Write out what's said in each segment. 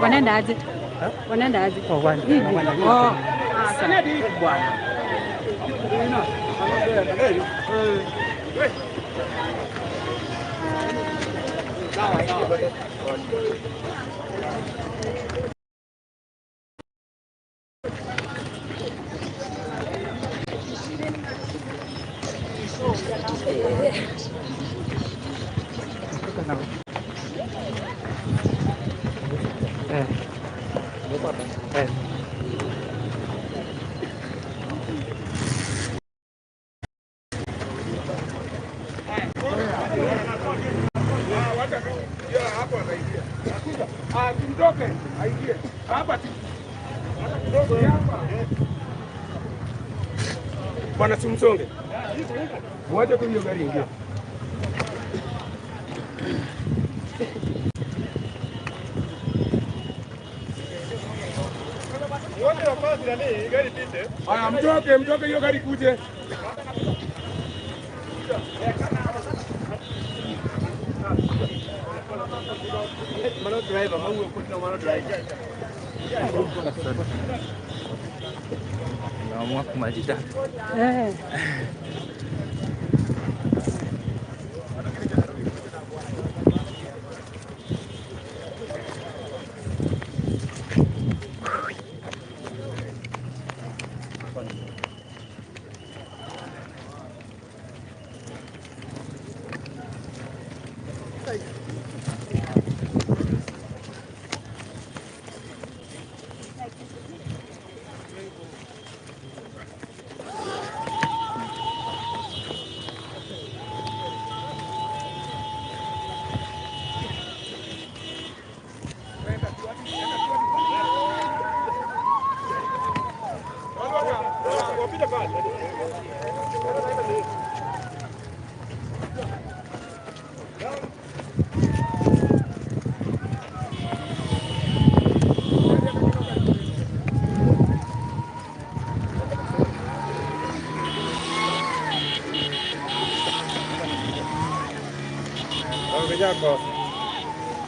Wanaenda aje? Wanaenda aje? Oh, wanaenda. Oh. Sana bwana. Bwana Simsonge. Mwaje tu hiyo gari ingia. Wote wapasi nani gari pite. Haya mtoke hiyo gari kuje. Mano driver, mau kuna mano driver. Naamua kumaliza.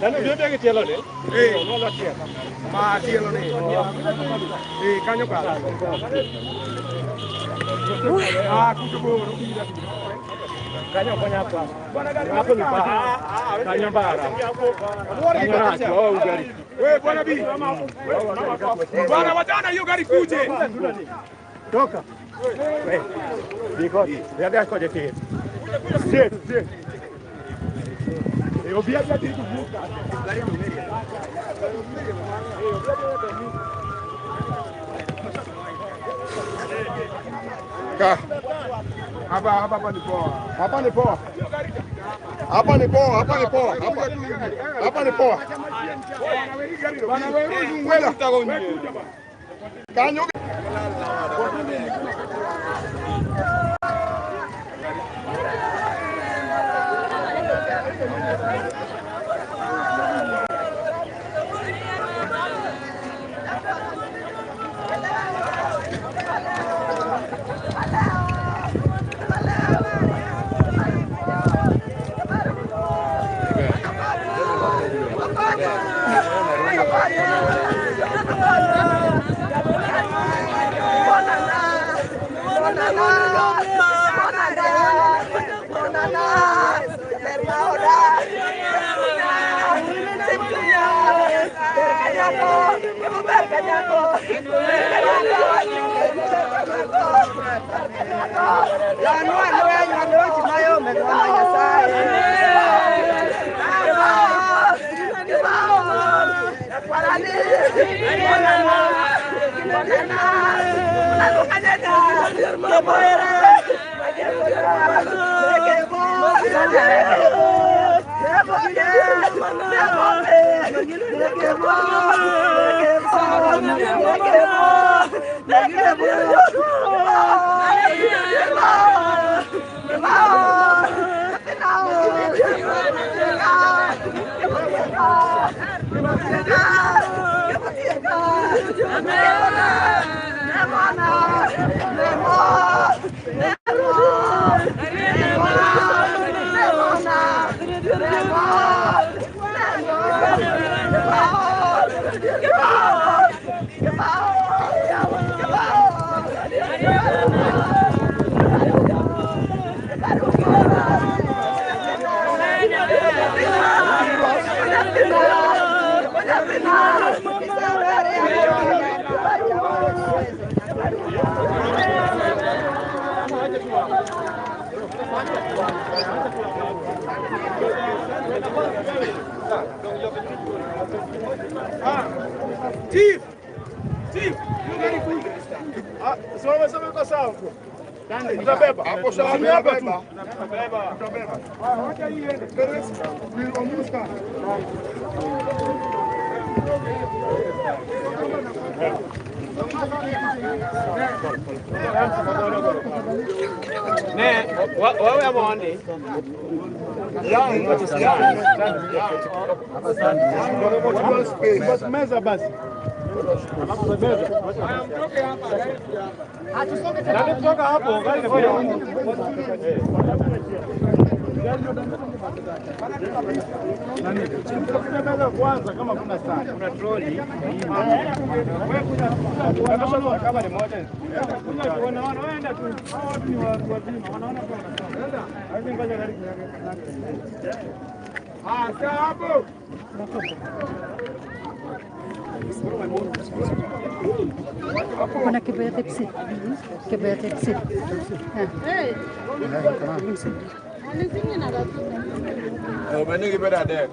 Lalu dia pergi tiada ni? No lah tiada. Mati tiada ni. Kanyo kah? Aku cuba. Kanyo banyak apa? Apa ni? Kanyo barang. Kanyo raja. Oh gari. Bwana bi. Bwana wajana hiyo gari kuje. Toka. Biko. Dia kau jadi. Straight. Eu vi a minha vida do cara. Apa ni poa? Bana wewe ngwela kanyo. Chief! Chief! Soma kwa sawa. Utabeba. Hapo shamba hapa tu. Utabeba. Utabeba. Wacha hii iende. Tuliombuska. Ne, wewe amone. Meza basi. Kutoka hapo meza kwanza kama kuna saa. Kuna troli. Kama ni moja. Wanaenda tu. Hao watu ni watu wazima. Wanaona kwa sawa. Hizi ngoja gari yake. Sawa hapo. Kuna kibaya tepsi. Kibaya tepsi. Eh. Many people are there.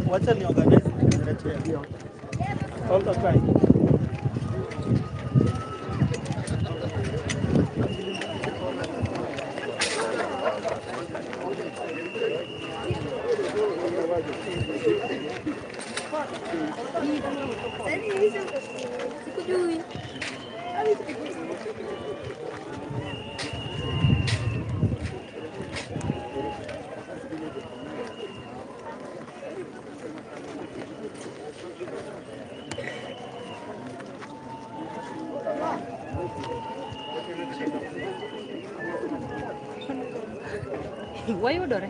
Wacha ni organize niletea. Counter strike. Sikujui. Wayudore.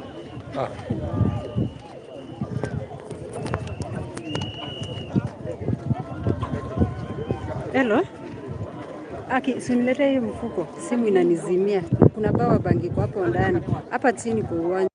Hello. Aki, sinilete hiyo mfuko. Simu inanizimia. Kuna bawa bangi kwa hapo ndani. Hapa chini kwa uwanja.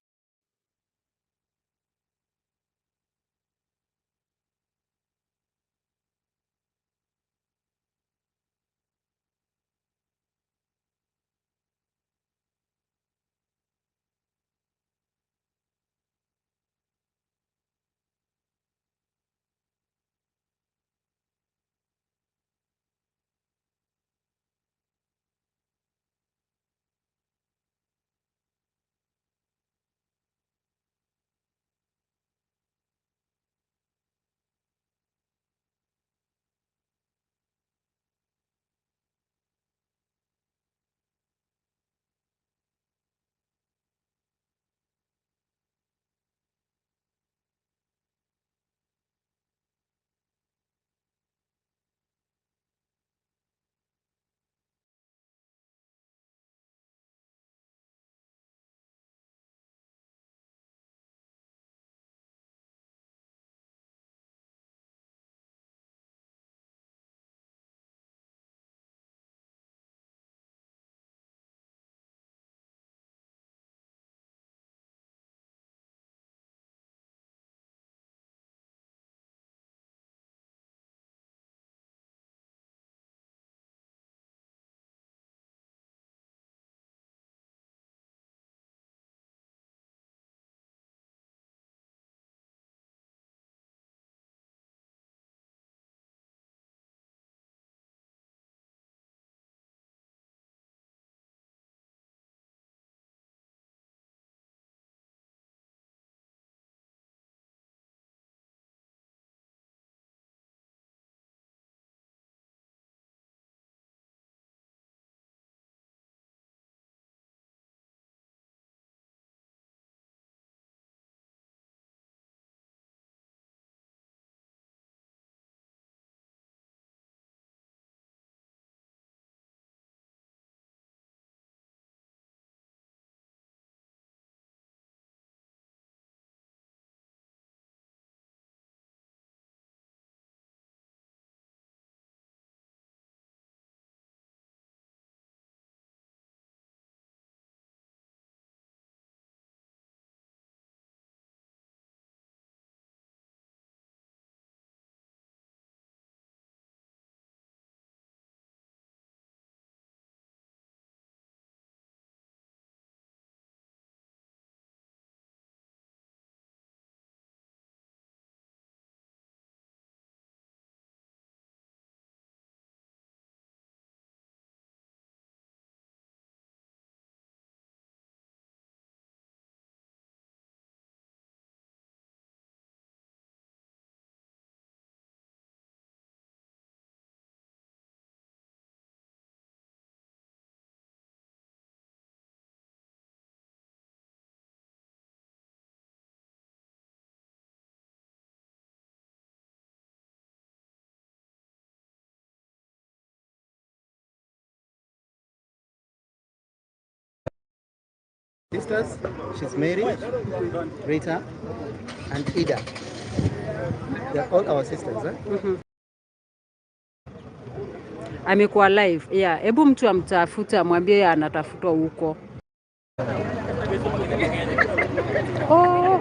Sisters, she's married, Rita and Ida. They're all our sisters, eh? Amekuwa live. Yeah, hebu mtu amtafuta amwambie anatafutwa huko. Oh,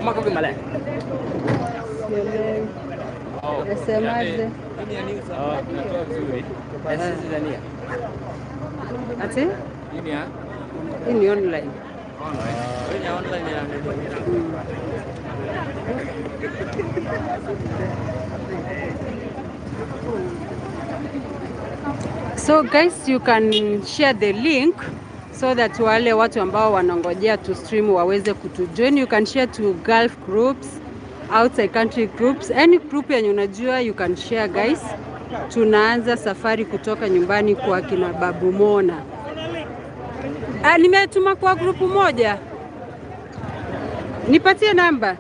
Mako gimana? nasemaje? Natoa vizuri. Sisi Tanzania. Ati? Nini ya? Hii ni online. Online. Online ya So guys, you can share the link so that wale watu ambao wanangojea to stream waweze kutujoin. You can share to Gulf groups, outside country groups, any group yenye unajua you can share guys. Tunaanza safari kutoka nyumbani kwa kina Babu Mona. Nimetuma kwa grupu moja. Nipatie namba.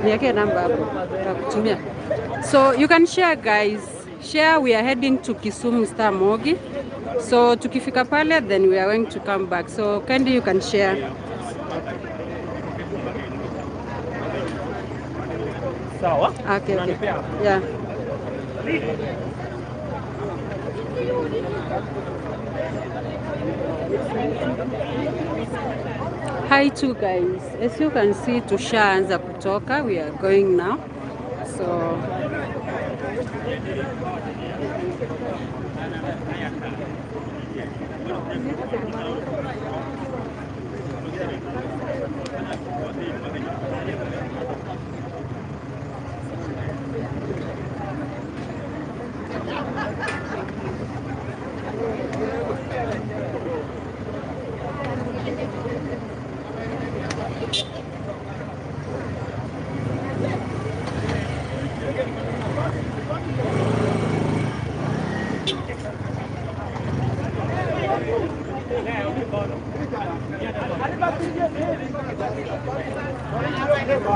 Niweke namba hapo nakutumia. So you can share guys. Share, we are heading to Kismu Star Mogi. So tukifika pale then we are going to come back. So kindly you can share. Sawa? Okay. Yeah. Hi to guys. As you can see tushaanza kutoka. We are going now. So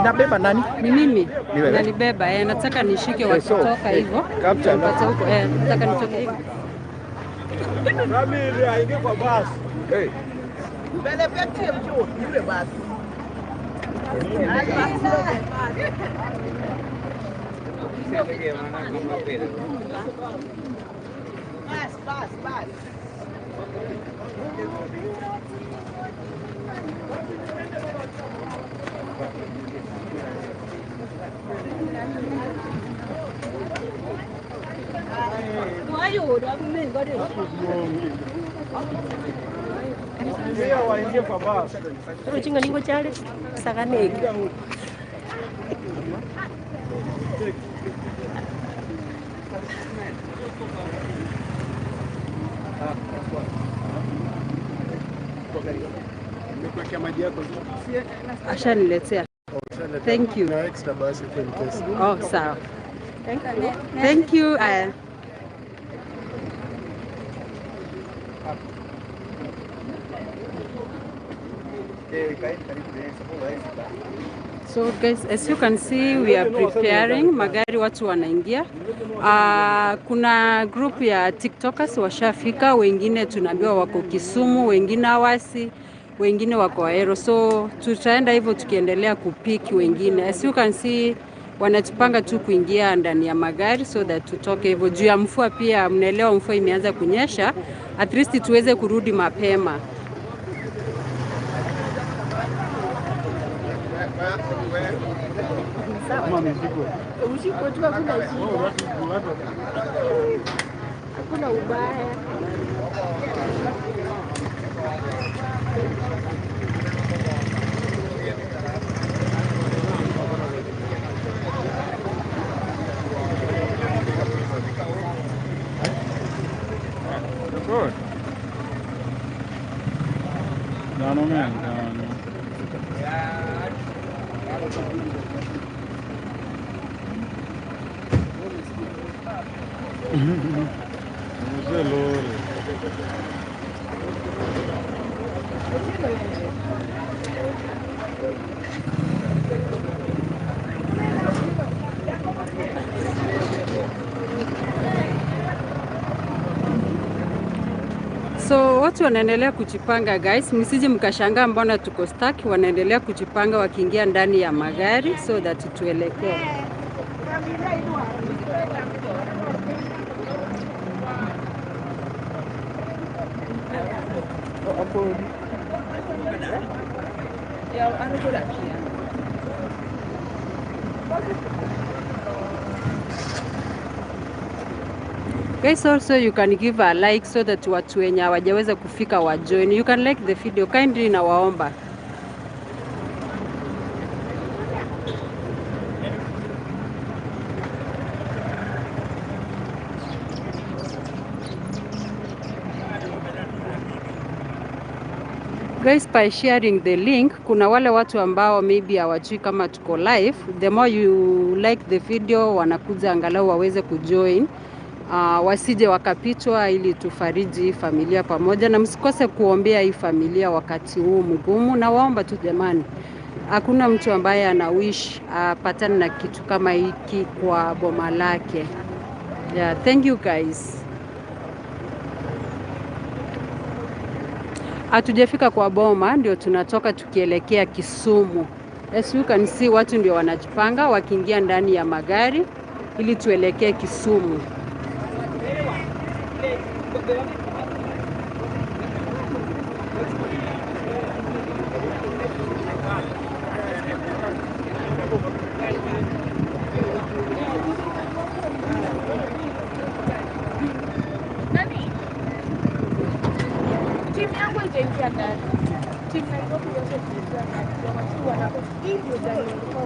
Nabeba nani? ni mimi Niwe, nalibeba nataka nishike wakitoka hivyo. Capture na. Napata huko nataka nitoke hivyo. Family aingie kwa basi. Hey. Mbele pekee yule basi. Bas. Waingie kwa basi. Chinga lingo chale sakaneki. Ashaniletea. Thank you. Na extra basi kwa mtesi. Oh, sawa. Thank you. So guys, as you can see we are preparing. Magari watu wanaingia. Kuna group ya TikTokers washafika, wengine tunaambiwa wako Kisumu, wengine Awasi, wengine wako Aero. So tutaenda hivyo tukiendelea kupiki wengine. As you can see wanatupanga tu kuingia ndani ya magari so that tutoke hivyo. Juu ya mvua pia, mnaelewa mvua imeanza kunyesha, at least tuweze kurudi mapema. Usiku tu hakuna shida. Hakuna ubaya. Good. No, man. Mzee lori. So watu wanaendelea kujipanga guys, msije mkashangaa mbona tuko stuck. Wanaendelea kujipanga wakiingia ndani ya magari so that tuelekee. Guys, also you can give a like so that watu wenye hawajaweza kufika wa join. You can like the video kindly, na waomba. Guys, by sharing the link, kuna wale watu ambao maybe hawajui kama tuko live. The more you like the video, wanakuja angalau waweze kujoin. Wasije wakapitwa, ili tufariji familia pamoja, na msikose kuombea hii familia wakati huu mgumu. Na waomba tu jamani, hakuna mtu ambaye ana wish apatane na kitu kama hiki kwa boma lake. Yeah, thank you guys. Hatujafika kwa boma, ndio tunatoka tukielekea Kisumu. As you can see, watu ndio wanajipanga wakiingia ndani ya magari ili tuelekee Kisumu. Timu yangu itaingia ndani. Timu Nairobi yote itaingia ndani. Watu wanapo hivyo ndani kwa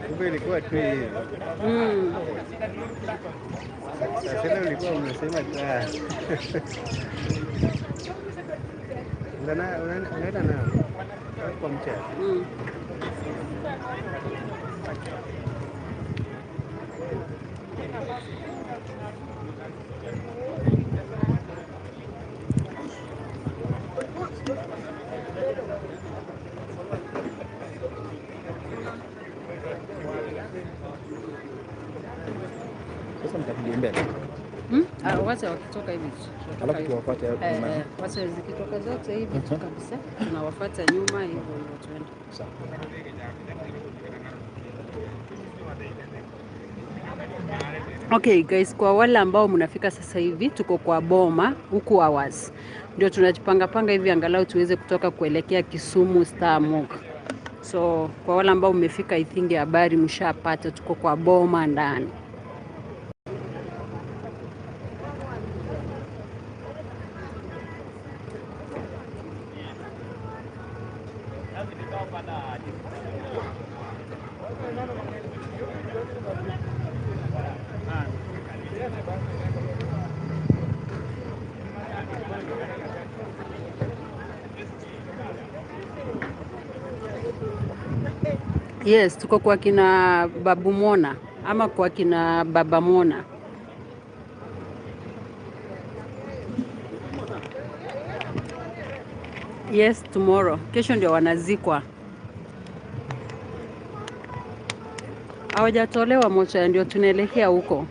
Kumbe ilikuwa tu hivi. Sasa ulikuwa umesema taa. Unaenda na kwa mchana. Sasa mtakuja mbele. Wacha wakitoka hivi. Alafu tuwafuate hapo nyuma. Wacha zikitoka zote hivi tu kabisa. Tunawafuata nyuma hivyo ndio tuende. Sawa. Okay guys, kwa wale ambao mnafika sasa hivi tuko kwa boma huku hours. Ndio tunajipanga hivi angalau tuweze kutoka kuelekea Kisumu Star Mog. So kwa wale ambao mmefika I think habari mshapata tuko kwa boma ndani. Yes, tuko kwa kina Babu Mona ama kwa kina Baba Mona. Yes, tomorrow. Kesho ndio wanazikwa. Hawajatolewa mocha, ndio tunaelekea huko.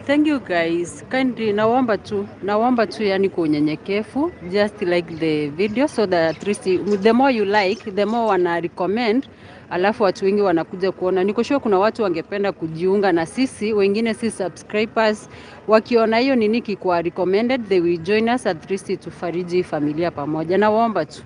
Thank you guys. Kindly naomba tu yani kwa unyenyekevu, just like the video so that at least the more you like, the more wana recommend, alafu watu wengi wanakuja kuona. Niko sure kuna watu wangependa kujiunga na sisi, wengine si subscribers, wakiona hiyo nini kikuwa recommended, they will join us at least tufariji familia pamoja. Naomba tu.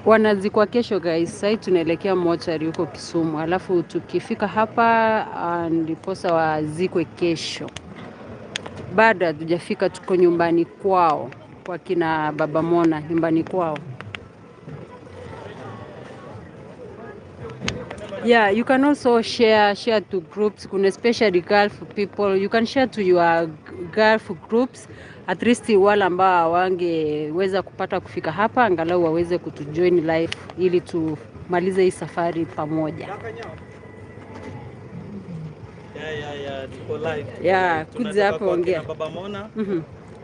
Wanazikwa kesho guys. Sasa tunaelekea mochari huko Kisumu. Alafu tukifika hapa ndiposa wazikwe kesho. Baada hatujafika tuko nyumbani kwao kwa kina Baba Mona, nyumbani kwao. Yeah, you can also share to groups. Kuna especially Gulf people. You can share to your Gulf groups. At least wale ambao wangeweza kupata kufika hapa angalau waweze kutujoin live ili tumalize hii safari pamoja. Tuko live. Yeah, kuja hapo ongea. Baba Mona.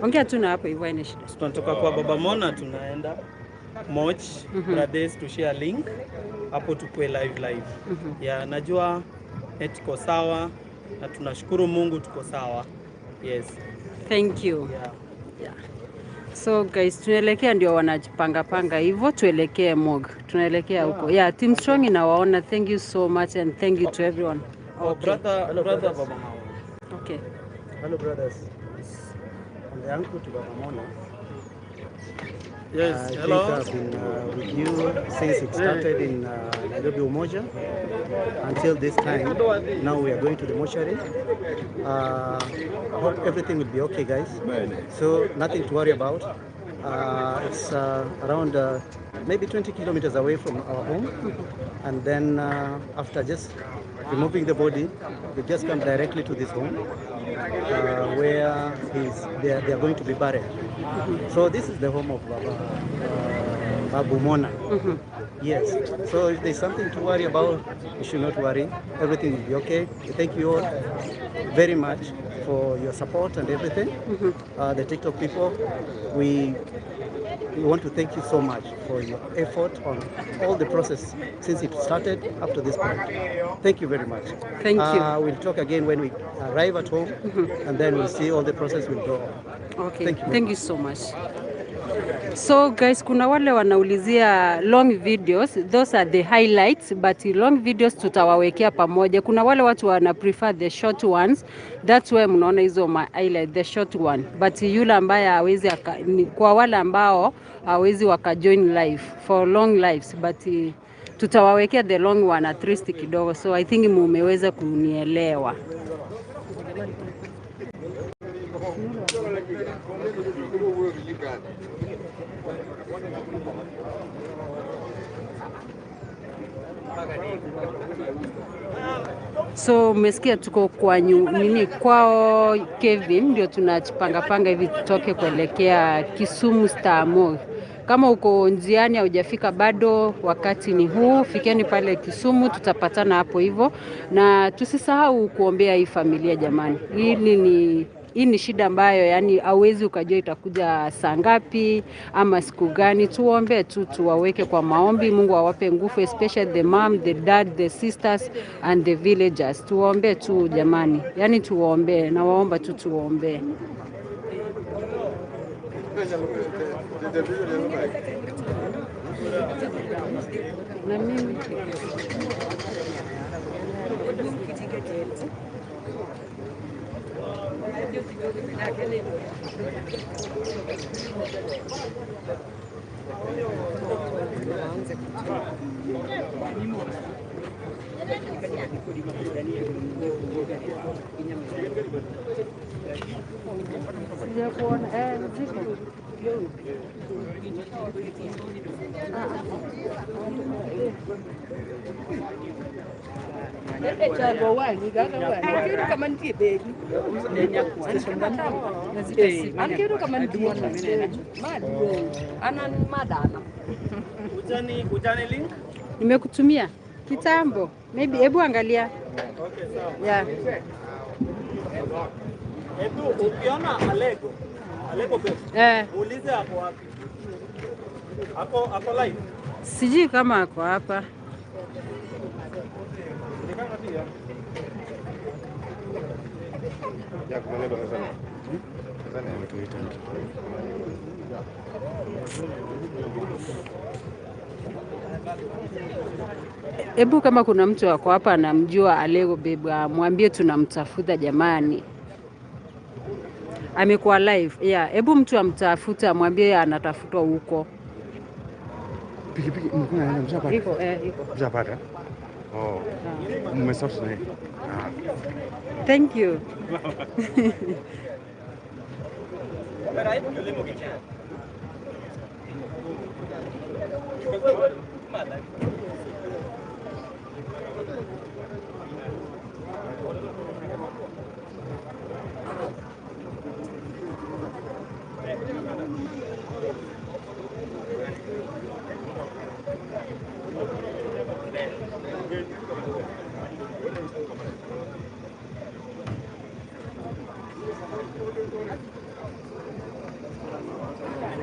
Ongea tu na hapo hivyo haina shida. Tunatoka kwa Baba Mona tunaenda Moch Pradesh to share link. Hapo tukue live. Yeah, najua tuko sawa na tunashukuru Mungu tuko sawa. Yes. Thank you. Yeah. So guys, tunaelekea ndio wanajipanga hivyo, tuelekee Mog. Tunaelekea huko. Yeah, Team Strong inawaona. Thank you so much and thank you to everyone. Oh, brother Baba Mona. Okay. Hello brothers. I'm the uncle to Baba Mona. Yes, I hello. think I've been with you since it started in Nairobi Umoja until this time. Now we are going to the mortuary. I hope everything will be okay, guys. So nothing to worry about. It's around maybe 20 kilometers away from our home. And then after just removing the body, we just come directly to this home where they are going to be buried. So this is the home of Babu Mona. Yes. So if there's something to worry about, you should not worry. Everything will be okay. Thank you all very much for your support and everything. The TikTok people, we want to thank you so much for your effort on all the process since it started up to this point. Thank you very much. Thank you. We'll talk again when we arrive at home, and then we'll see all the process will go on. Okay. Thank you so much. So guys, kuna wale wanaulizia long videos, those are the highlights, but long videos tutawawekea pamoja. Kuna wale watu wana prefer the short ones, that's why mnaona hizo highlight the short one. But yule ambaye hawezi kwa wale ambao hawezi wakajoin live for long lives, but tutawawekea the long one at least kidogo. So I think mumeweza kunielewa. So umesikia tuko kwa kwao Kevin, ndio tunajipanga hivi tutoke kuelekea Kisumu Star Mall. Kama uko njiani haujafika bado, wakati ni huu, fikeni pale Kisumu, tutapatana hapo hivyo. Na tusisahau kuombea hii familia jamani. Hii ni shida ambayo yani hauwezi ukajua itakuja saa ngapi ama siku gani. Tuombe tu, tuwaweke kwa maombi. Mungu awape nguvu, especially the mom, the dad, the sisters and the villagers. Tuombe tu jamani. Yani tuombe, na waomba tu tuombe. Na mimi Ujani link? nimekutumia kitambo. Maybe hebu angalia. Okay, sawa. Yeah. Hebu ukiona Alego babe. Muulize hapo wapi? Ako live. Sijui kama ako hapa. Ya kuna lebo sana. Sana ametuita. Hebu kama kuna mtu wako hapa anamjua Alego babe, mwambie tunamtafuta jamani. Amekuwa live. Yeah, hebu mtu amtafuta, mwambie anatafutwa huko. Pikipiki mkuu anaenda mshapata. Iko iko. Mshapata. Oh. Mmesort naye. Thank you.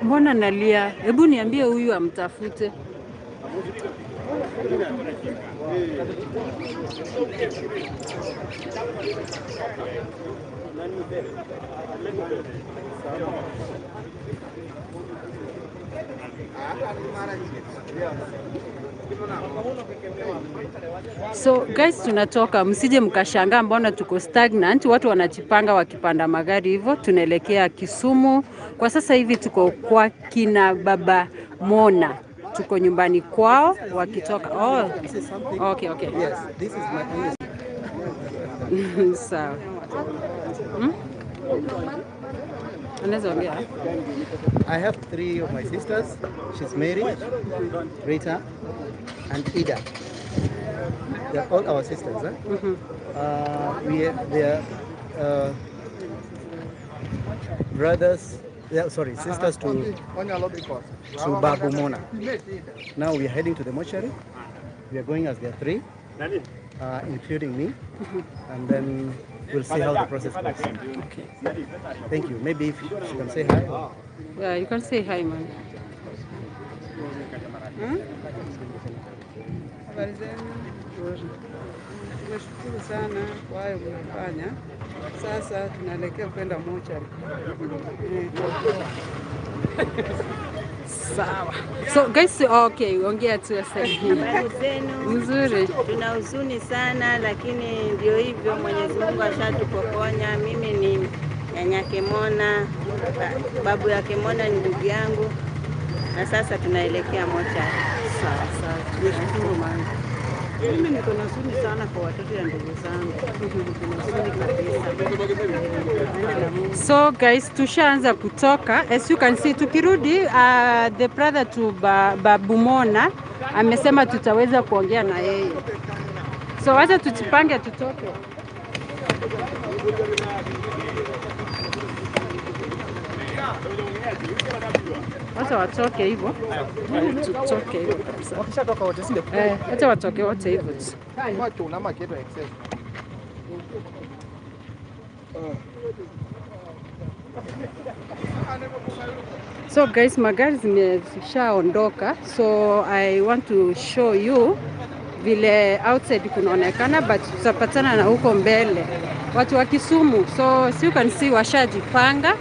Mbona nalia? Hebu niambie huyu amtafute. So guys, tunatoka, msije mkashangaa mbona tuko stagnant. Watu wanajipanga wakipanda magari hivyo. Tunaelekea Kisumu. Kwa sasa hivi tuko kwa kina baba Mona. Tuko nyumbani kwao wakitoka. Oh. Okay. Yes, this is my only. Sawa. Unaweza ongea? I have 3 of my sisters. She's Mary, Rita, and Ida. They're all our sisters. They are brothers. Sisters to Babu Mona. Now we are heading to the mortuary. We are going as there are 3, including me, and then we'll see how the process goes. Okay. Thank you. Maybe if she can say hi. Yeah, you can say hi, man. Habari zenu. Tunashukuru sana kwa hayo mnafanya. Sasa tunaelekea kwenda mochari. Sawa. So guys, okay, ongea tu sasa. Habari zenu. Nzuri. Tuna huzuni sana, lakini ndio hivyo, Mwenyezi Mungu ashatupokonya. Mimi ni nyanya Kemona, babu ya Kemona ni ndugu yangu, na sasa tunaelekea mochari. Sawa. Tunashukuru mama. Mimi niko na huzuni sana kwa watoto ya ndugu zangu. So guys, tushaanza kutoka. As you can see, tukirudi the brother to Babu Mona amesema tutaweza kuongea na yeye. So wacha tujipange tutoke. Wacha watoke hivyo. Tutoke hivyo kabisa. Wakishatoka wote sinde. Wacha watoke wote hivyo. Macho na maketo excess. So guys, magari zimeshaondoka. So I want to show you vile outside kunaonekana, but tutapatana na huko mbele watu wa Kisumu. So you can see washajipanga.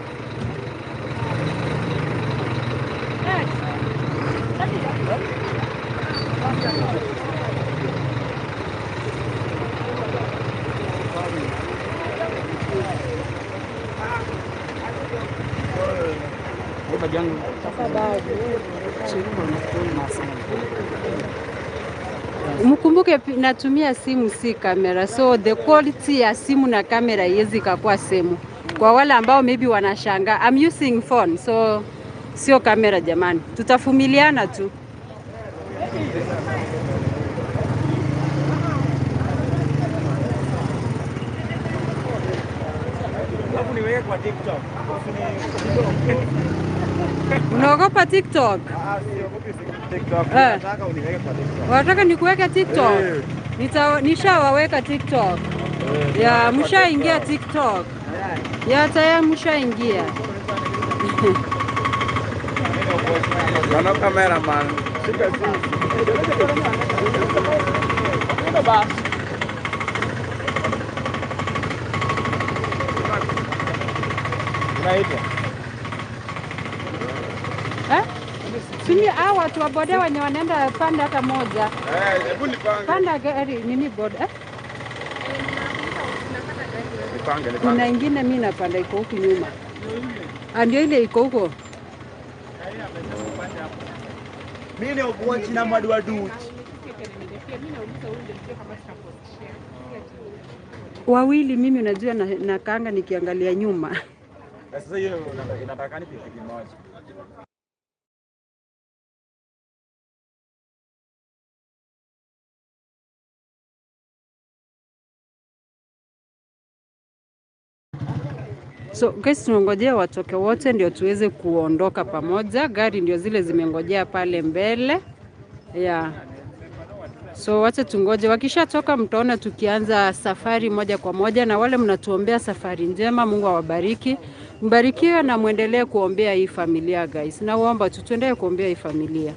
Mkumbuke natumia simu, si kamera, so the quality ya simu na kamera iwezi kakuwa same. Kwa wale ambao maybe wanashanga, I'm using phone, so sio kamera jamani, tutafumiliana tu. Hapo niweke kwa TikTok. Unaogopa TikTok? Siogopi TikTok. Nataka uniweke kwa TikTok. Unataka nikuweke TikTok? Nishawaweka TikTok. Ya mshaingia TikTok. Ya tayari mshaingia. Bana cameraman. Shika simu. Baba. Unaitwa? Sini watu wa boda wenye wanaenda panda hata moja. Hebu nipange. Panda gari nini boda? Nipange. Kuna ingine mimi napanda iko huku nyuma. Ndio ile iko huko. Mimi ni ukochi na madwaduchi. Wawili mimi unajua na kanga nikiangalia nyuma. Sasa hiyo inataka ni pikipiki moja. So guys, tunangojea watoke wote ndio tuweze kuondoka pamoja. Gari ndio zile zimengojea pale mbele. Yeah. So wacha tungoje, wakishatoka mtaona tukianza safari moja kwa moja, na wale mnatuombea safari njema, Mungu awabariki. Mbarikiwe na muendelee kuombea hii familia guys. Naomba tuendelee kuombea hii familia.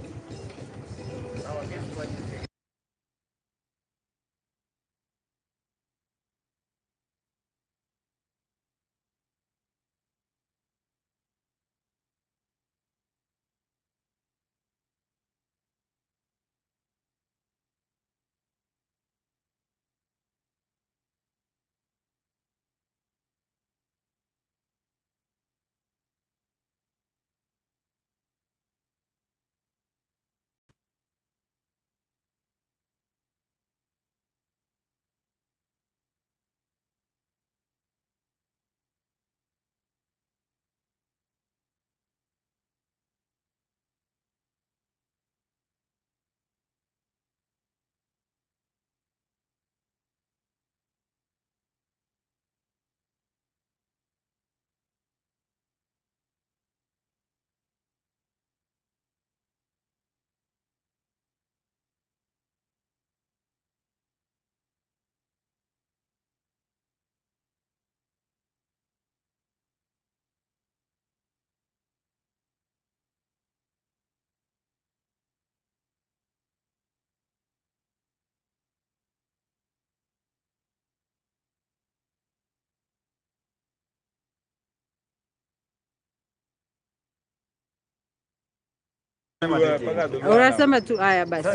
Unasema tu haya basi.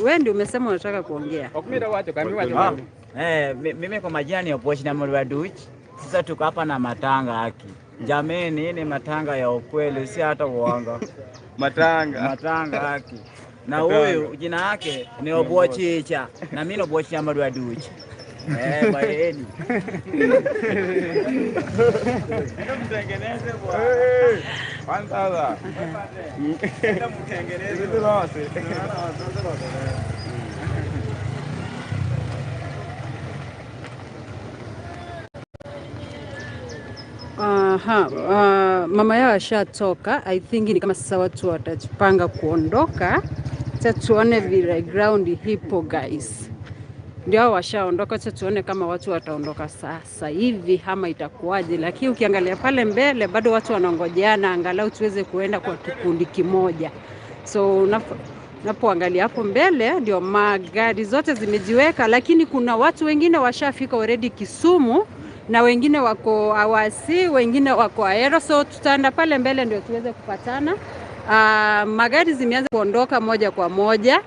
Wewe ndio umesema unataka kuongea. Mimi kwa majani ya Pochi na Mwaduchi. Sasa tuko hapa na matanga haki. Jameni, ni matanga ya ukweli, si hata uongo. Matanga haki. Na huyu jina yake ni Obochicha, na mimi ni Pochi na Mwaduchi. Baeni. Mtengeneze bwana. Kwanza. Mtengeneze lote. Mama yao ashatoka. I think ni kama sasa watu watajipanga kuondoka. Acha tuone vile ground hipo guys. Ndio washaondoka, acha tuone kama watu wataondoka sasa hivi ama itakuwaje. Lakini ukiangalia pale mbele bado watu wanangojeana angalau tuweze kuenda kwa kikundi kimoja. So unapoangalia hapo mbele ndio magari zote zimejiweka, lakini kuna watu wengine washafika already Kisumu na wengine wako Awasi, wengine wako Ahero. So tutaenda pale mbele ndio tuweze kupatana. Magari zimeanza kuondoka moja kwa moja.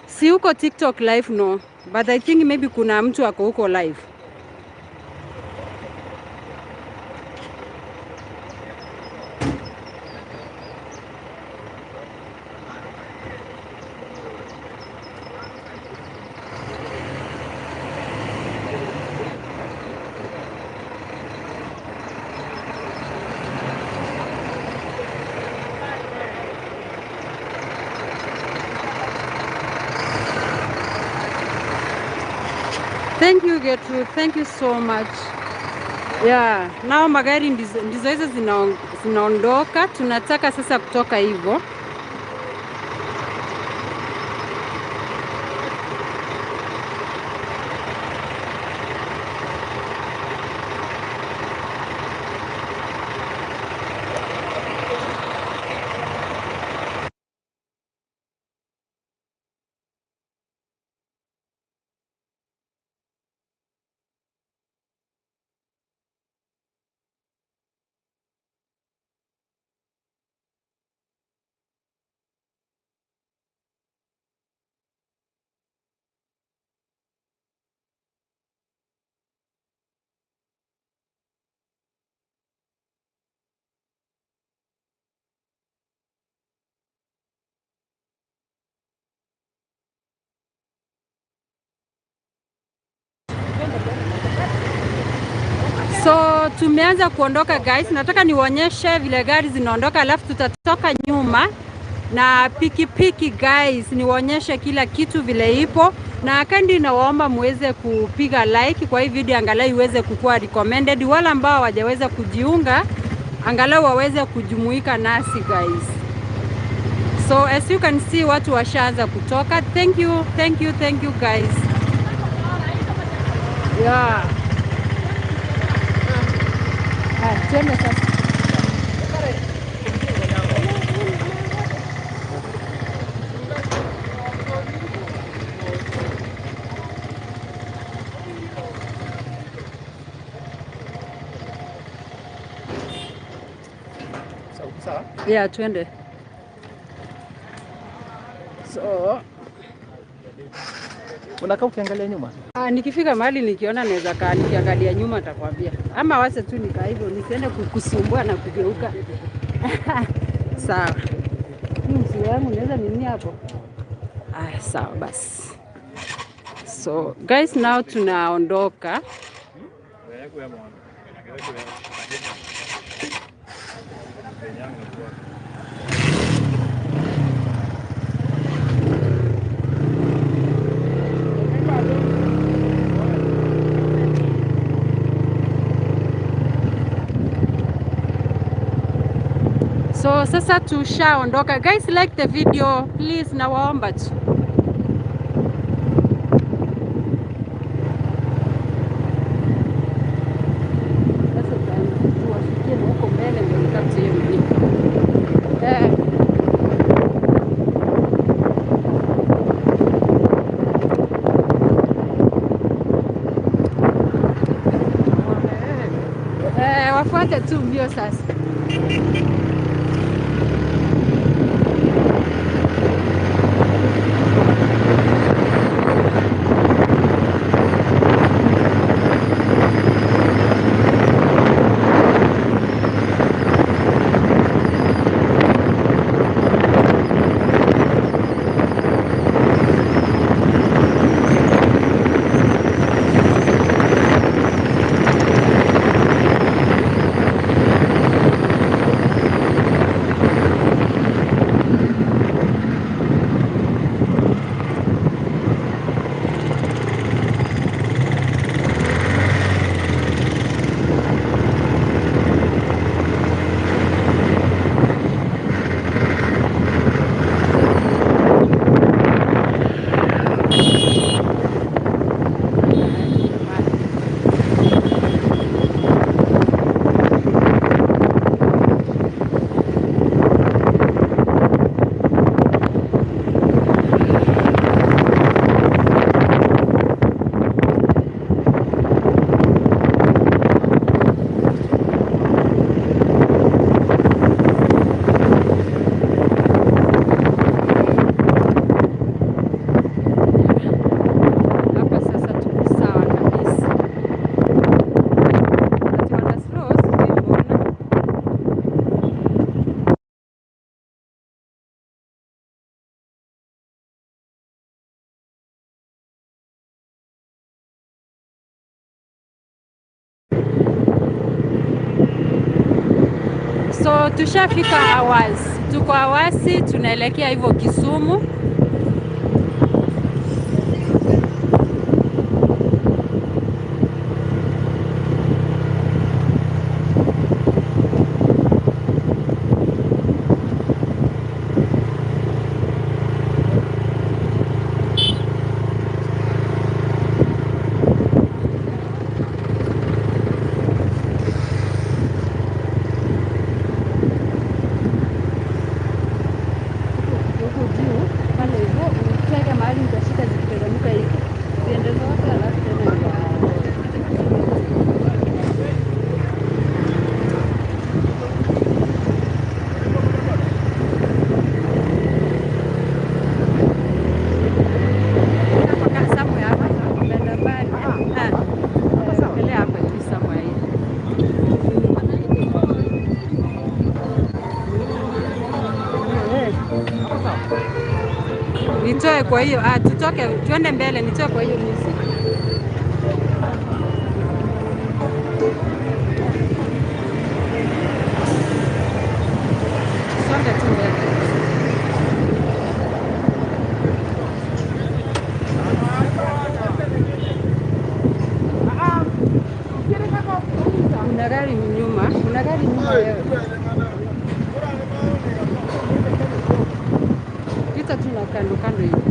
Si huko TikTok live no, but I think maybe kuna mtu wako huko live. Thank you Gertrude, thank you so much. Yeah, nao magari ndizo hizo zinaondoka. Tunataka sasa kutoka hivyo. So tumeanza kuondoka guys. Nataka niwaonyeshe vile gari zinaondoka, alafu tutatoka nyuma na pikipiki guys, niwaonyeshe kila kitu vile ipo. Na kandi nawaomba muweze kupiga like kwa hii video angalau iweze kukua recommended. Wala ambao hawajaweza kujiunga angalau waweze kujumuika nasi guys. So as you can see watu washaanza kutoka. Thank you guys. Yeah. Tuende sasa. Sawa? Yeah, tuende. So Unakaa ukiangalia nyuma? Nikifika mahali nikiona naweza kaa nikiangalia nyuma atakwambia. Ama wacha tu nikaa hivyo nisiende kukusumbua na kugeuka. Sawa. Msi wangu naweza nini hapo? Sawa basi. So guys, now tunaondoka. So sasa tushaondoka guys. Like the video please, nawaomba tu. Sasa tuwafikie huko mbele ndio nikapte hiyo mlima. Wafuate tu mbio sasa. So tushafika Awasi, tuko Awasi, tunaelekea hivyo Kisumu. Nitoe kwa hiyo, tutoke tuende mbele, nitoe kwa hiyo misi. Songa tu mbele. Kuna gari nyuma, kuna gari nyuma wewe. Pita tu na kando kando hivi.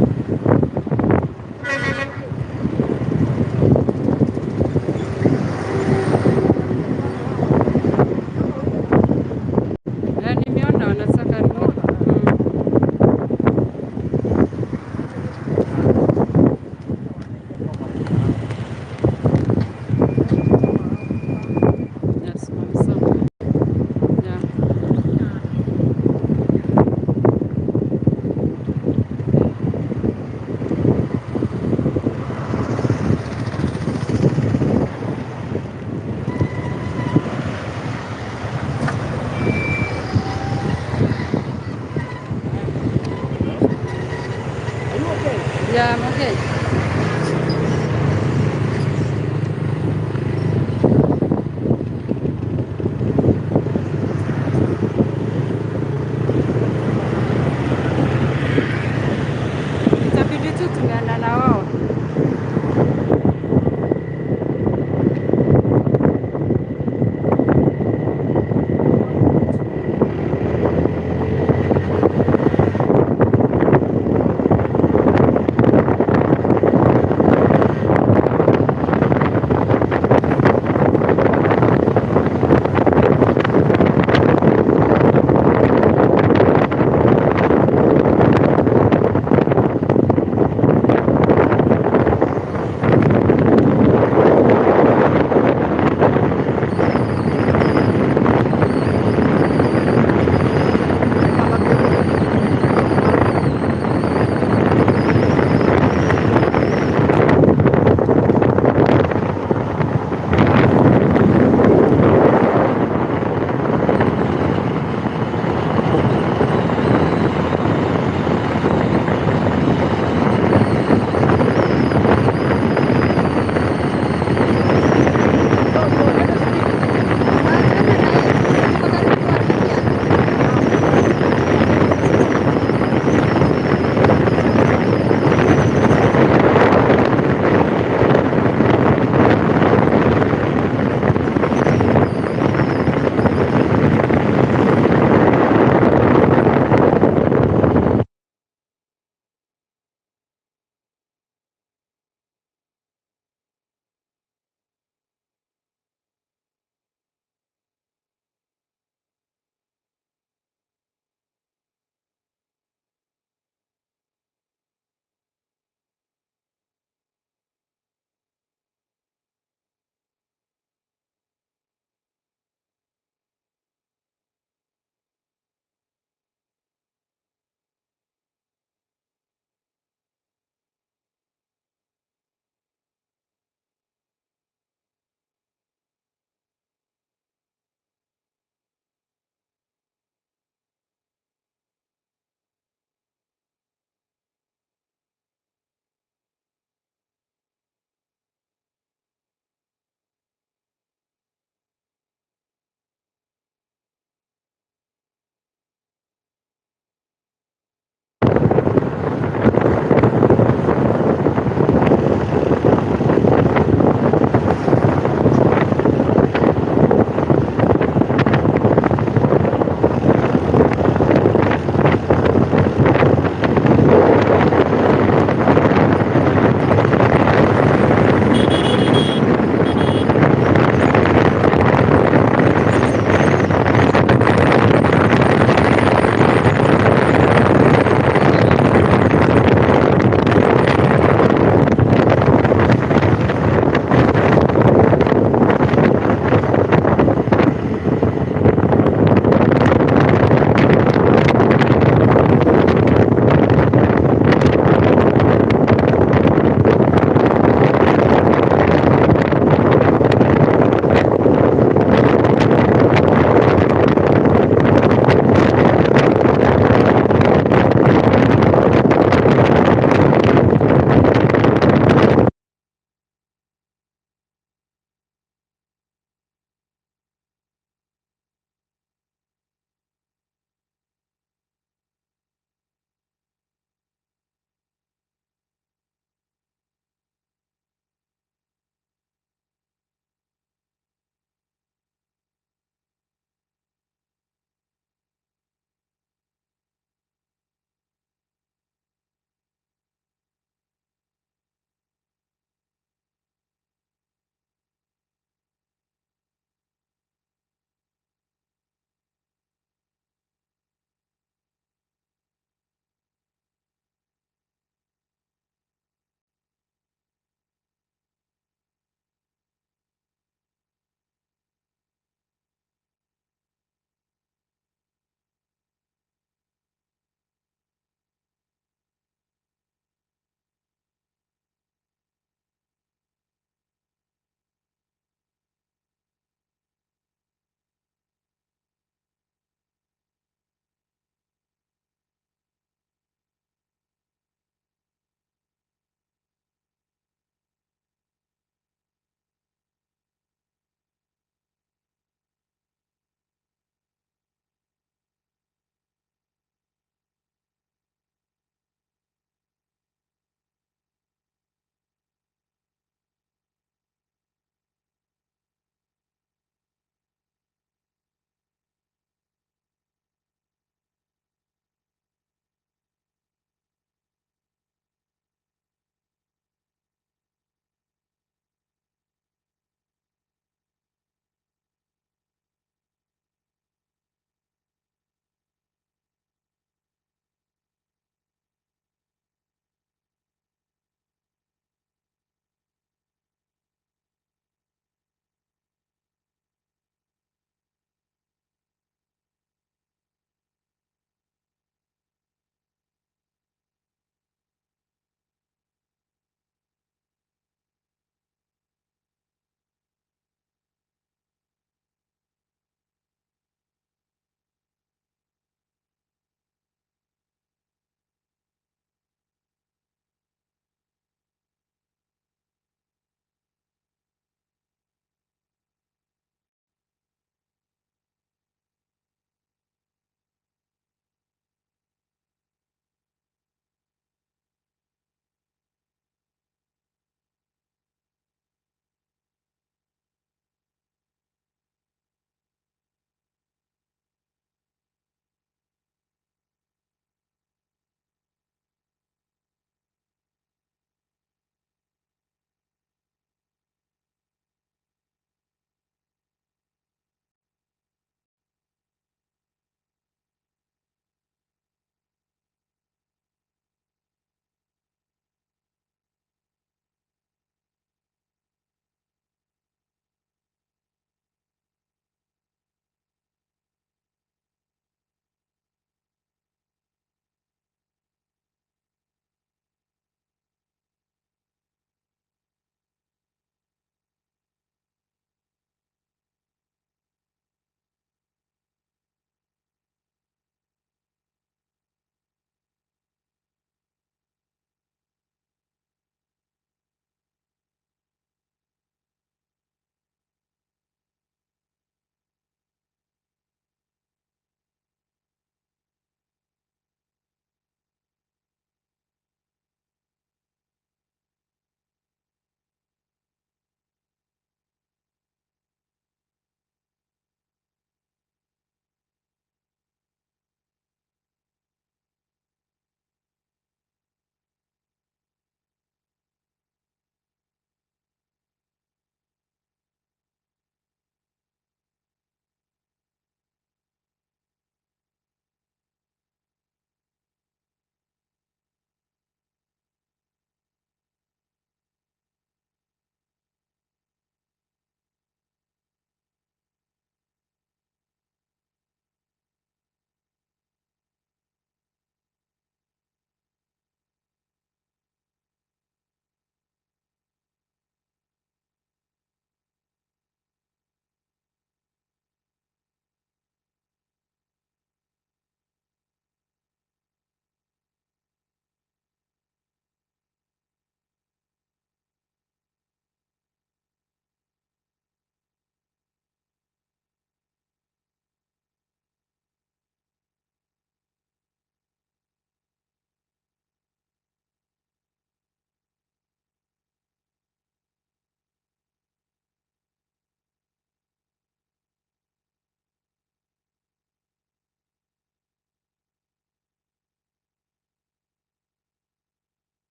Nimeona wanasaka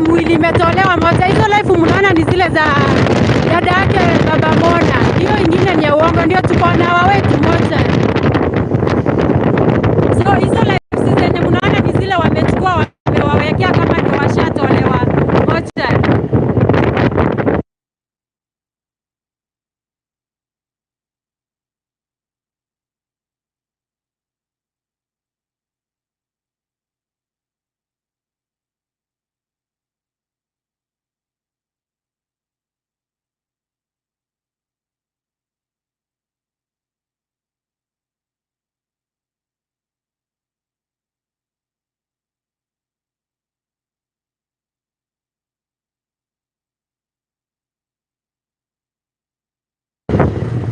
mwili imetolewa moja. Hizo live mnaona ni zile za dada yake baba Mona. Hiyo ingine ni ya uongo, ndio tuko na wawetu moja. So hizo live zenye mnaona ni zile wamechukua wamewawekea kama ni washatolewa moja.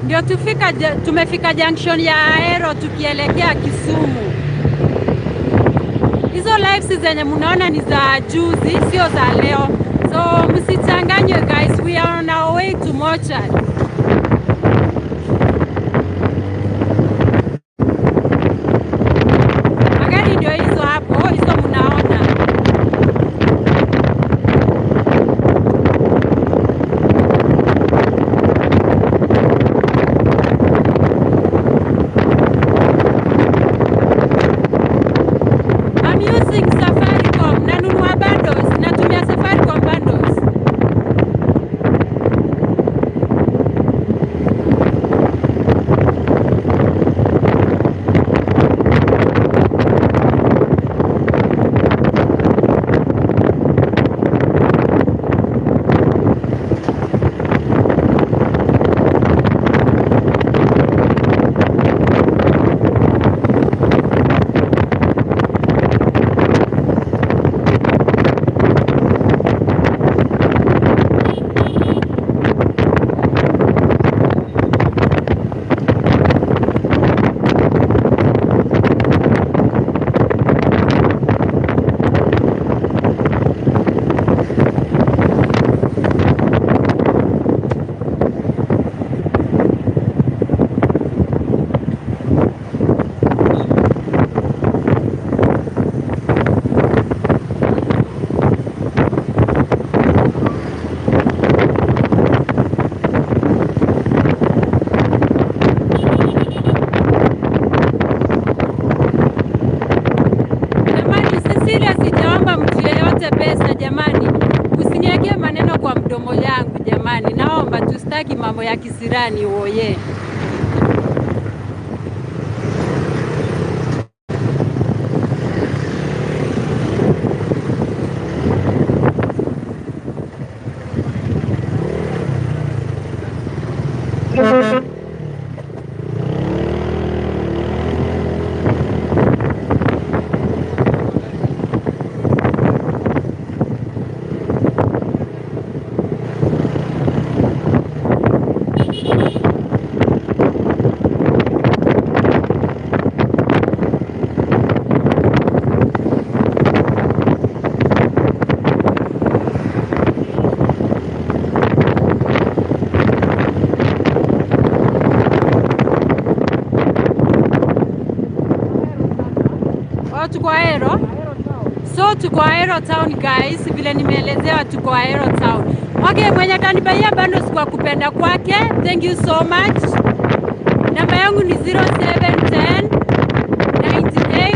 Ndio tumefika junction ya Aero tukielekea Kisumu. Hizo lives zenye mnaona ni za juzi, sio za leo. So msichanganywe guys, we are on our way to Mochari. Magari ndio hizo hapo, hizo mnaona. Mambo ya kisirani oye. Tuko Aero. So tuko Aero Town guys, vile nimeelezewa tuko Aero Town. Okay, mwenye kanibaia bundles kwa kupenda kwake, thank you so much. Namba yangu ni 0710 98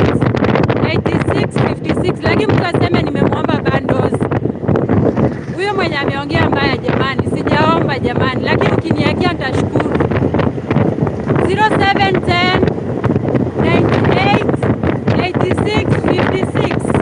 86 56, lakini mtu aseme nimemwomba bundles. Huyo mwenye ameongea mbaya jamani, sijaomba jamani, lakini ukiniwekea nitashukuru. 0710 98 86 56.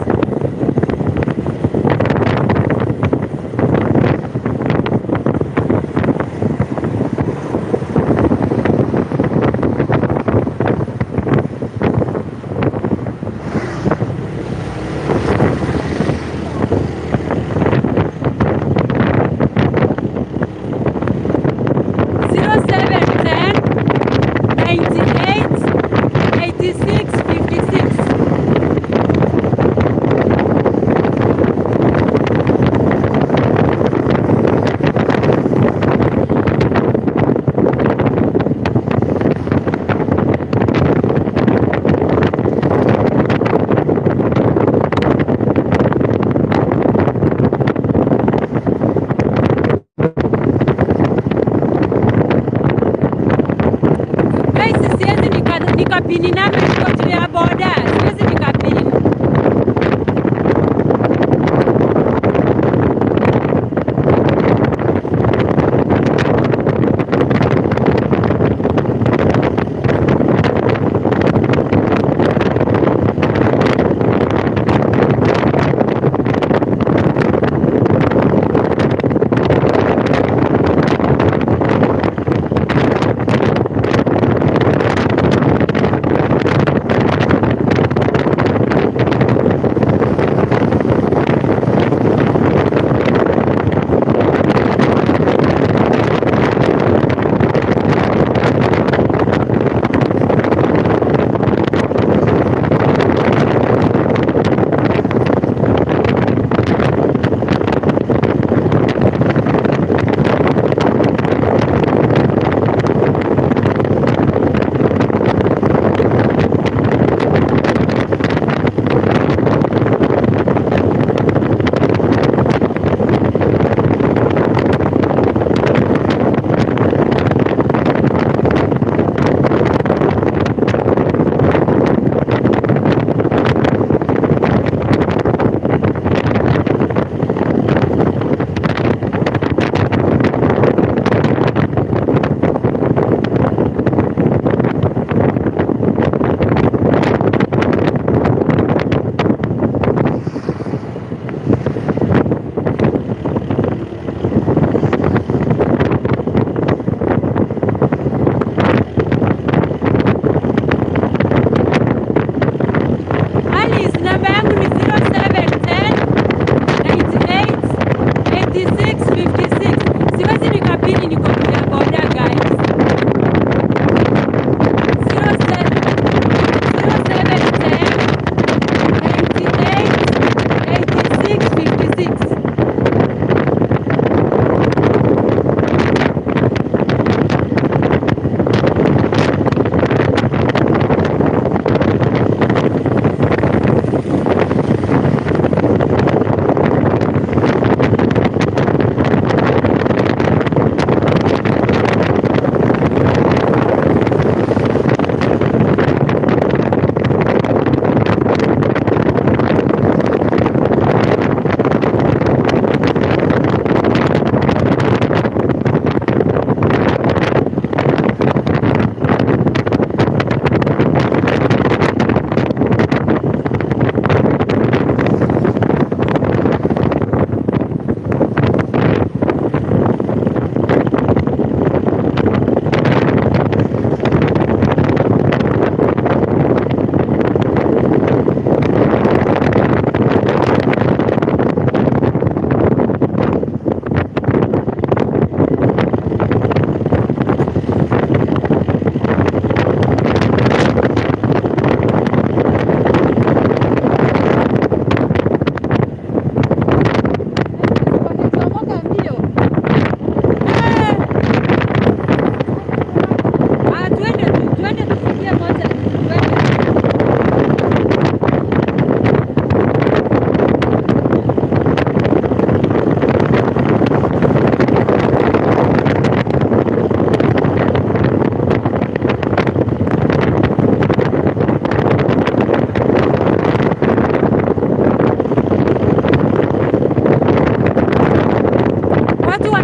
Eight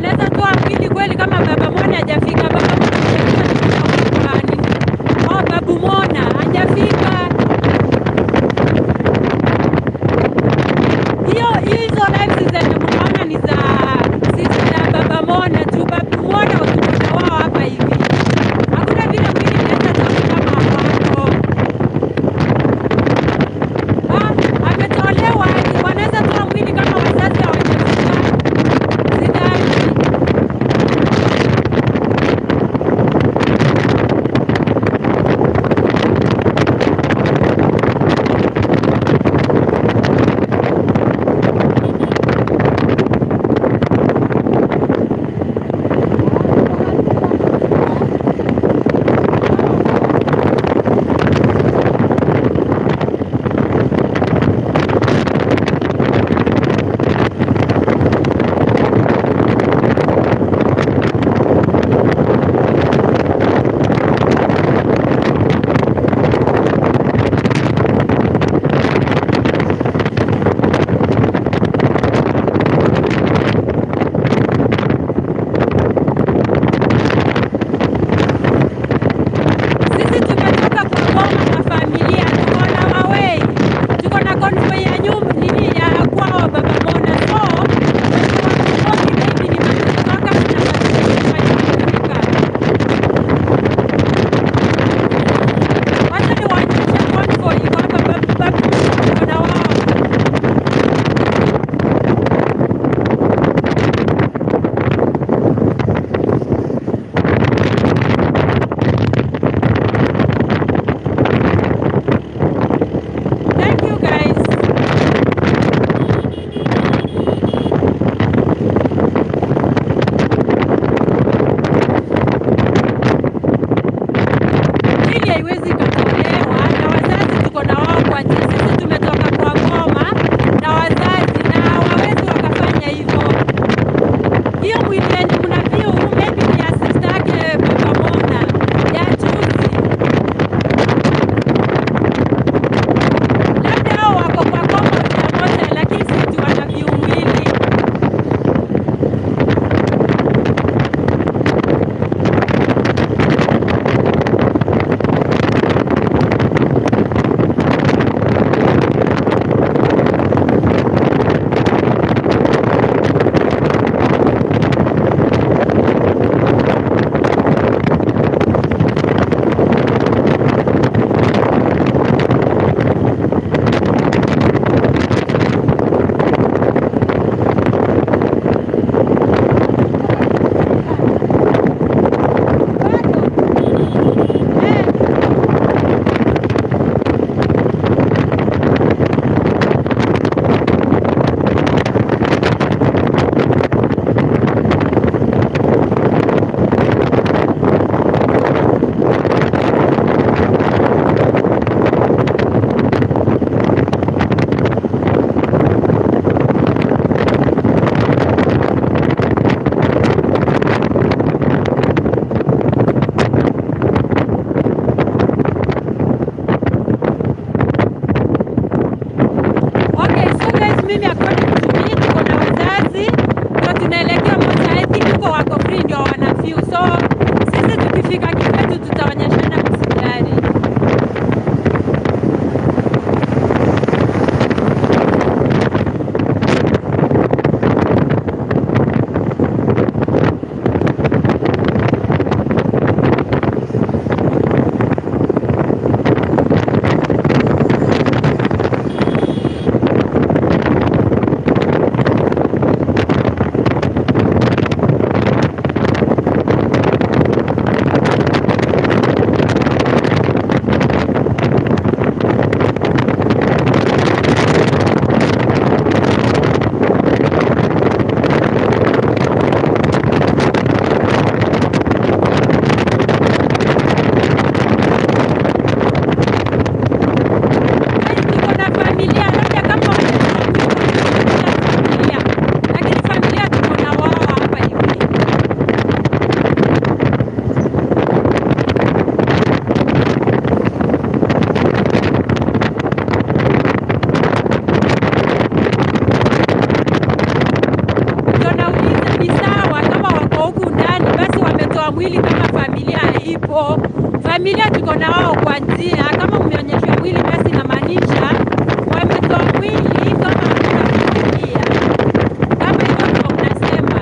wanaweza toa mwili kweli kama baba Mona hajafika. Baba Mona hajafika, oh, babu Mona hajafika. Hizo lives zenye mnaona ni za sisi na baba Mona tu. Babu Mona wakipita wao hapa hivi, hakuna vile mwili inaweza toka kama hapo. Ametolewa, wanaweza toa mwili kama wazazi hawajafika. Sidhani. Sisi tumetoka kwa boma na familia, tuko na Mawei, tuko na Convoy ya nyumba nini ya kwao baba Mona. So tuko maybe ni matoka na Afrika. Wacha ni waonyeshe Convoy kwa baba tuko na wao. Thank you guys. Hili haiwezi katolewa na wazazi, tuko na wao kwa njia. Sisi tumetoka kwa ngoma na wazazi na hawawezi wakafanya hivyo. Hiyo mwili yenye mna view maybe ni ya sister yake baba Mona ya juzi. Labda hao wako kwa compound ya moja, lakini sisi wana view mwili. hapo familia tuko na wao kwa njia. Kama umeonyeshwa mwili, basi inamaanisha wametoa mwili kama hakuna familia. Kama hivyo ndio unasema.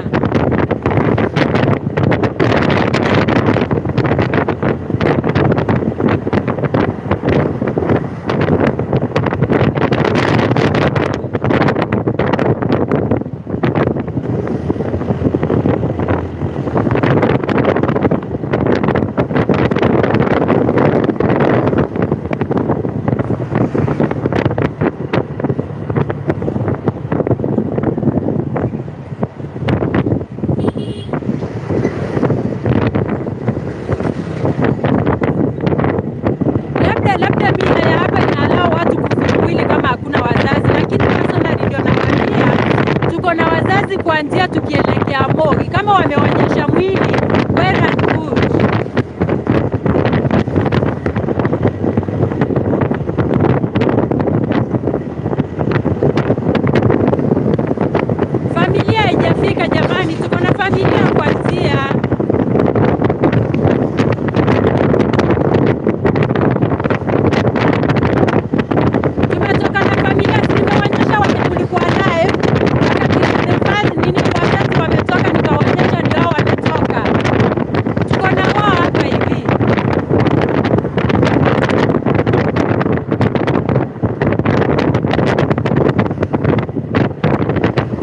Labda mila ya hapa inalao watu kufa mwili kama hakuna wazazi, lakini personally ndio nakwambia tuko na wazazi kwa njia tukielekea mogi. Kama wameonyesha mwili, well and good. Familia haijafika jamani, tuko na familia kwa njia. Tumetoka na familia, nimeonyesha wote kulikuwa live. Wakati the first nini wazazi wametoka, nikaonyesha ndio hao wametoka. Tuko na wao hapa hivi.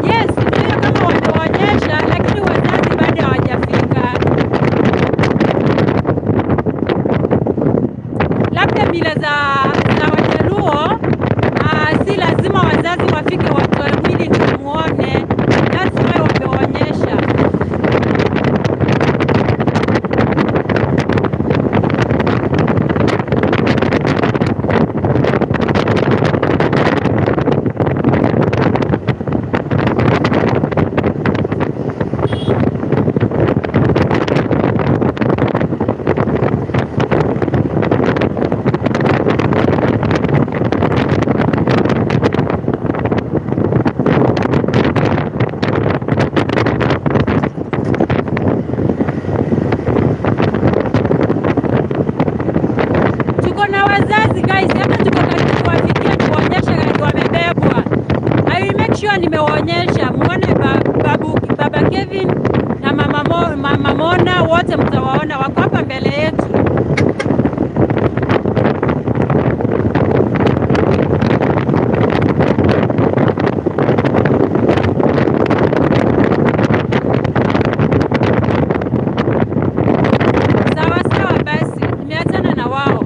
Yes, ndio kama wameonyesha, lakini wazazi bado hawajafika. Labda mila za Wajaluo, si lazima wazazi wafike watoe mwili ndio muone. That's why wameonyesha. Tuko na wazazi guys, hata tuko karibu kuwafikia tuonyeshe gari wamebebwa. I will make sure nimewaonyesha muone baba Kevin na mama Mona, wote mtawaona wako hapa mbele yetu. Sawa sawa, basi nimeachana na wao.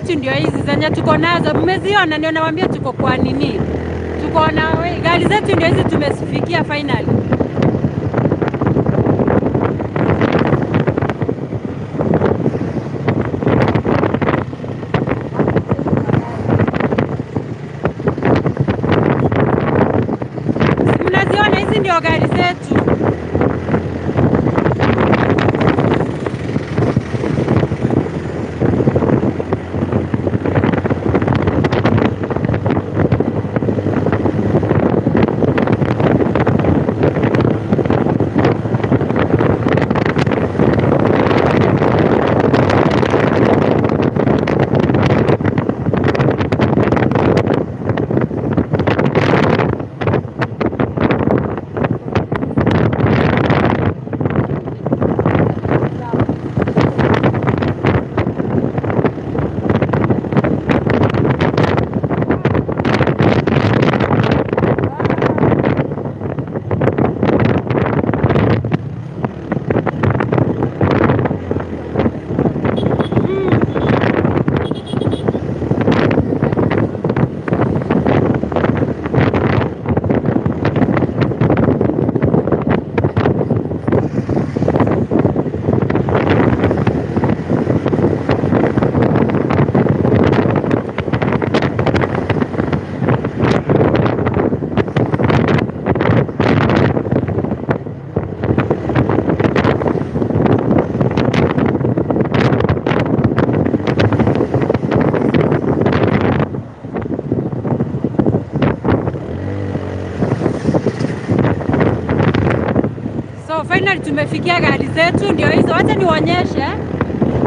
zetu ndio hizi zenye tuko nazo, mmeziona, ndio nawaambia tuko kwa nini, tuko na gari zetu ndio hizi, tumesifikia finally. Mnaziona hizi ndio gari zetu. Finally tumefikia gari zetu ndio hizo, wacha niwaonyeshe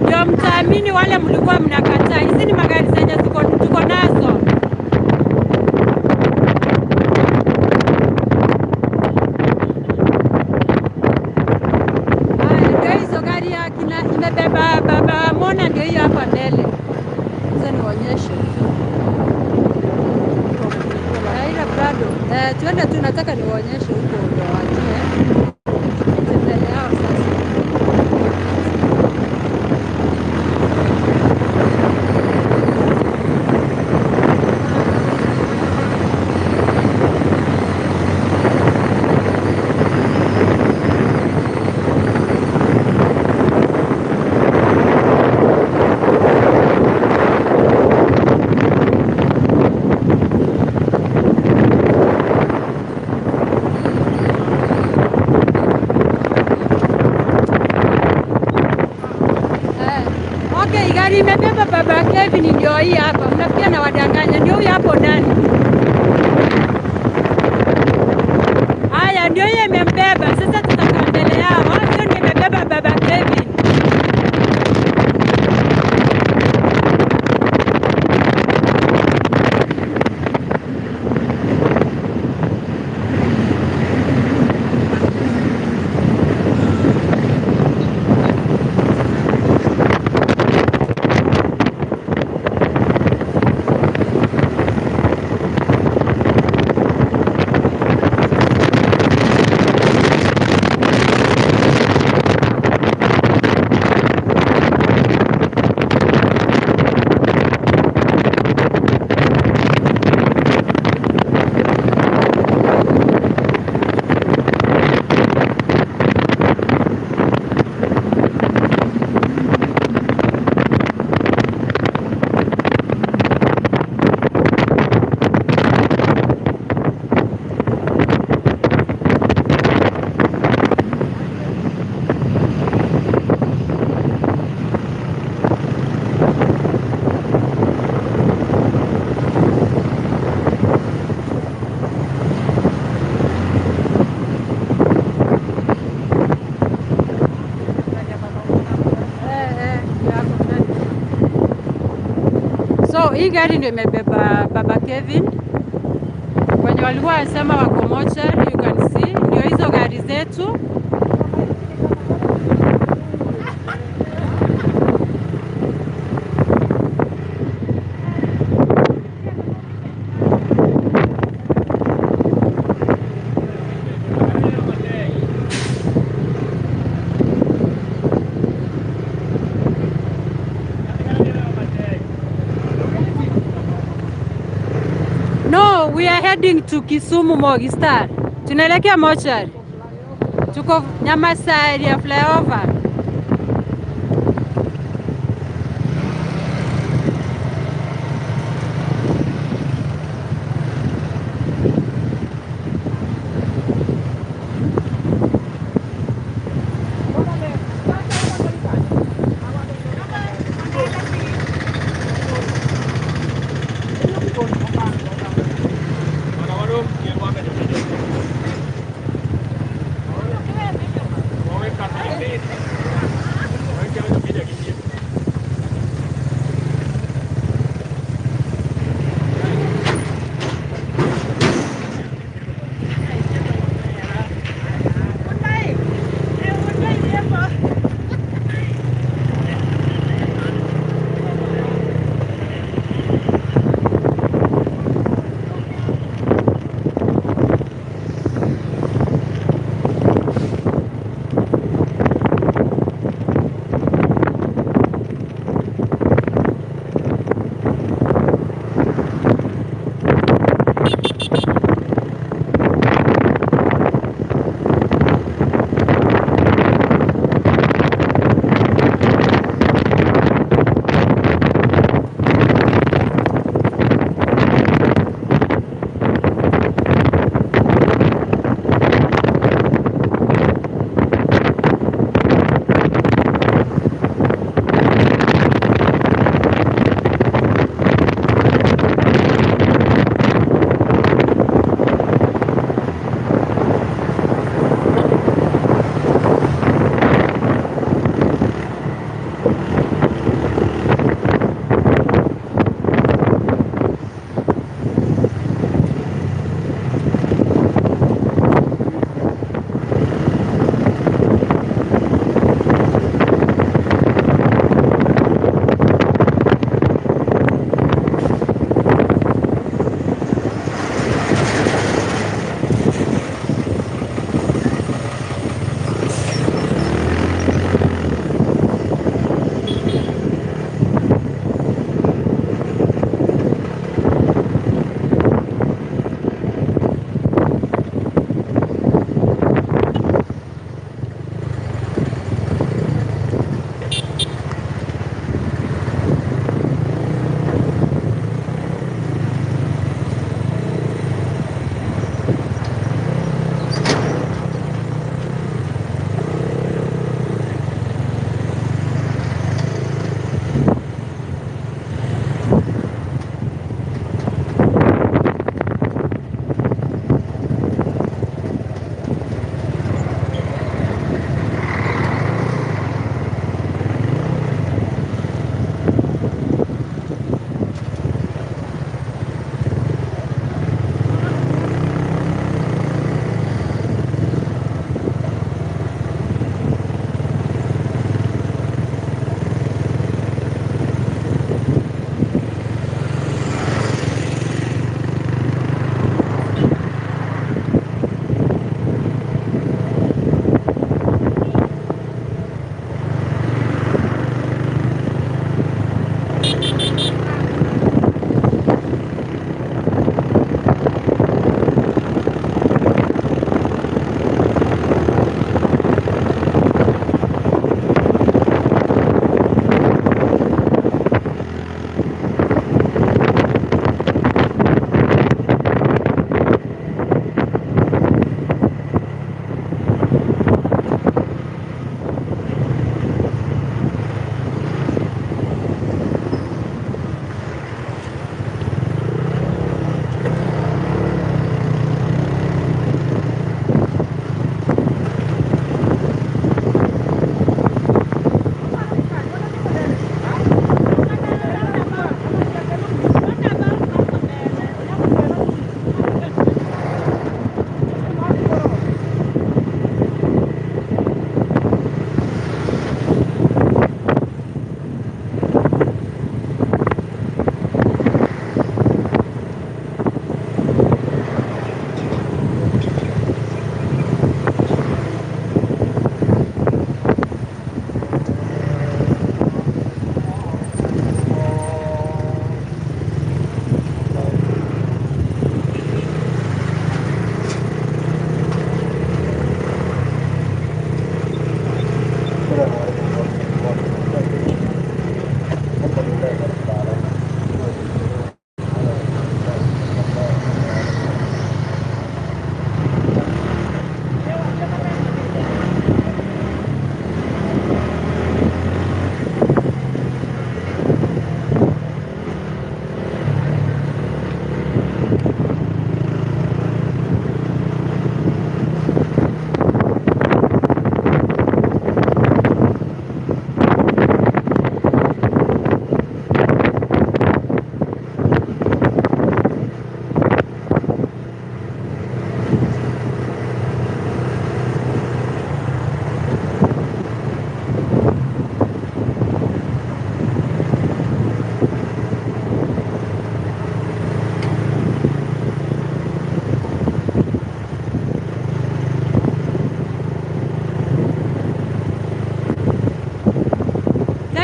ndio mtaamini wale mlikuwa mnakataa. Hizi ni magari zenye tuko nazo. Ndio hizo gari ya kina imebeba baba Mona, ndio hiyo hapa mbele. Sasa niwaonyeshe. Ila bado tuende tu, nataka niwaonyeshe huko ndio wajue. Gari imebeba baba Kevin ndio hii hapa. Mnafikia na wadanganya, ndio huyu hapo ndani. Haya ndio yeye imembeba. Sasa tutakaa mbele yao. Hiyo ndio imebeba baba Kevin. Hii gari ndio imebeba baba Kevin. Wenye walikuwa wanasema wako mochari, you can see. Ndio hizo gari zetu. So we are heading to Kismu Mogistar. Tunaelekea mochari. Tuko Nyamasari ya flyover.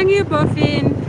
Thank you, Buffin.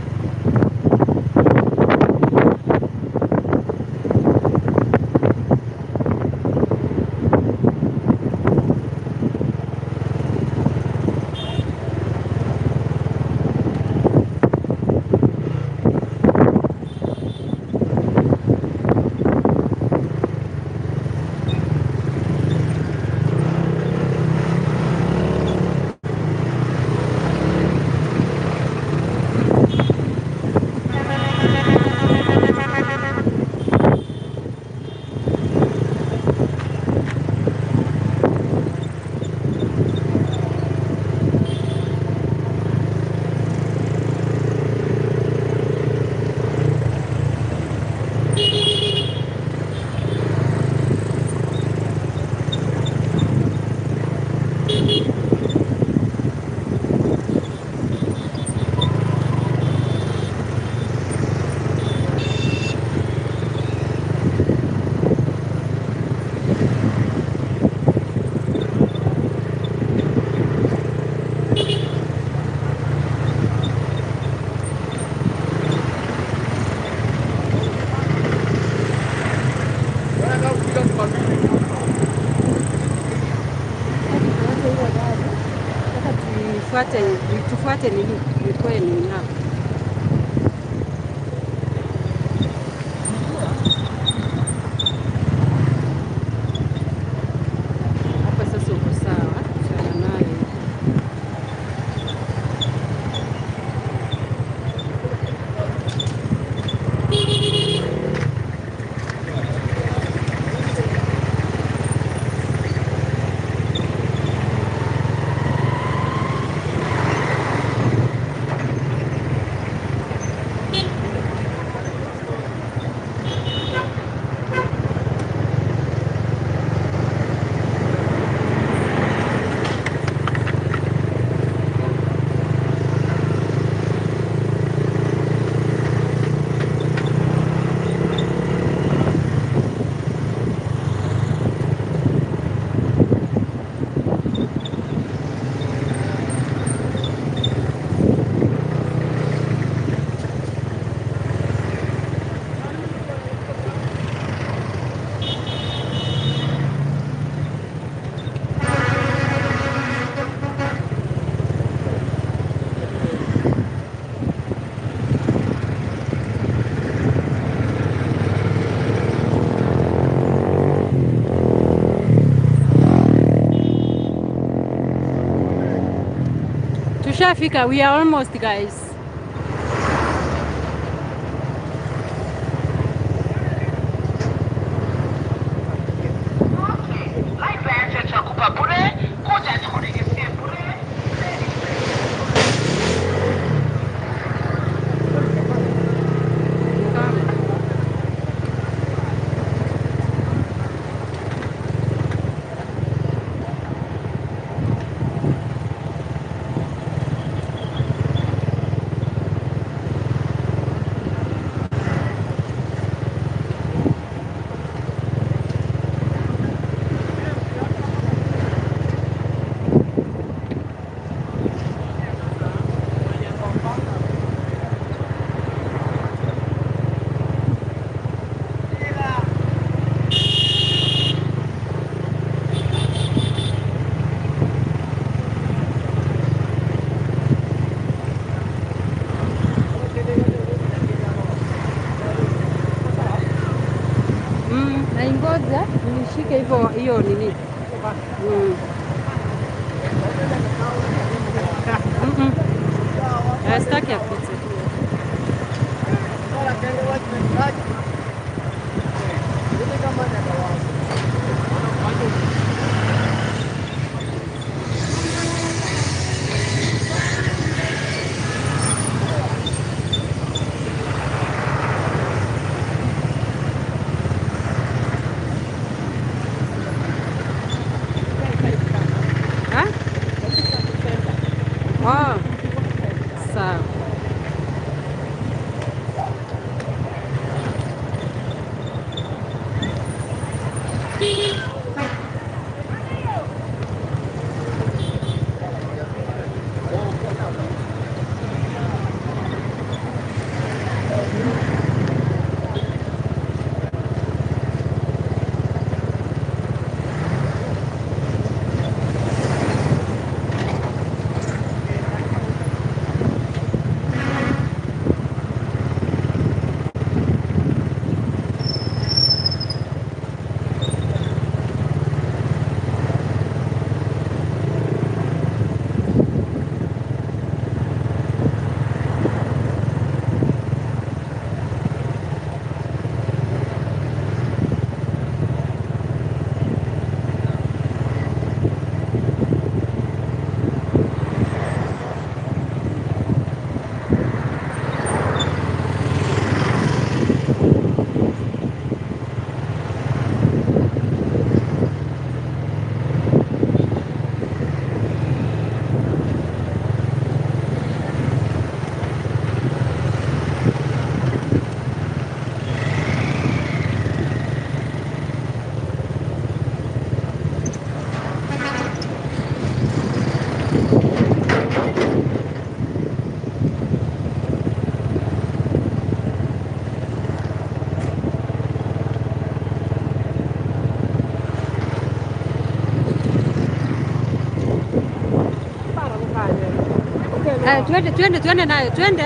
Tufuate nini? Nikoe nini hapa? Hapa sasa uko sawa, sana nayo. Tushafika, we are almost, guys. Naingoja nishike hivyo hiyo nini. Sitaki apite. Oh, sawa. Twende nayo, twende.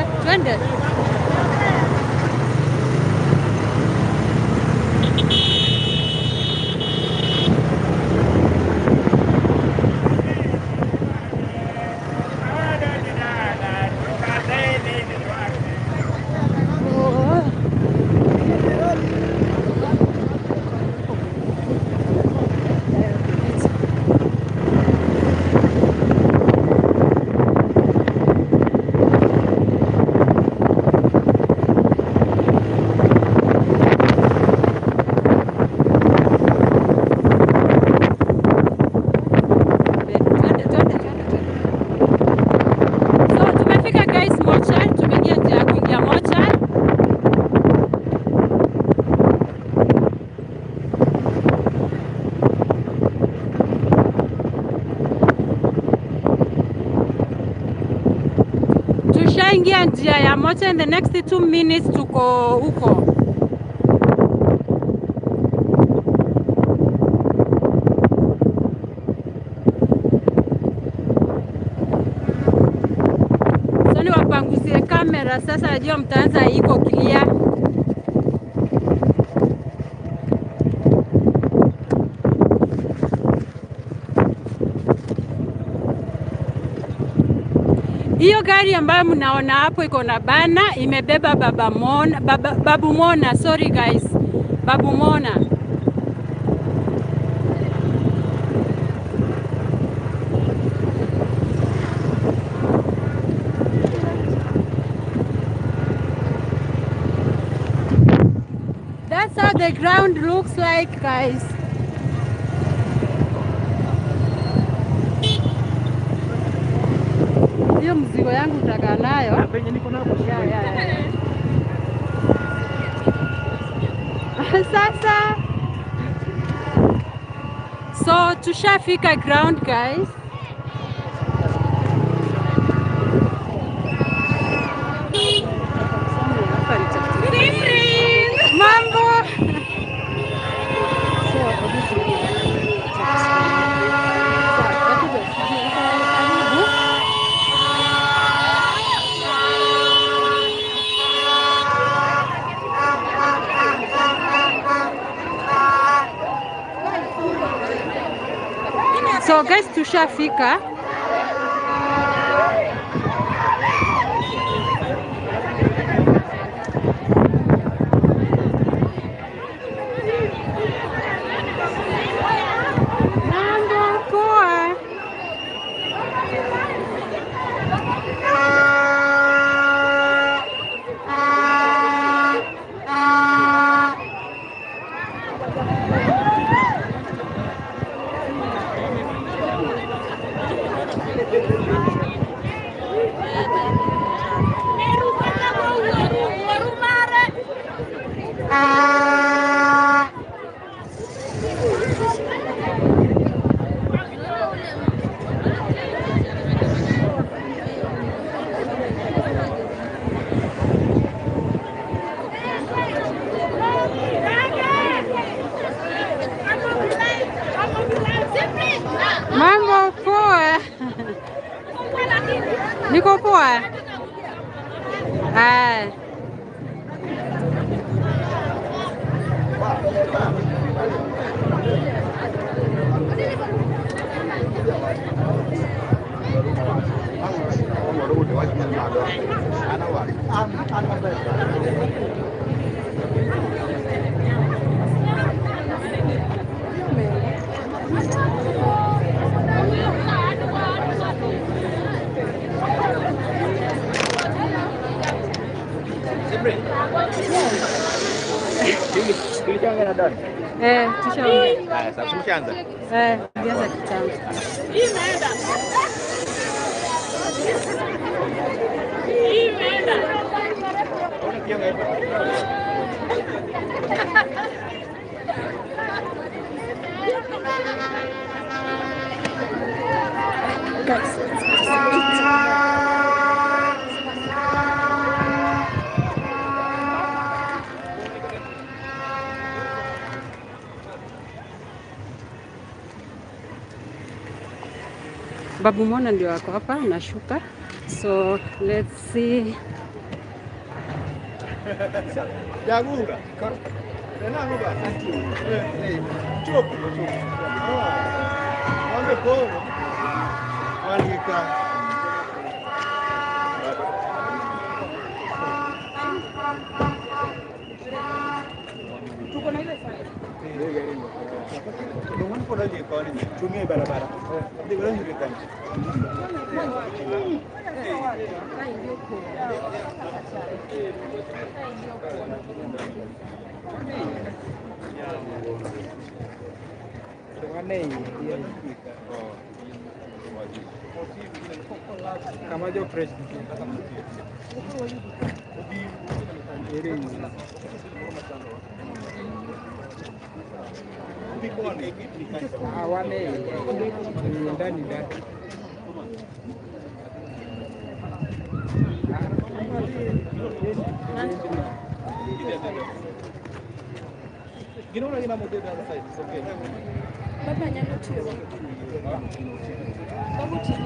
Tushaingia njia ya mocha, in the next 2 minutes tuko huko. So ni wapanguzie kamera sasa, najua mtaanza iko clear. Hiyo gari ambayo mnaona hapo iko na bana, imebeba Babu Mona, sorry guys, Babu Mona. That's how the ground looks like, guys. Hiyo mzigo yangu utakaa nayo. Sasa. So tushafika ground, guys. Mambo. So guys, tushafika. Mambo poa. Mambo poa. Niko poa. Tushaanza. Biasa kitambo. Babu Mona ndio wako hapa, nashuka. So let's see. Jagunga. Tena ngoba. Chopo. Wande kono. Walika. Tuko na ile file. Ndio kuna ile koni. Tumie barabara. Ndio ile ile koni. Kama jo fresh. Wane ndani ndani. Ginaona ina model ya side. Okay. Baba nyano tiyo. Babu tiyo.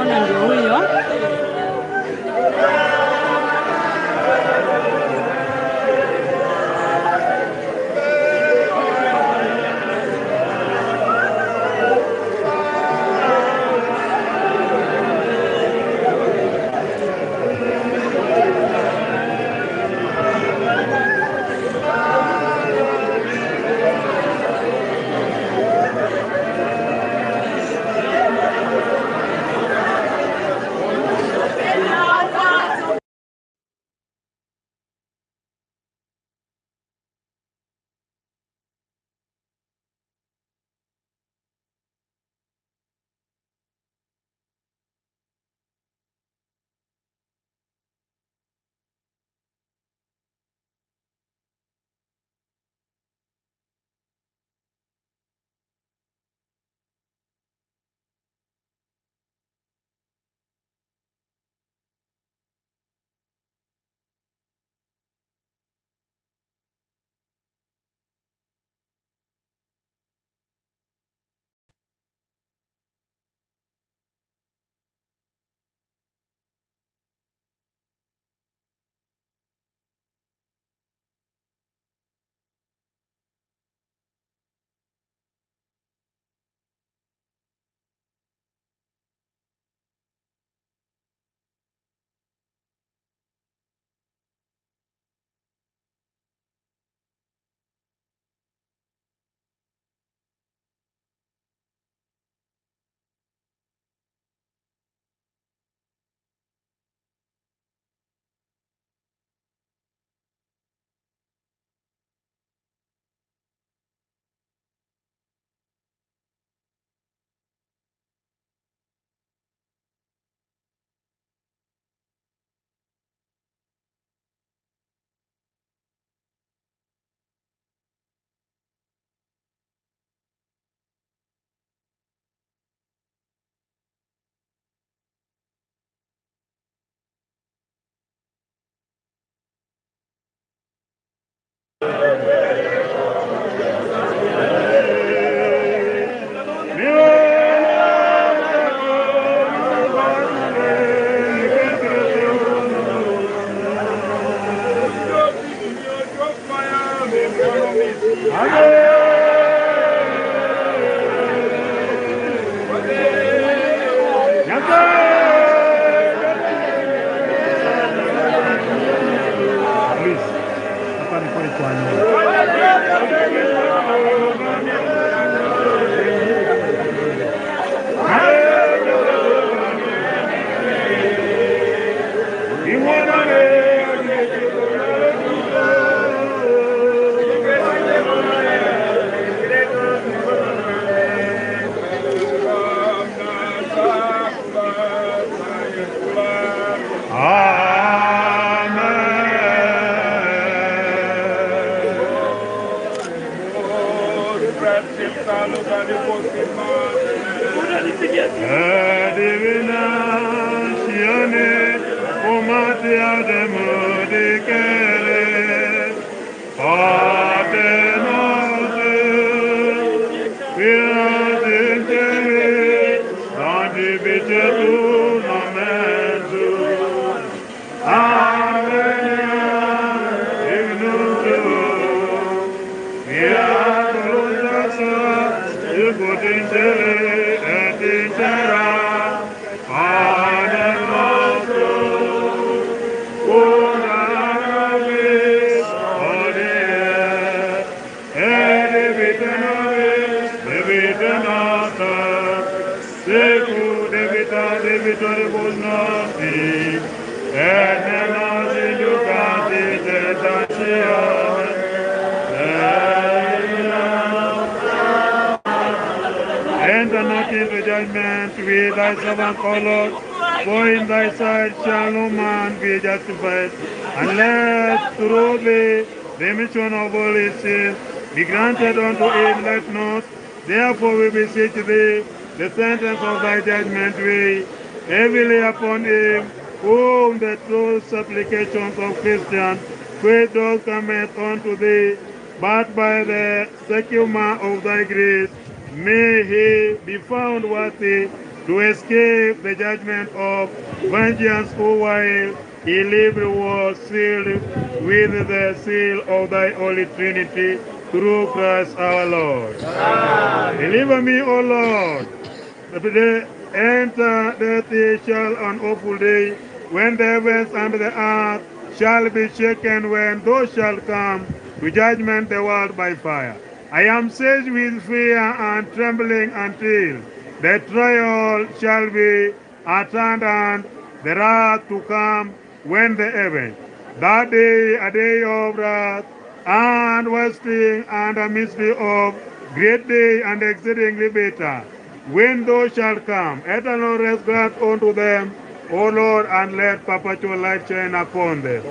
mnamuona ndio huyo. Enter not into judgment, we thy servant, O Lord, for in thy sight shall no man be justified, unless through the remission of all his sins be granted unto him that not. Therefore we beseech thee, the sentence of thy judgment we heavily upon him, whom the true supplications of Christians faith does commit unto thee, but by the secular of thy grace may he be found worthy to escape the judgment of vengeance, O while he lived was sealed with the seal of thy Holy Trinity through Christ our Lord. Deliver me, O Lord, that they enter that they shall on awful day, when the heavens and the earth shall be shaken, when thou shalt come to judgment the world by fire. I am seized with fear and trembling until the trial shall be at hand and the wrath to come when the heaven. That day, a day of wrath and wasting and a mystery of great day and exceedingly bitter. When thou shalt come, eternal rest grant unto them, O Lord, and let perpetual light shine upon them.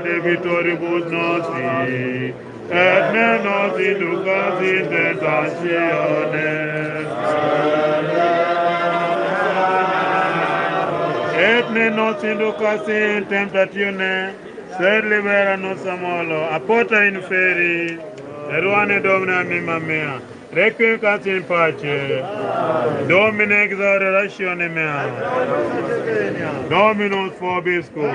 Debitoribus nostri, et ne nos inducas in tentationes, et ne nos inducas in tentationes, sed libera nos a malo, apota inferi, eruane domina mima mea, requiescat in pace, Domine exaure ratione mea, Dominus vobiscum,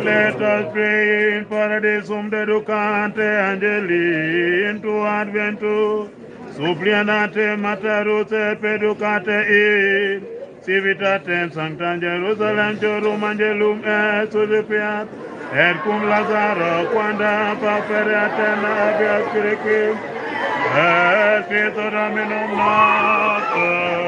let us pray in paradisum deducante angeli into adventu, supplianate materus et peducate in civitatem sanctam Jerusalem chorum angelum et susipiat, et cum Lazaro quanda papereatem abias Christum, et Christo Dominum nostrum.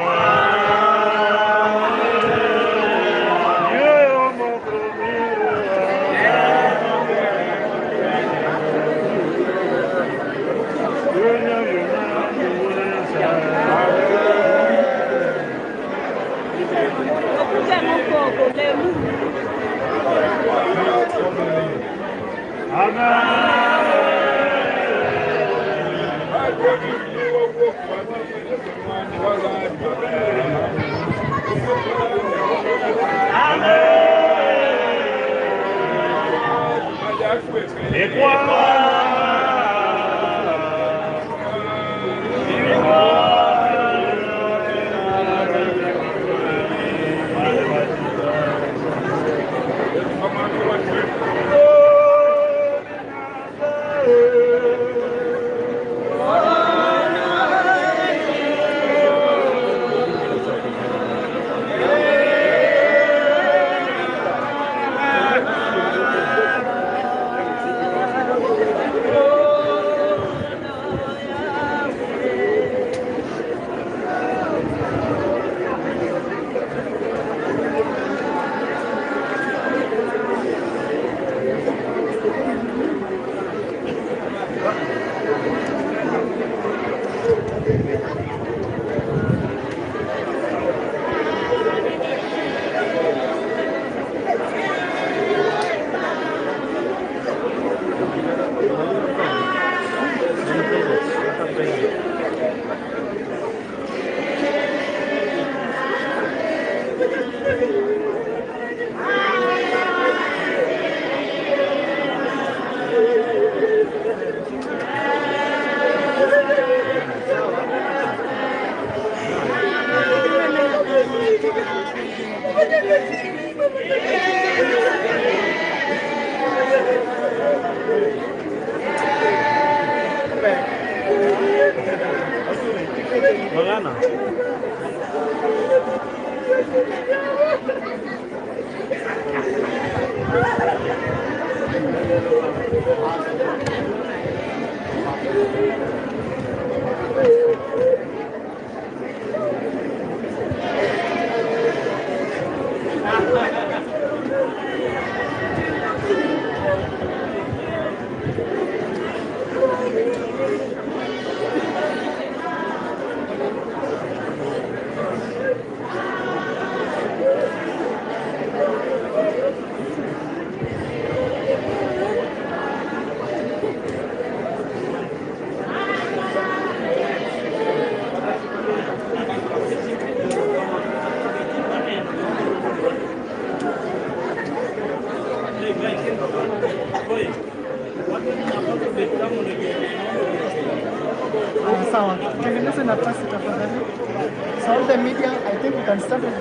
Magana. Sawa, tengeneze nafasi tafadhali. So all the media, I think we can start with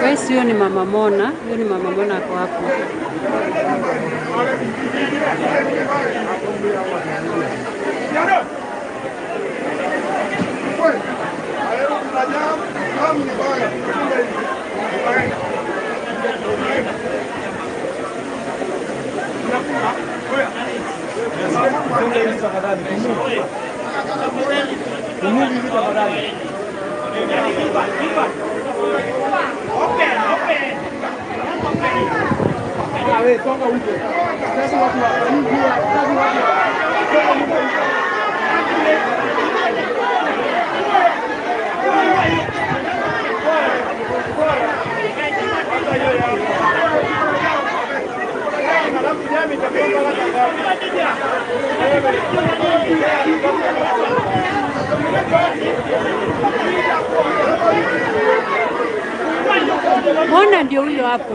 Guys, huyo ni Mama Mona, huyo ni Mama Mona ako hapo. Mona ndio huyo hapo.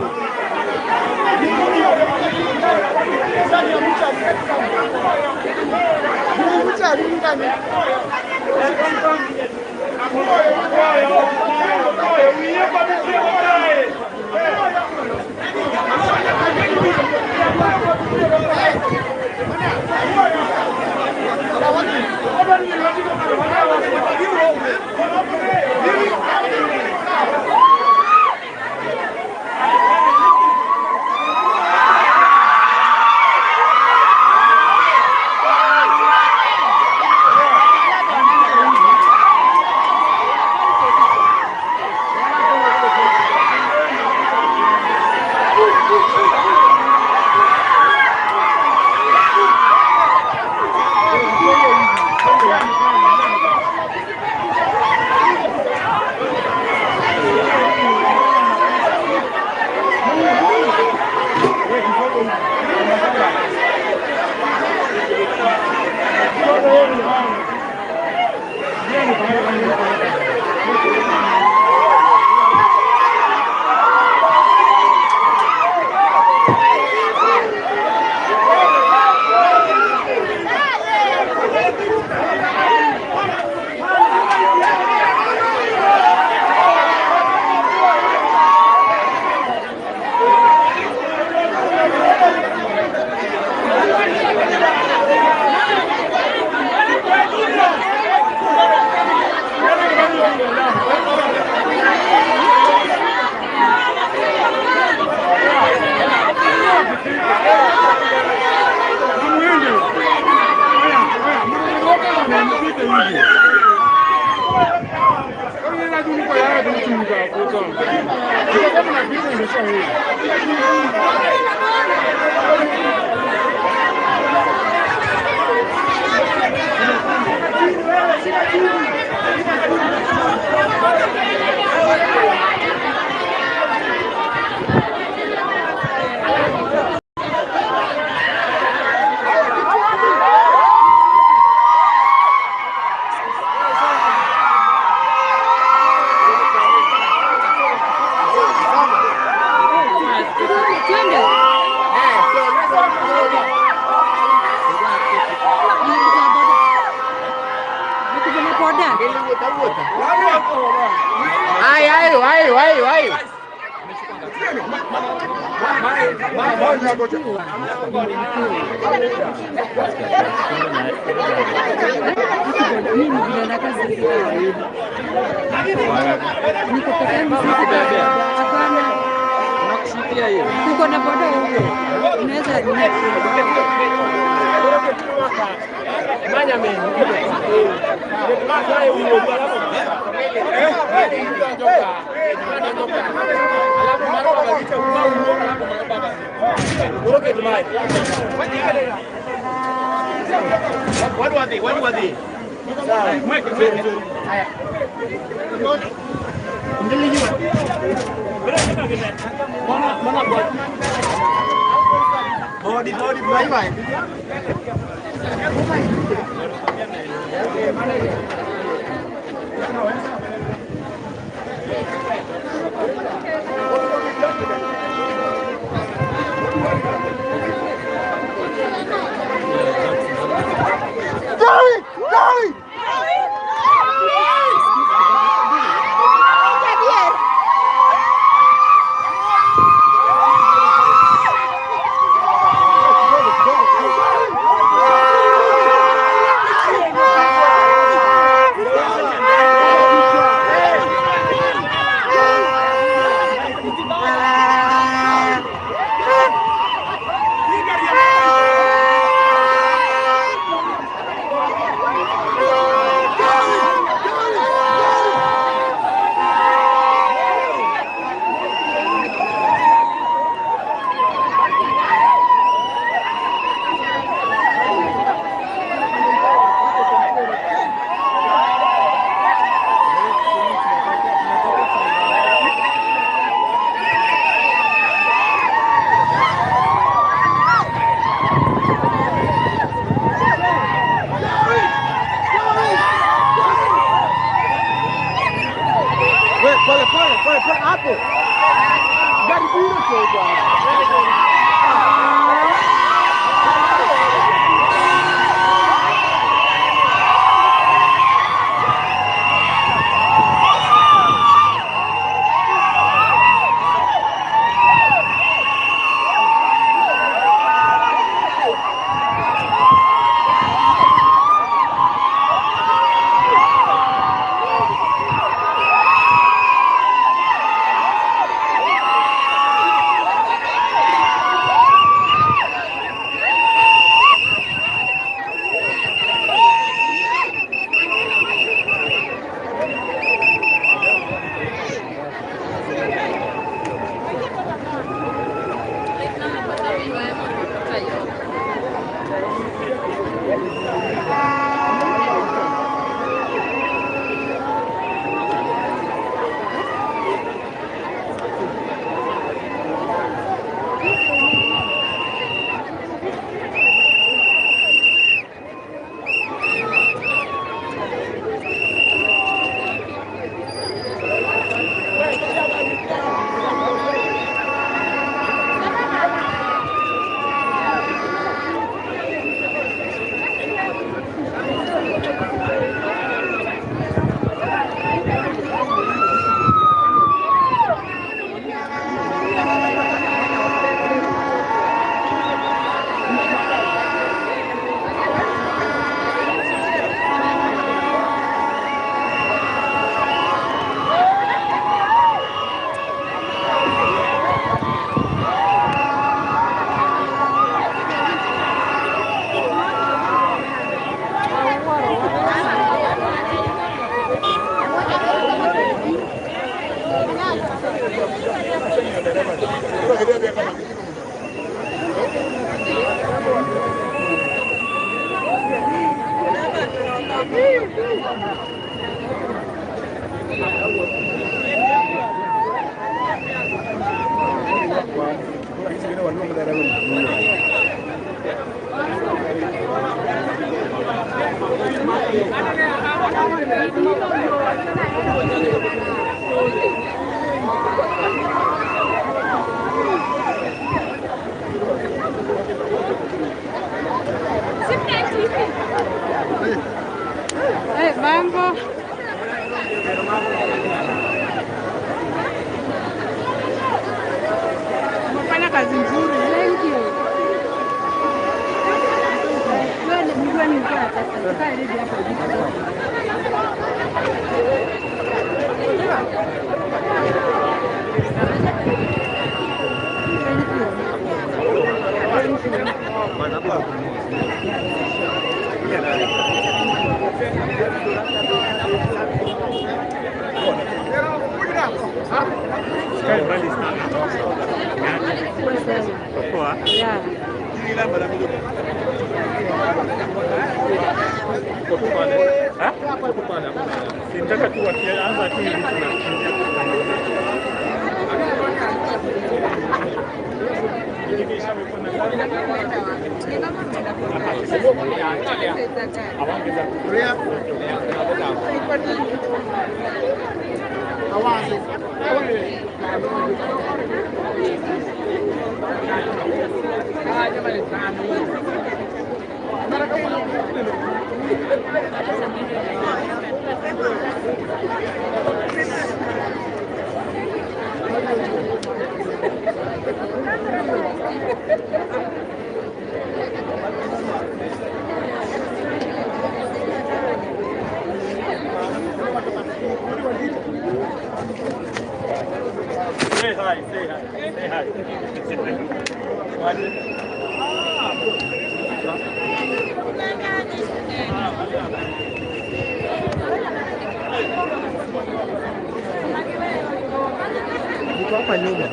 Tuko na boda huko. Unaweza What were they? Say hi, say hi, say hi. Niko hapa nyuma.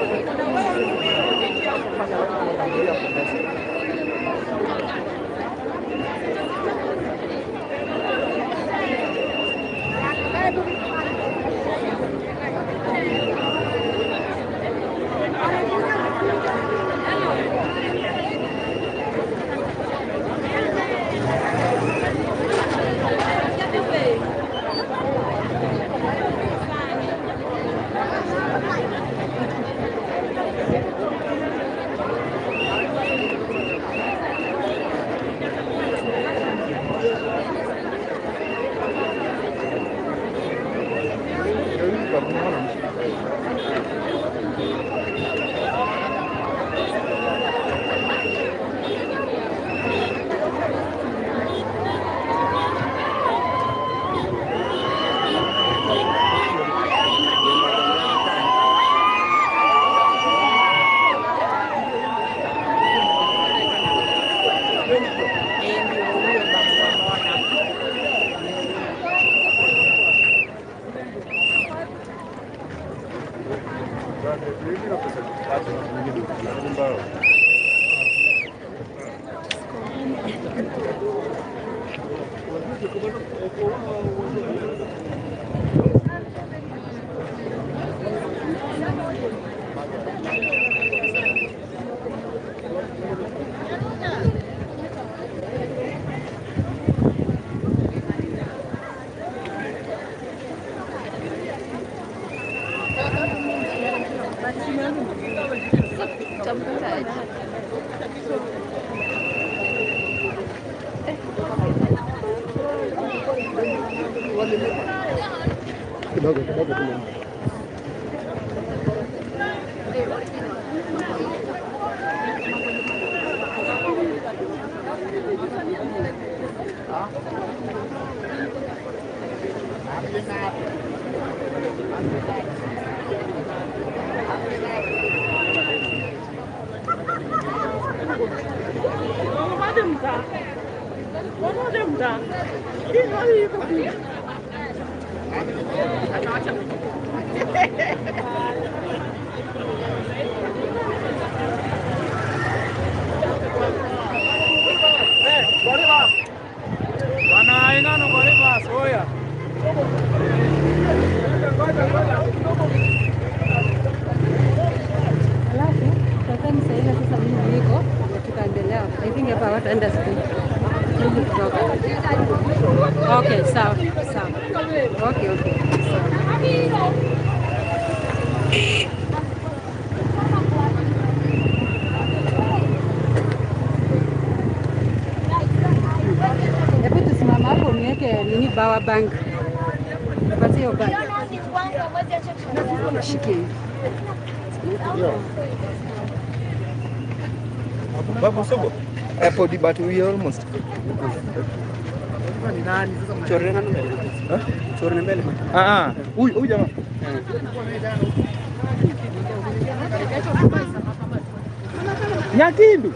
Kidogo kidogo tu. Okay, sawa sawa. Okay, okay. Hebu tusimama hapo niweke nini Power Bank. Nipatie hiyo bank. Shike. Babu Sobo. But we almost. ni nani sasa Chorena mbele. Chorena mbele. Huyu jamaa. Nyakindu.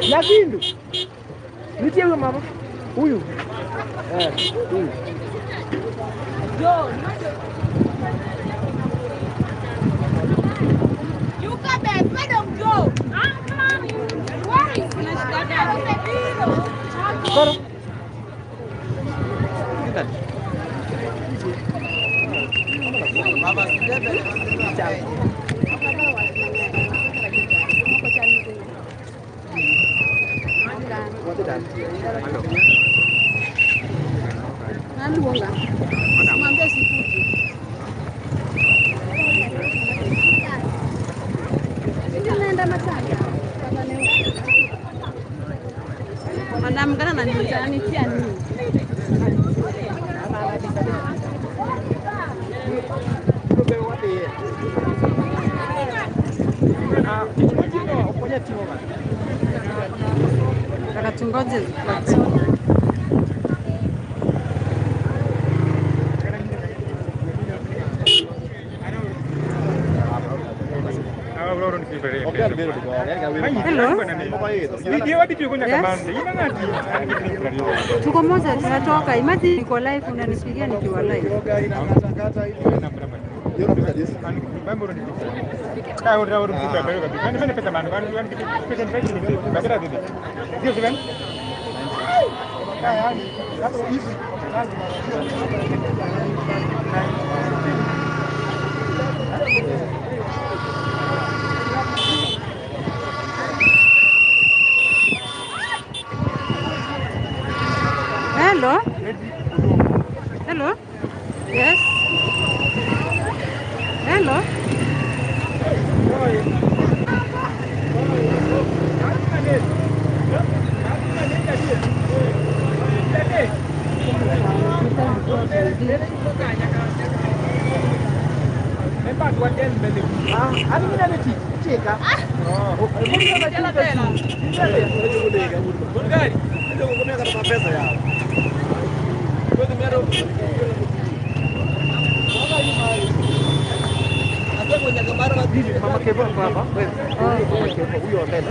Nyakindu. Nitie huyo mama. Huyu. Huyu. You come back, madam Joe. Why? Manamgana na nitia nini? Tungoje zipate. Tuko moja tunatoka. Imagine niko live unanipigia nikiwa live. Hello? Hello? Yes? Hello? Mama Kevo hapa. Huyo mbele.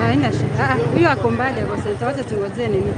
Haina shida. Huyo ako mbali kwa sasa. Wacha tungoje nini?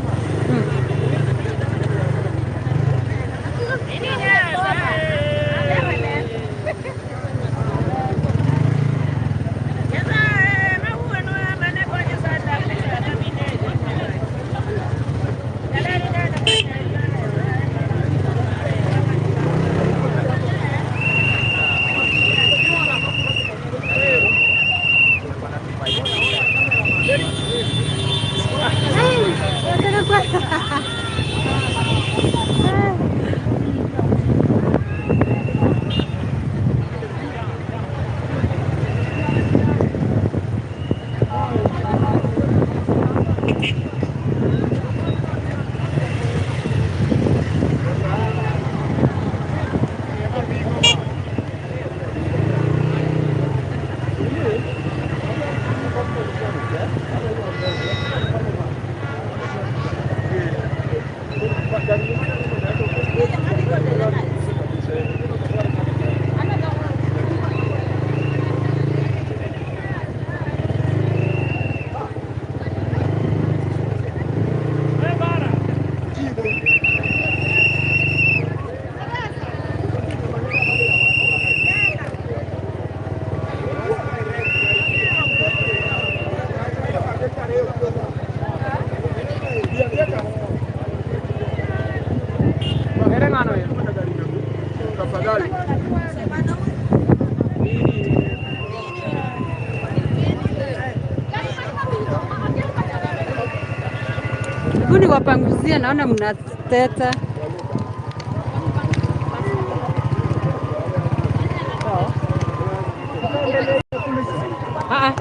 Hebu niwapanguzie, naona mnateta.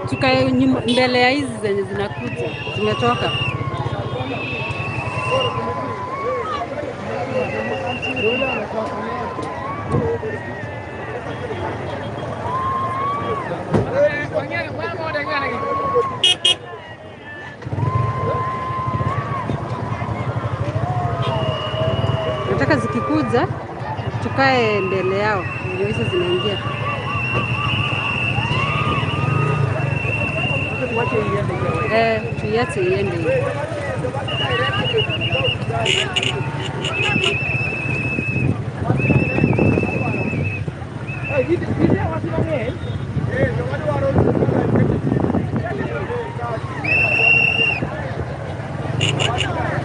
Tukae mbele ya hizi zenye zinakuja zimetoka. Nataka zikikuja tukae mbele yao ndio hizo zinaingia. Tuiache iende hiyo.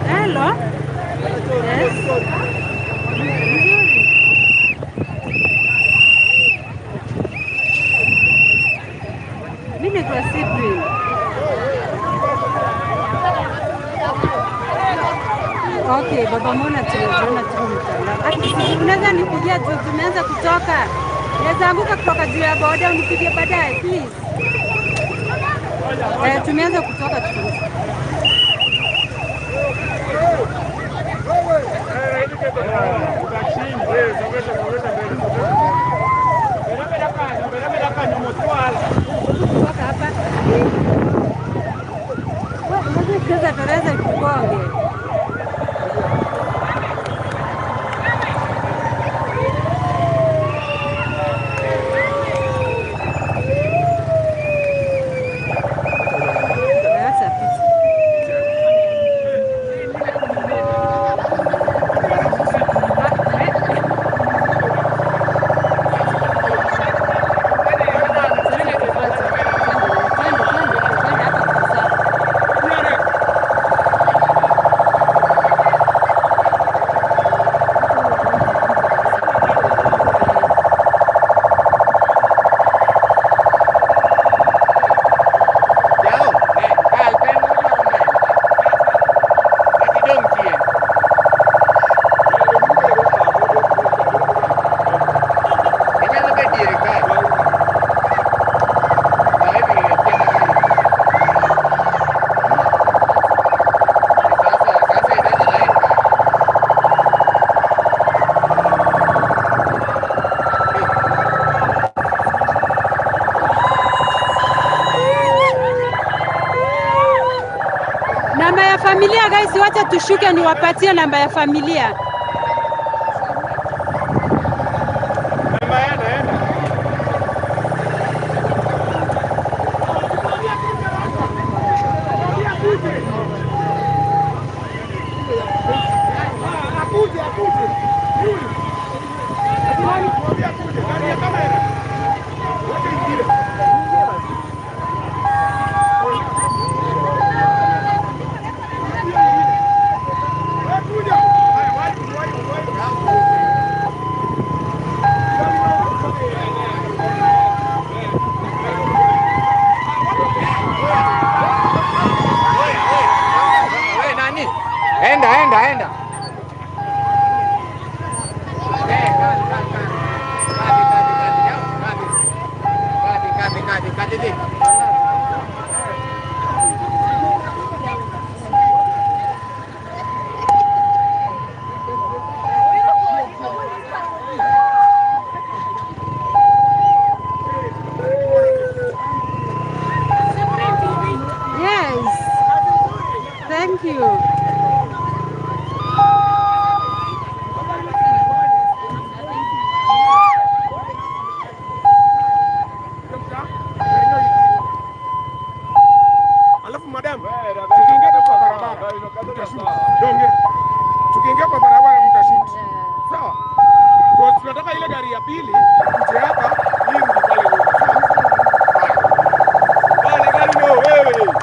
Hello. Yes. Mimi kwa CYPRINE. Okay, baba mbona tunaona tu mtandao. Unaweza nipigia tu, tumeanza kutoka. Naweza anguka kutoka juu ya boda unipigie baadaye please. Tumeanza kutoka tu. Sasa tunaweza kugonge. Namba ya familia guys, wacha tushuke niwapatie namba ya familia. Enda. Kati. Yes. Thank you. Tukiingia kwa barabara mtashuti. Sawa? Kwa tunataka ile gari ya pili kuje hapa ili mjipale nyuma. Sawa? Wale gari ndio wewe.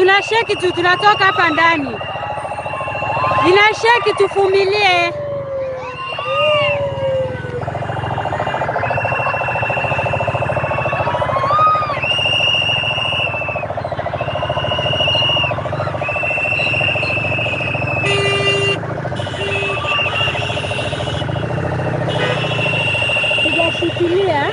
tunasheki tu, tunatoka hapa ndani. Inasheki, tuvumilie. Sijashikilia.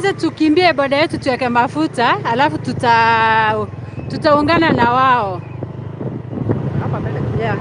wacha tukimbie boda yetu tuweke mafuta, alafu tutaungana na wao. Hapa mbele. Yeah.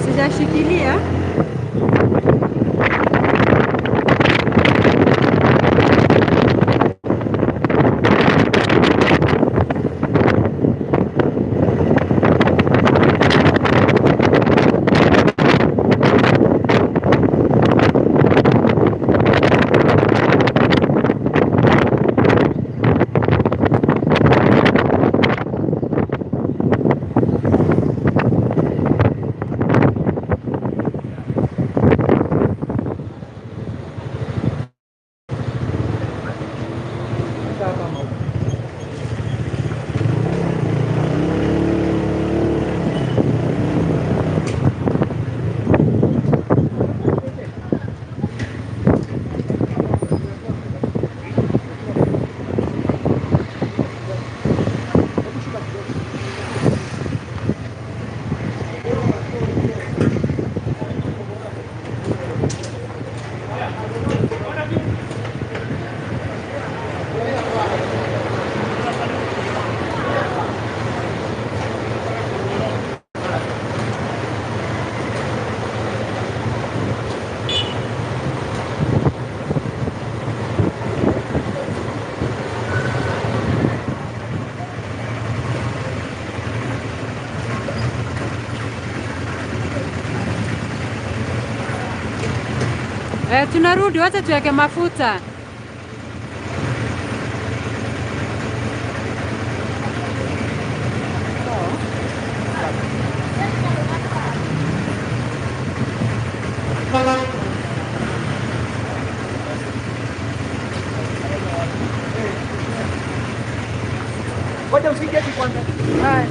Sijashikilia. Tunarudi, wacha tuweke mafuta. Ngoja usiketi kwanza. Haya.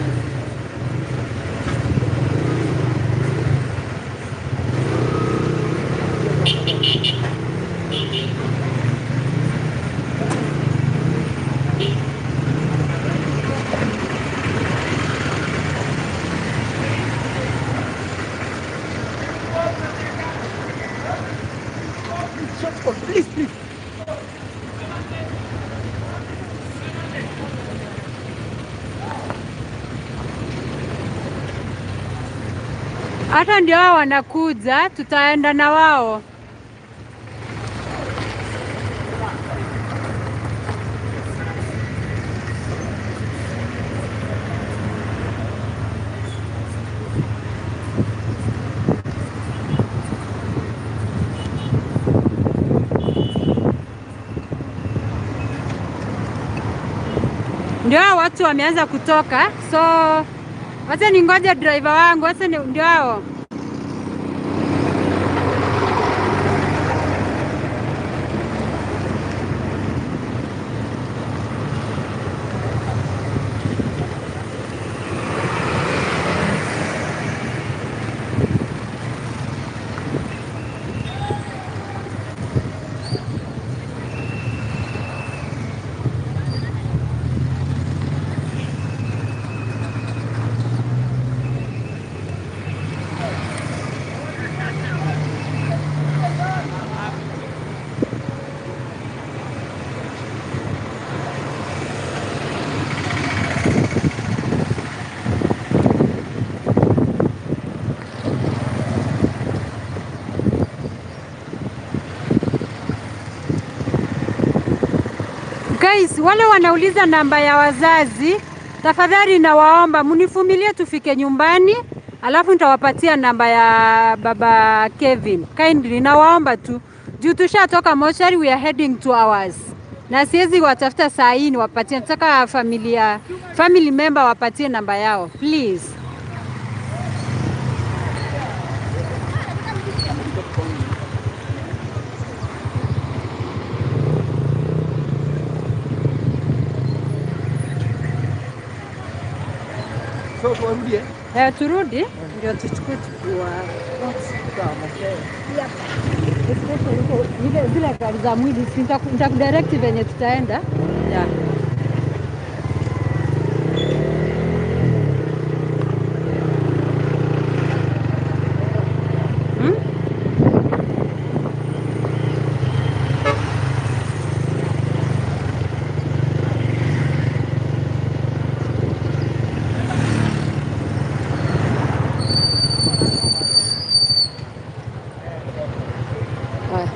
Please, please. Hata ndio wao wanakuja, tutaenda na wao. Ndio hao watu wameanza kutoka, so wacha ningoje driver wangu, wacha ndio hao. Guys, wale wanauliza namba ya wazazi, tafadhali nawaomba munivumilie tufike nyumbani, alafu nitawapatia namba ya baba Kevin. Kindly nawaomba tu. Juu tushatoka mochari, we are heading 2 hours. Na siwezi watafuta saa hii niwapatie, nataka family member wapatie namba yao, please. So tuwarudie. Turudi ndio tuchukue wa especially huko zile gari za mwili, nitakudirect venye tutaenda. Yeah.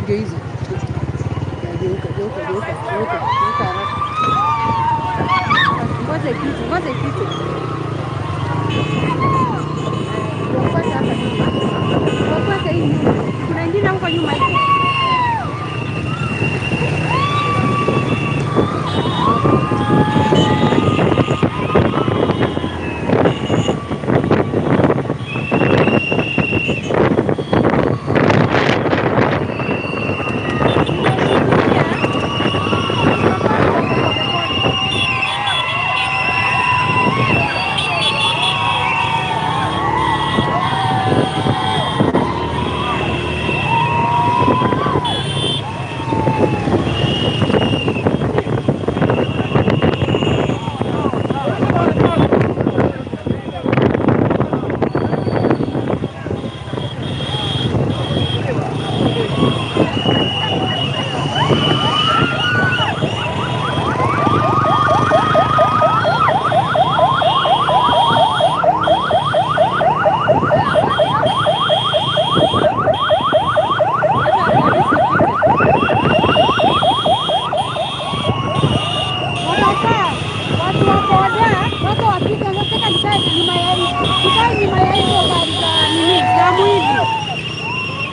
Ndio hizo. Geuka haraka. Ngoja kitu. Wafuate hapa nyuma. Wafuate hii nyuma. Kuna ingine huko nyuma hivi.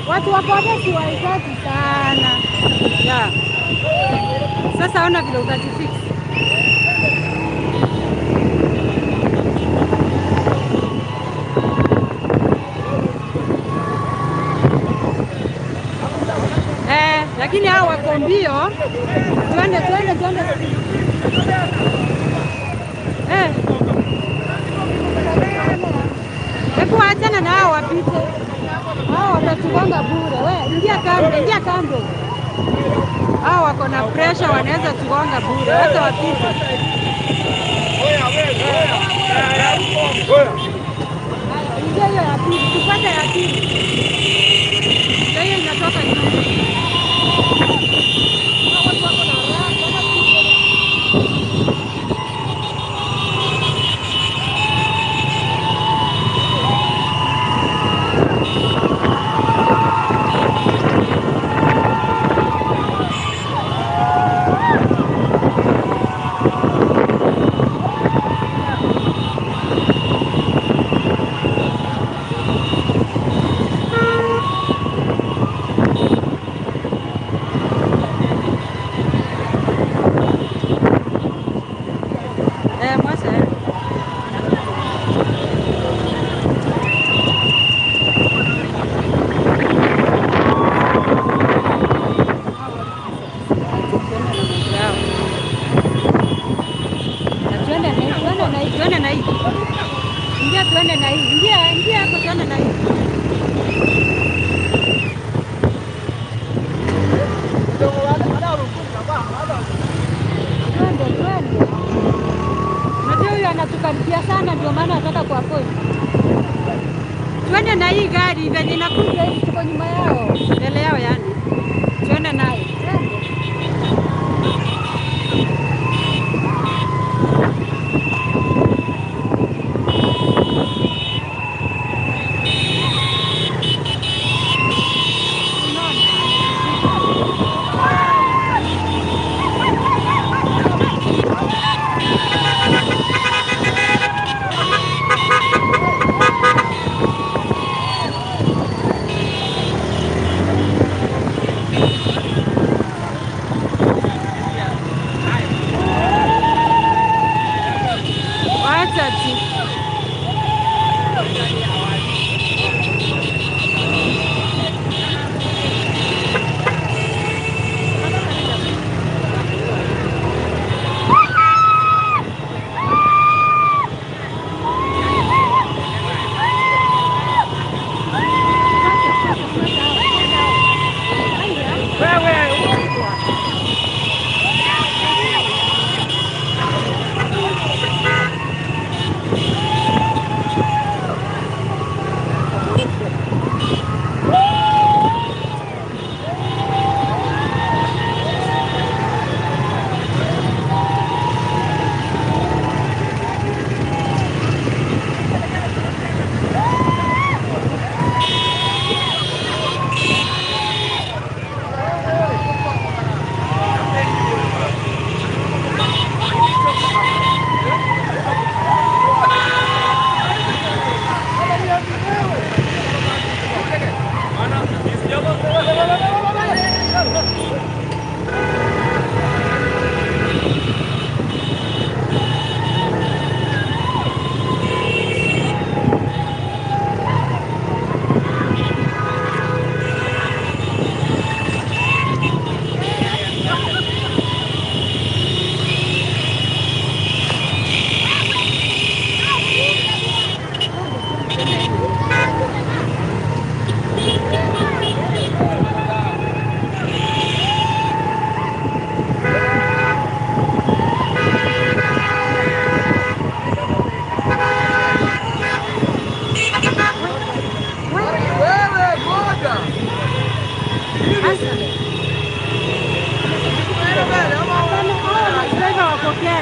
Watu wako wabesi waizati sana. Yeah. Sasa ona vile utajifix. Lakini hao wako mbio. Twende. Hebu achana na hao wapite. Hao watatugonga bure. We, ingia kando. Hao wako na pressure, wanaweza tugonga bure. Hata wapite. Ingia hiyo ya pili, tupate ya pili. Hiyo inatoka nyuma. Ingia hapo tuende na hii. Unajua huyu anatukaribia sana, ndio maana nataka kuapoi. Tuende na hii gari venye inakuja hivi, tuko nyuma yao, mbele yao yani. Tuende nayo.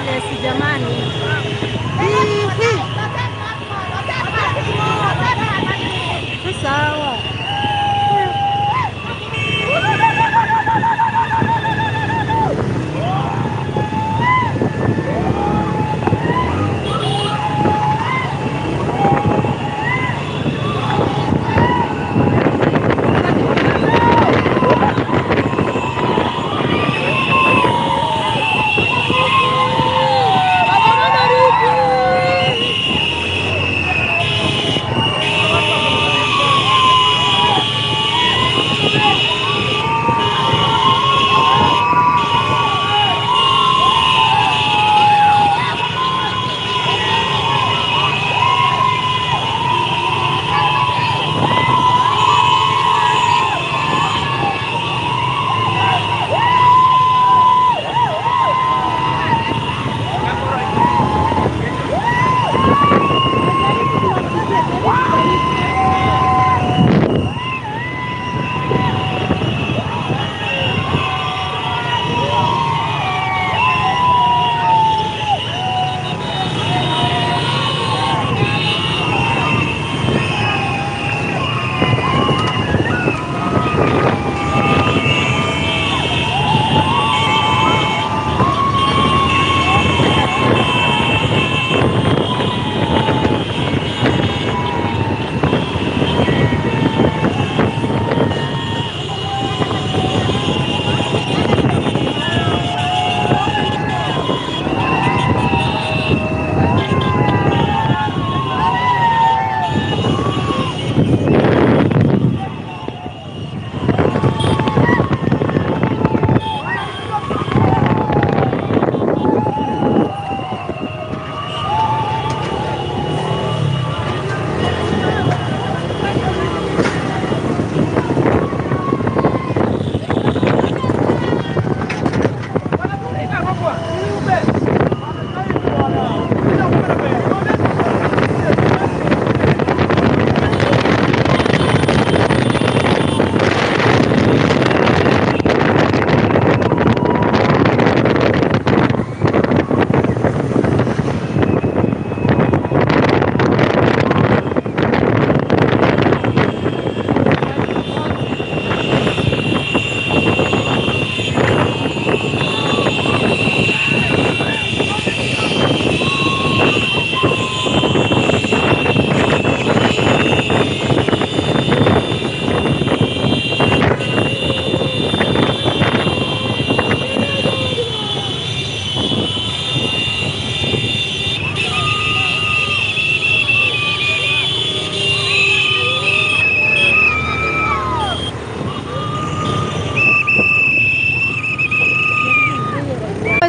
Yes, jamani. Sawa.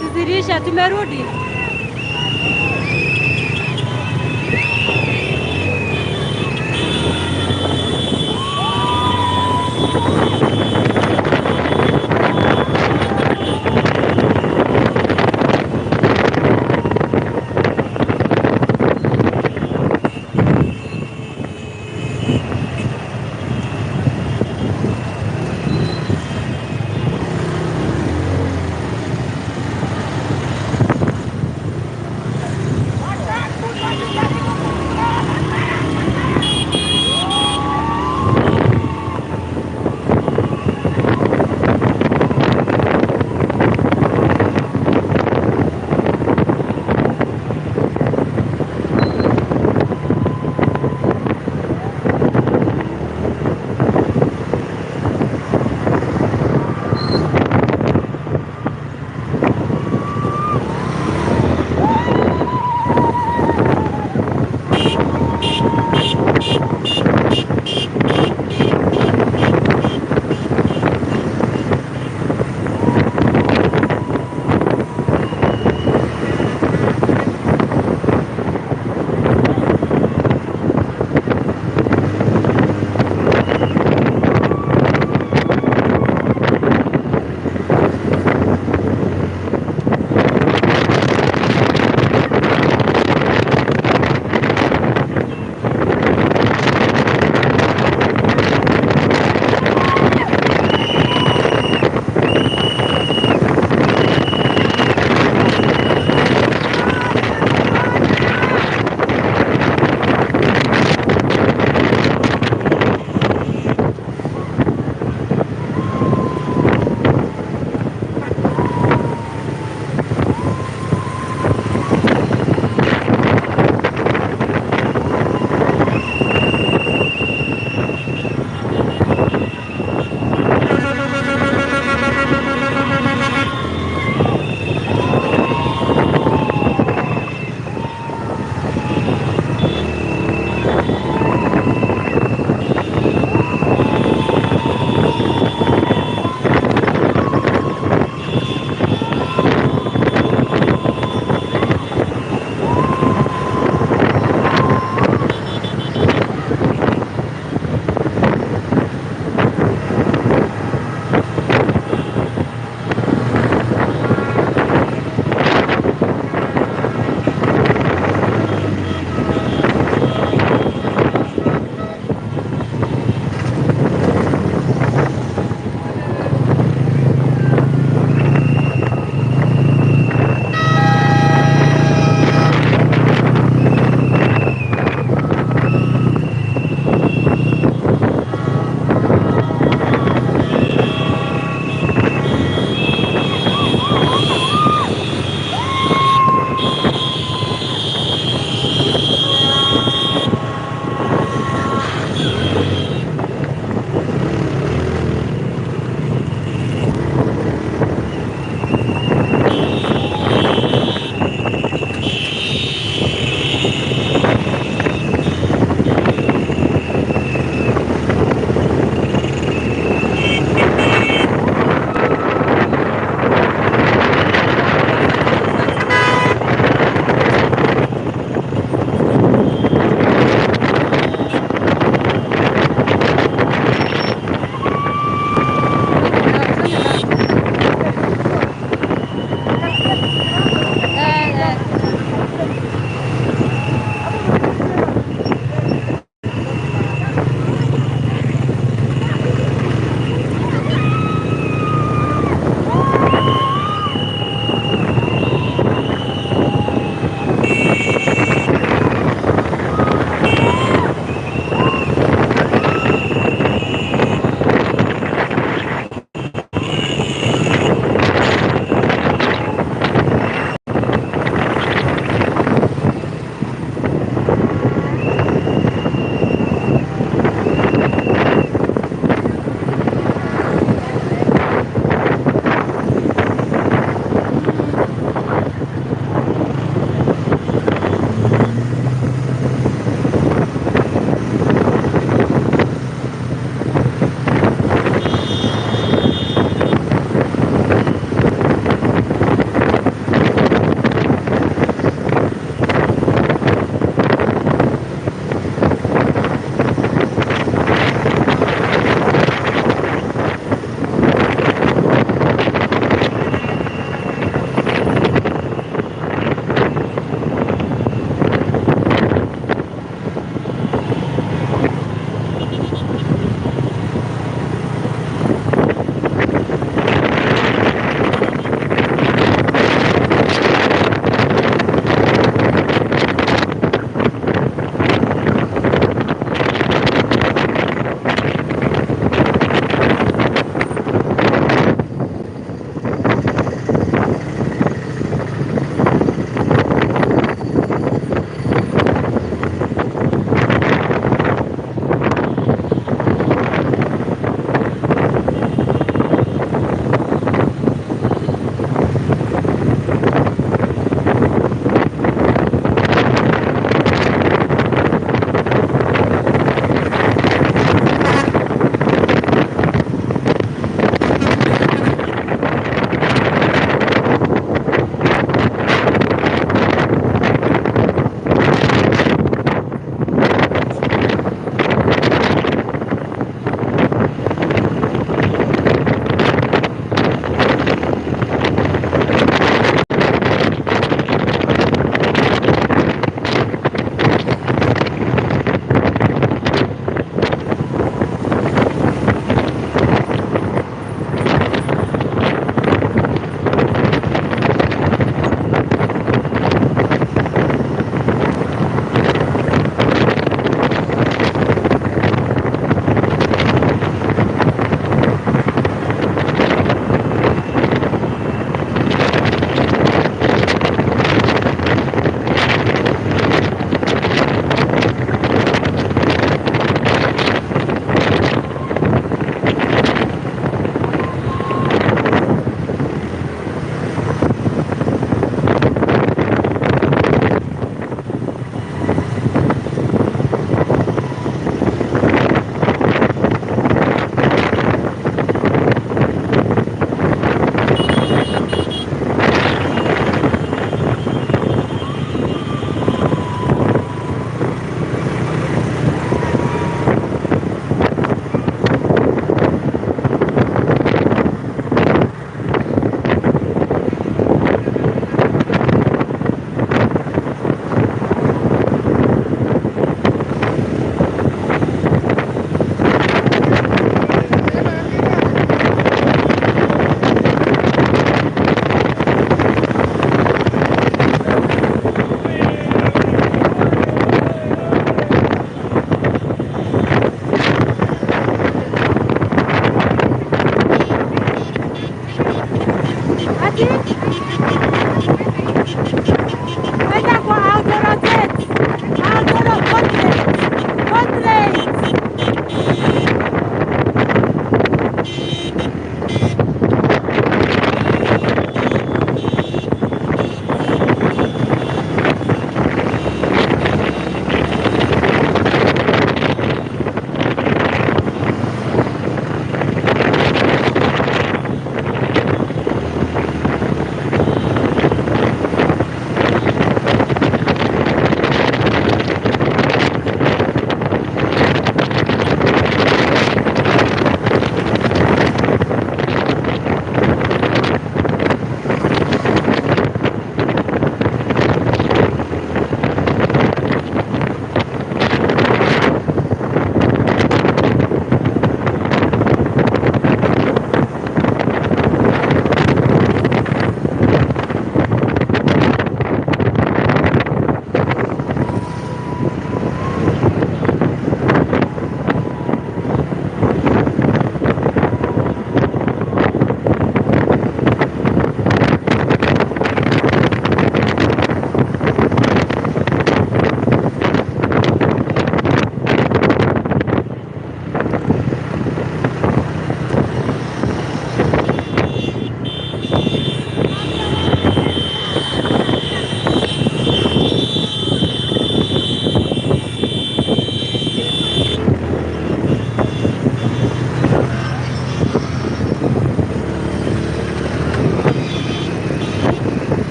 Sizirisha, tumerudi.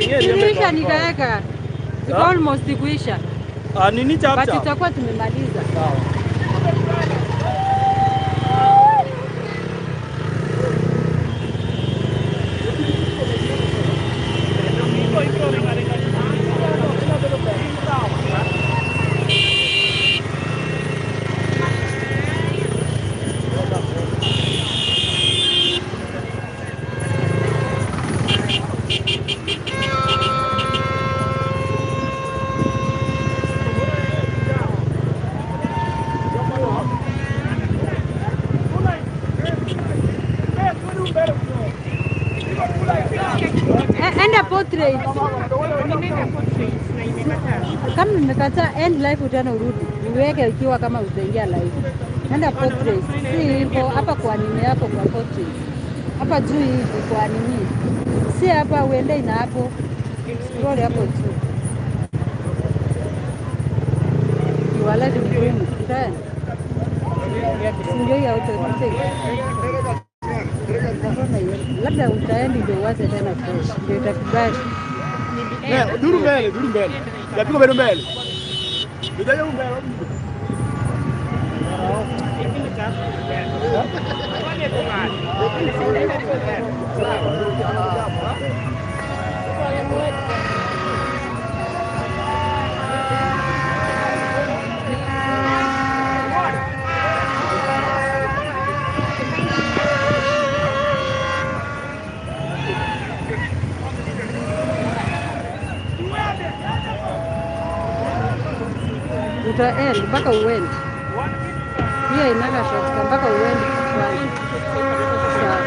Kuisha nikaweka. Iko almost kuisha. Nini chapter? But tutakuwa tumemaliza. Sawa. Enda portrait. Kama nimekataa end live utana urudi. Niweke ikiwa kama utaingia live. Enda portrait. Si hivyo hapa kwa nini hapo kwa portrait. Hapa juu hivi kwa nini? Si hapa uende ina hapo. Scroll hapo juu. You are live in room. Then. Sindio ya automatic. Labda utaendi ndio uanze tena fresh. Ndio itakubali. Duru mbele. Yapigwa bado mbele. Ndio mbele. Utaendi mpaka uende. Hiyo inaga shortcut mpaka uende kwanza. Sawa.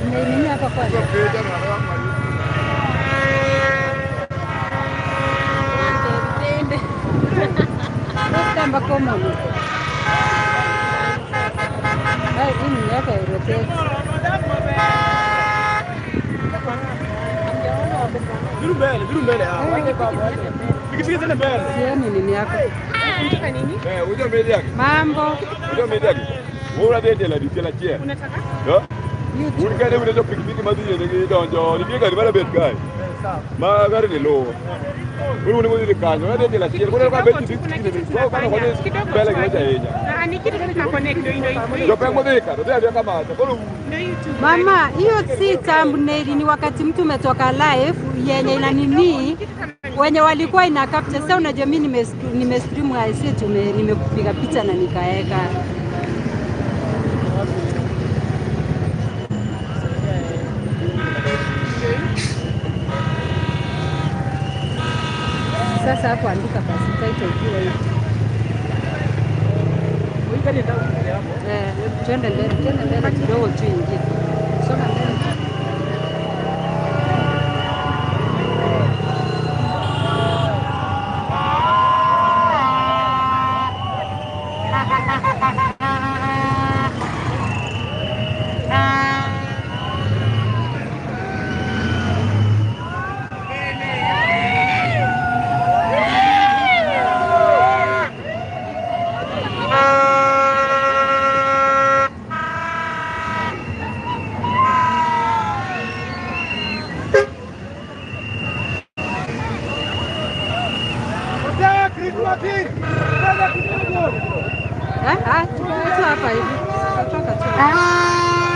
Nini hapa kwanza? Kamba common. Hai ini yake rotate. Duru mbele. Pikipiki tena mbele. Sioni nini yako. Unataka nini? Unajua mbele yake. Mambo. Unajua mbele yake. Wewe unadete la dite la chia. Unataka? Unikane unajua pikipiki madhije ndio donjo. Nipiga gari bala bet guy. Ma gari ni low. Wewe unaweza kanyo. Unadete la chia. Kuna kwa beti pikipiki. Kwa kana kwa mbele kimoja yenye. Na ni kitu kina connect ndio. Ndio pengo deka. Ndio kama hata. Ndio YouTube. Mama, hiyo si thumbnail, ni wakati mtu umetoka live yenye ina nini wenye walikuwa ina capture. Sasa unajua mimi nimestream IC nimekupiga picha na nikaeka. Sasa hapo andika basi title ikiwa hivi. Twende mbele kidogo tu ingie. Soma mbele. Hapa hivi. Kutoka tu.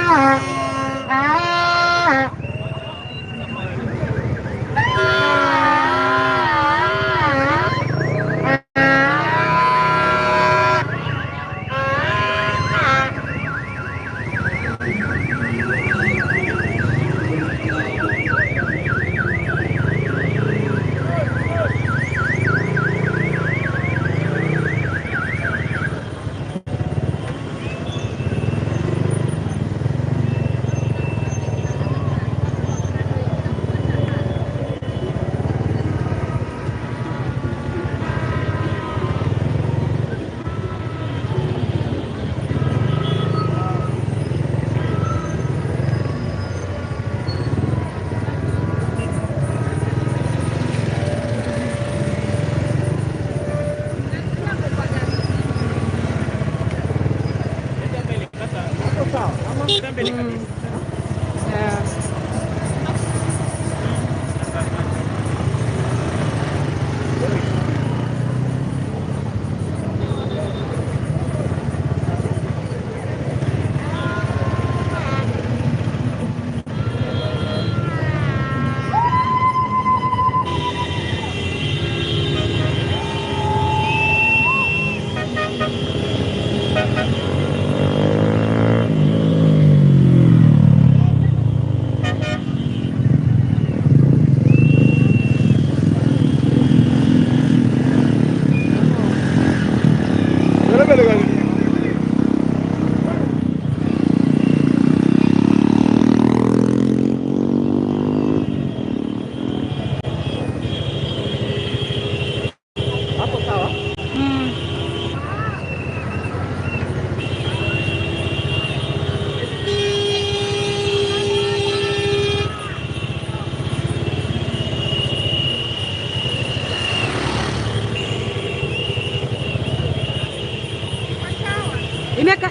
Yeah.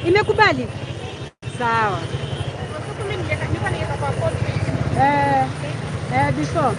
Imekubali? Sawa. Before.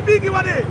Bigi wade.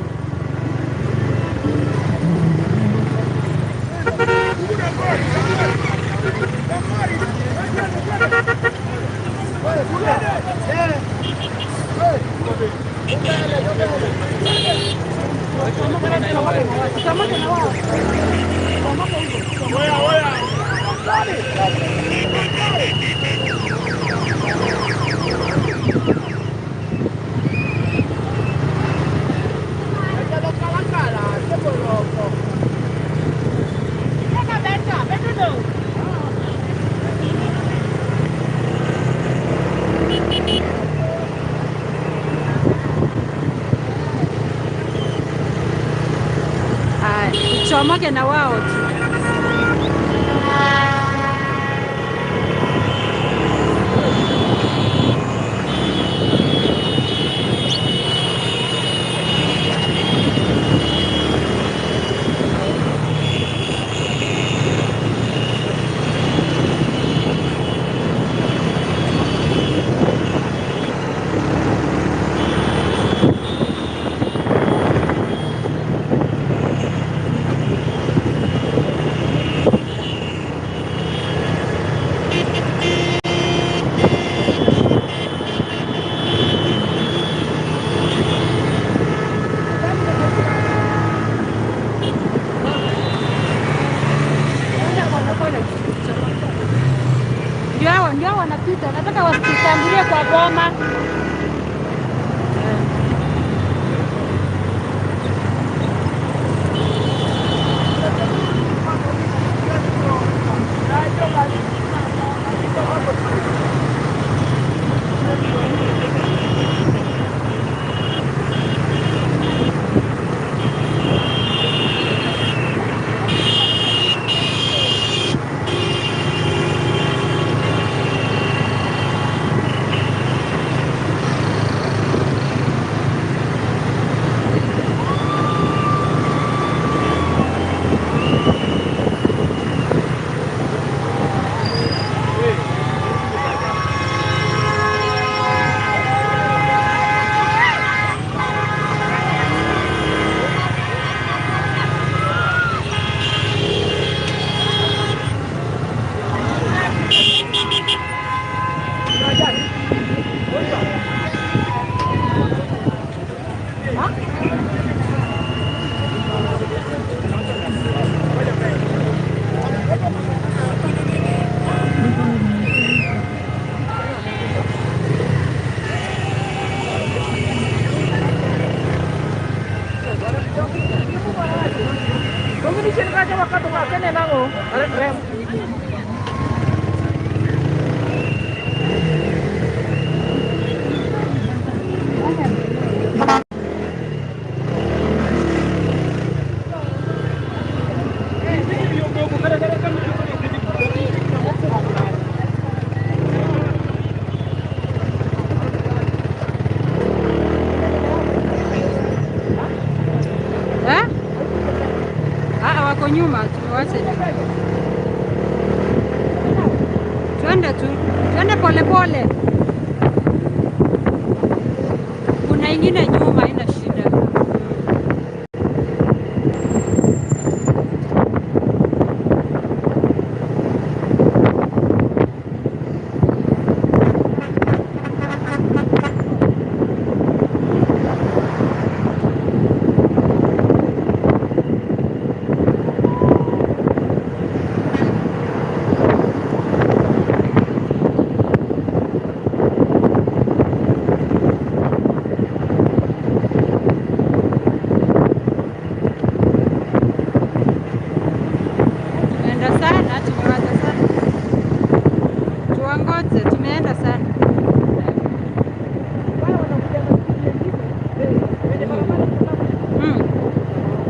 Chomoke na wao tu. Ndio wanapita, nataka wasitambulie kwa goma. Wako nyuma, tumewacha nyuma. Twende pole pole. Kuna ingine nyuma, haina shida.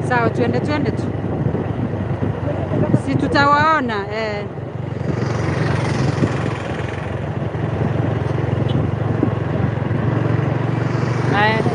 Sawa, twende tu. tutawaona Haya.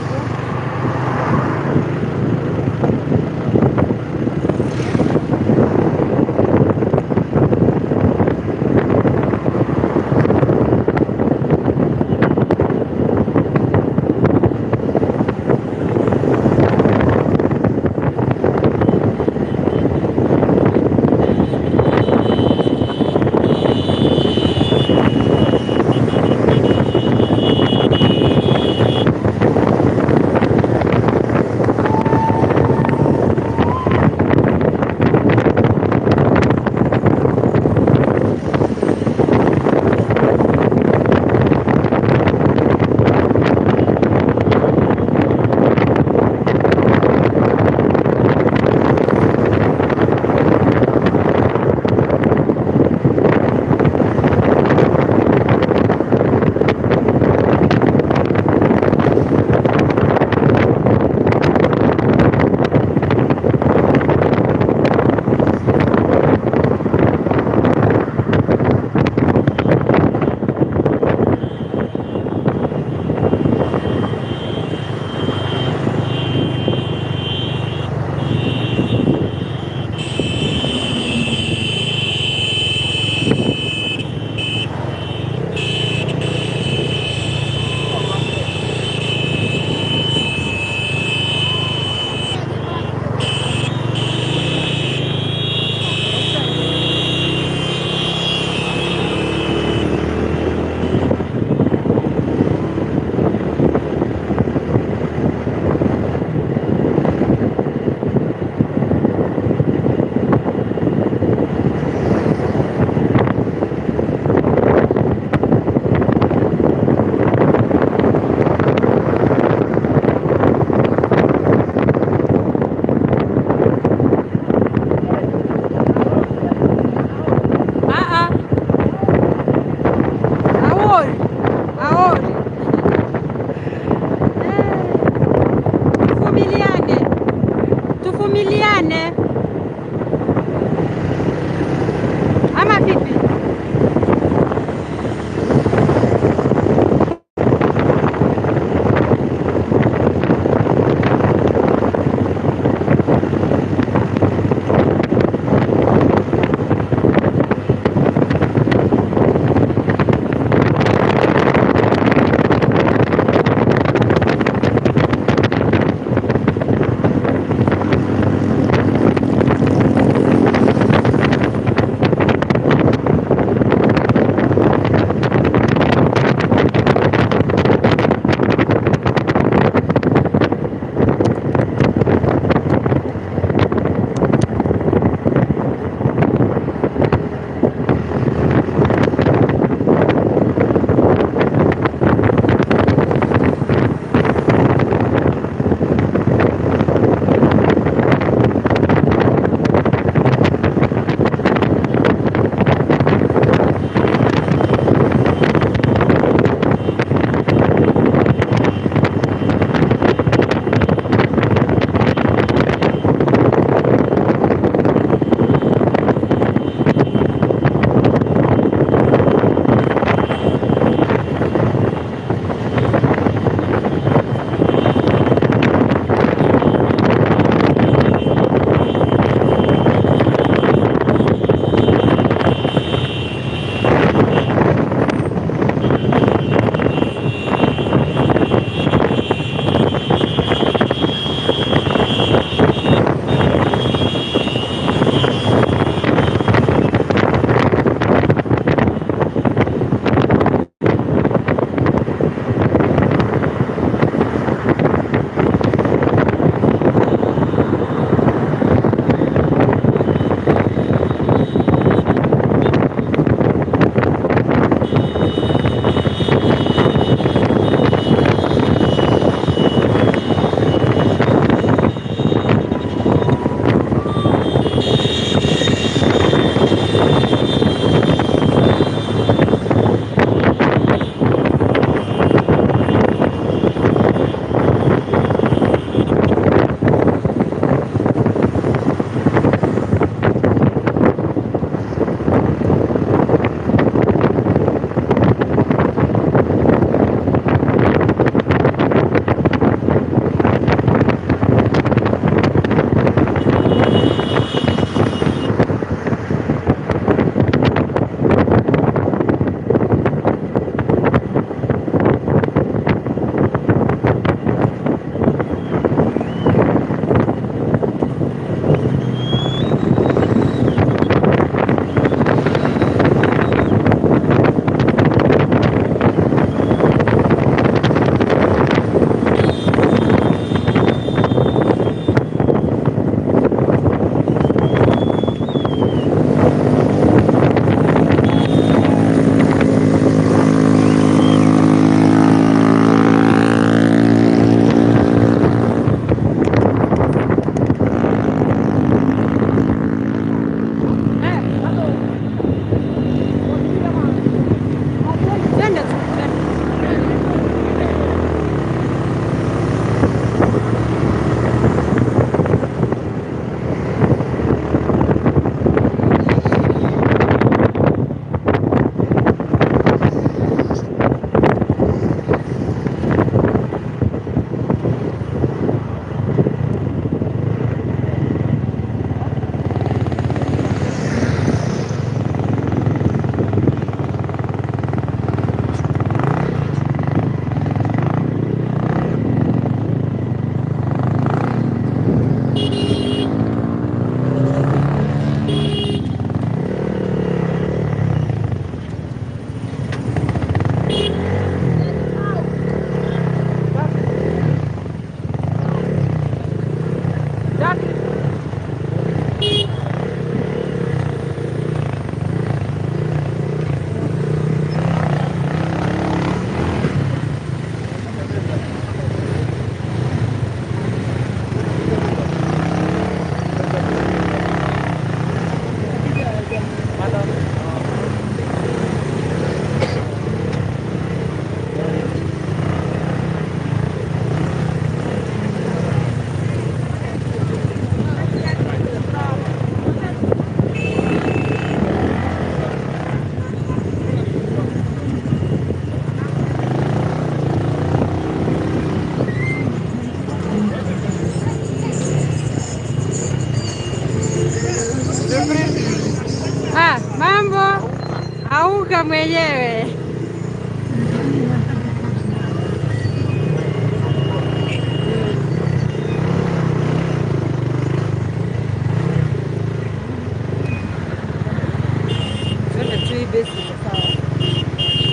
Kauka mwenyewe. Twende tu hii besi iko sawa.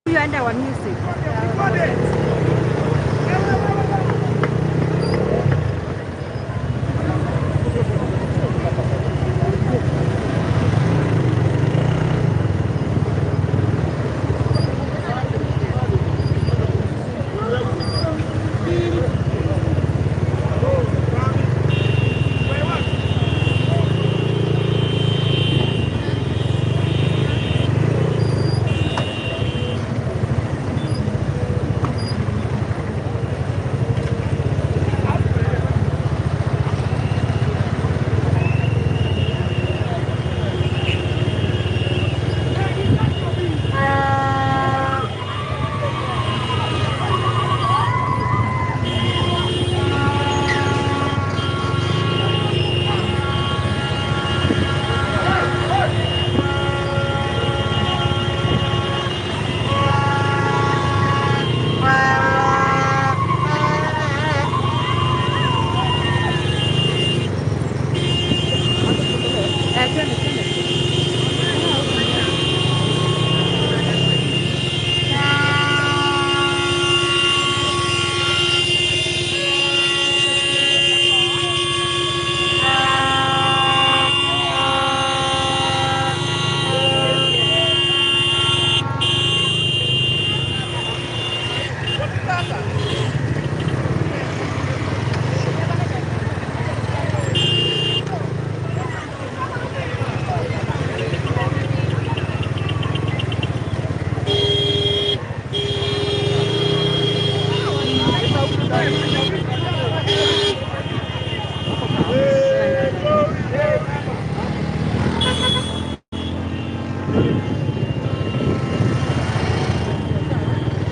You under our music.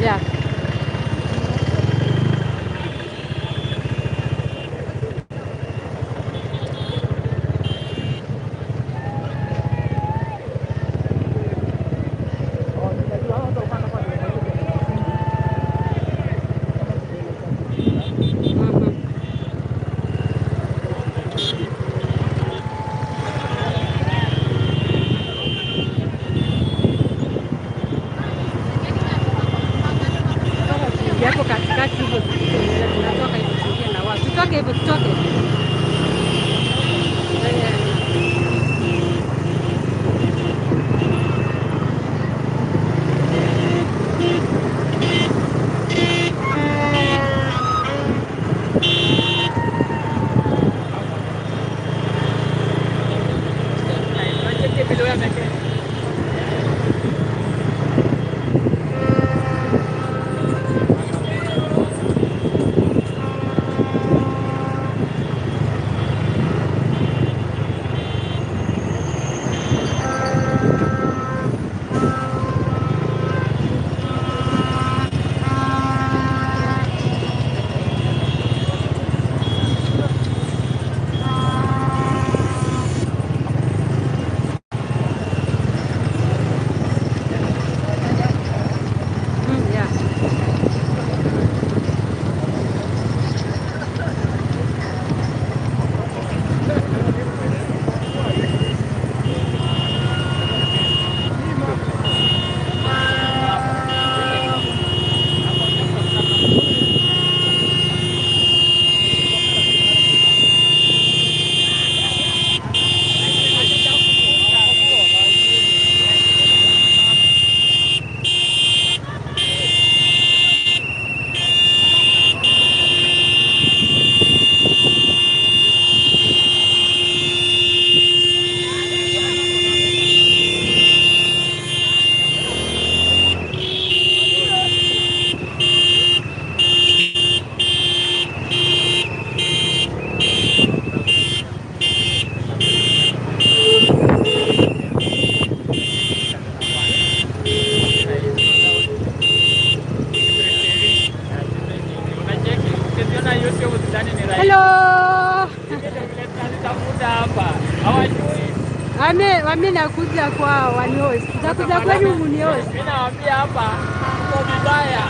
Yeah. Hapo katikati hivyo tunatoka hivyo tuingie na watu. Tutoke hivyo tutoke. Hello. Wame nakuja kwa wanihost. Utakuja kwenu mnihost. Mimi nawaambia hapa uko vibaya.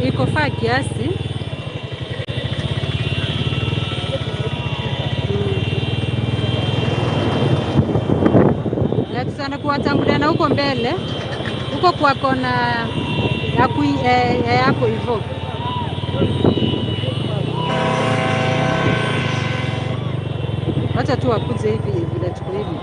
Iko faa kiasi. Sana kuwatangulia huko mbele huko kwa kona yako hivyo. Wacha tu wakuje hivi vile tuko hivi.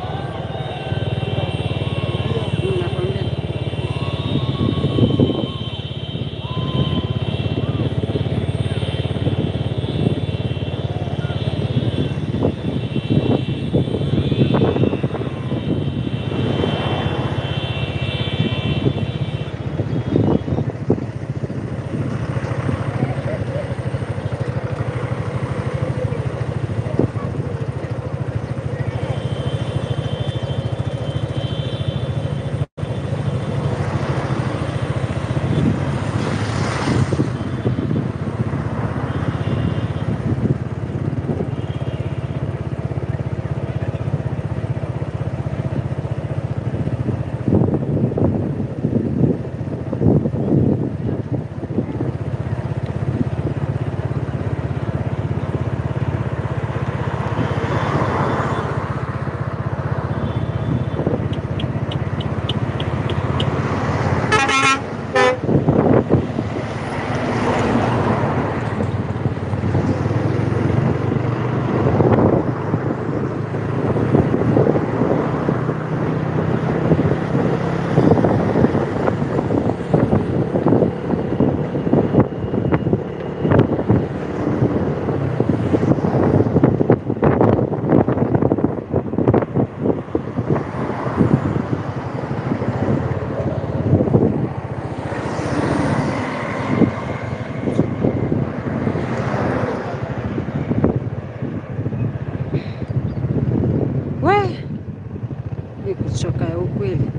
Kuchoka ya ukweli.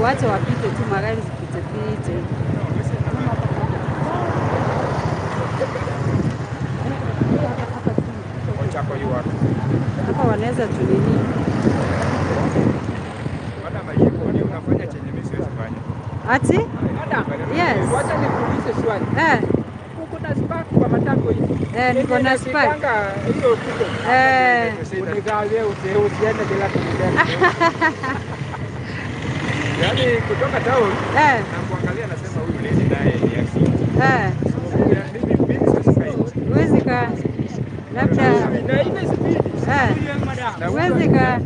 Wacha wapite tu, magari zipite pite. hii watu. Hapa wanaweza tunini. Madam yuko ni unafanya chenye mimi siwezi fanya. Ati? Yes. Wacha nikuulize swali. Uko na spark kwa matako hivi? Niko na spark. Hiyo kitu. Unigawie usiende bila kunibeba. Yaani kutoka town na kuangalia nasema huyu lady naye ni accident. Mimi sasa huwezi kaa. Labda na ile speed. huwezi kaa.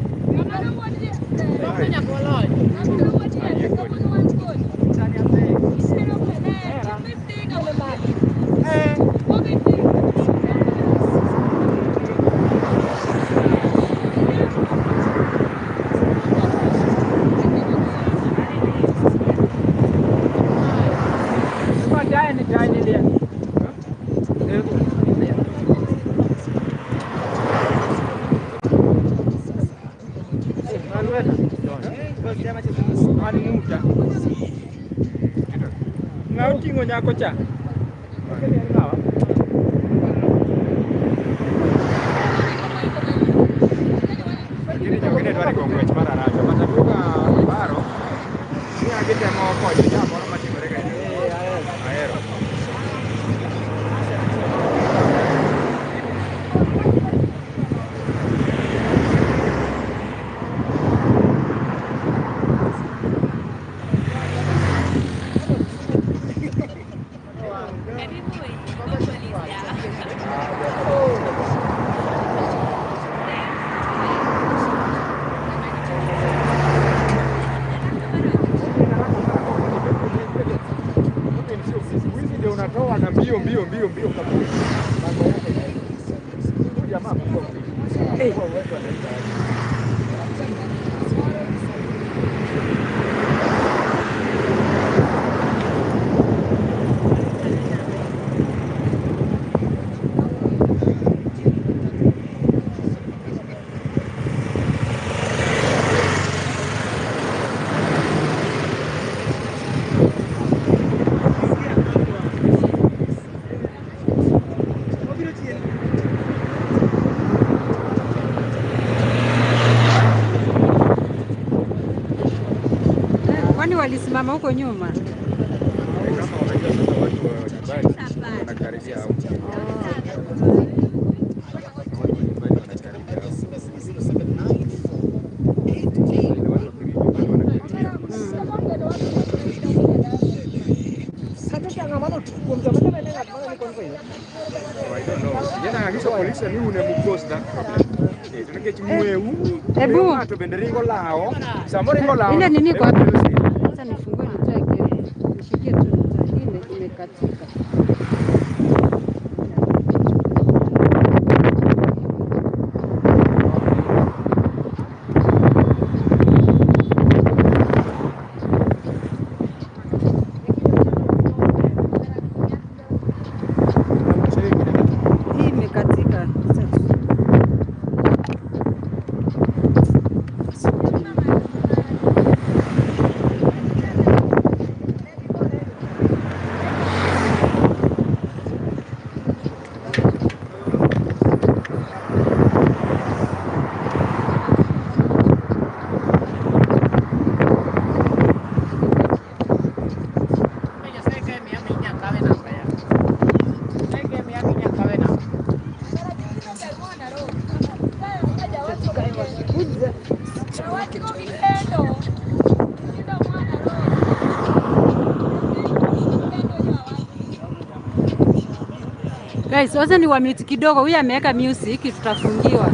Ngau tingo nyako cha. Lakini nyingine twari kongwe chmara racho. Kata kuka baro. Ni agite moko ya jambo na matimoreka. Aero. Unatoa na mbio kabisa. Jamaa Kwani walisimama huko nyuma? kama wanajua sasa watu wa nyumbani wanakaribia hapo. Jana agizo polisi ni une mukos da. Tunake chimweu. Ebu. Tubenderingo lao. Samoringo lao. Ile nini kwa sasa nifungue nitake. Nishikie tu ile imekatika. Hii imekatika. Guys, wacha ni wa mute kidogo. Huyu ameweka music, tutafungiwa.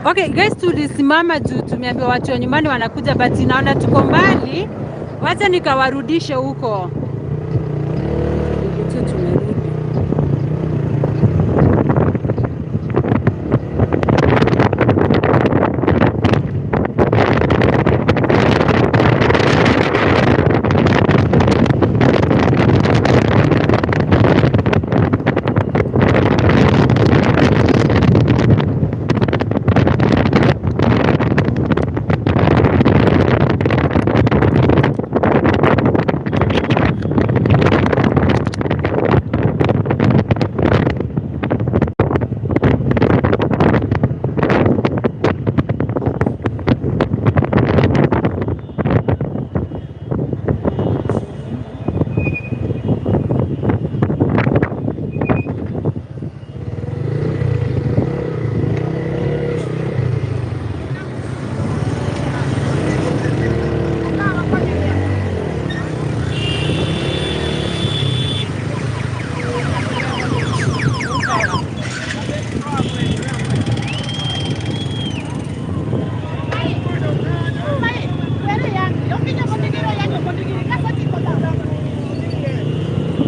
Okay guys, tulisimama juu tumeambiwa watu wa nyumbani wanakuja, but naona tuko mbali. Wacha nikawarudishe huko. Tumerudi.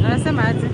Anasema aje?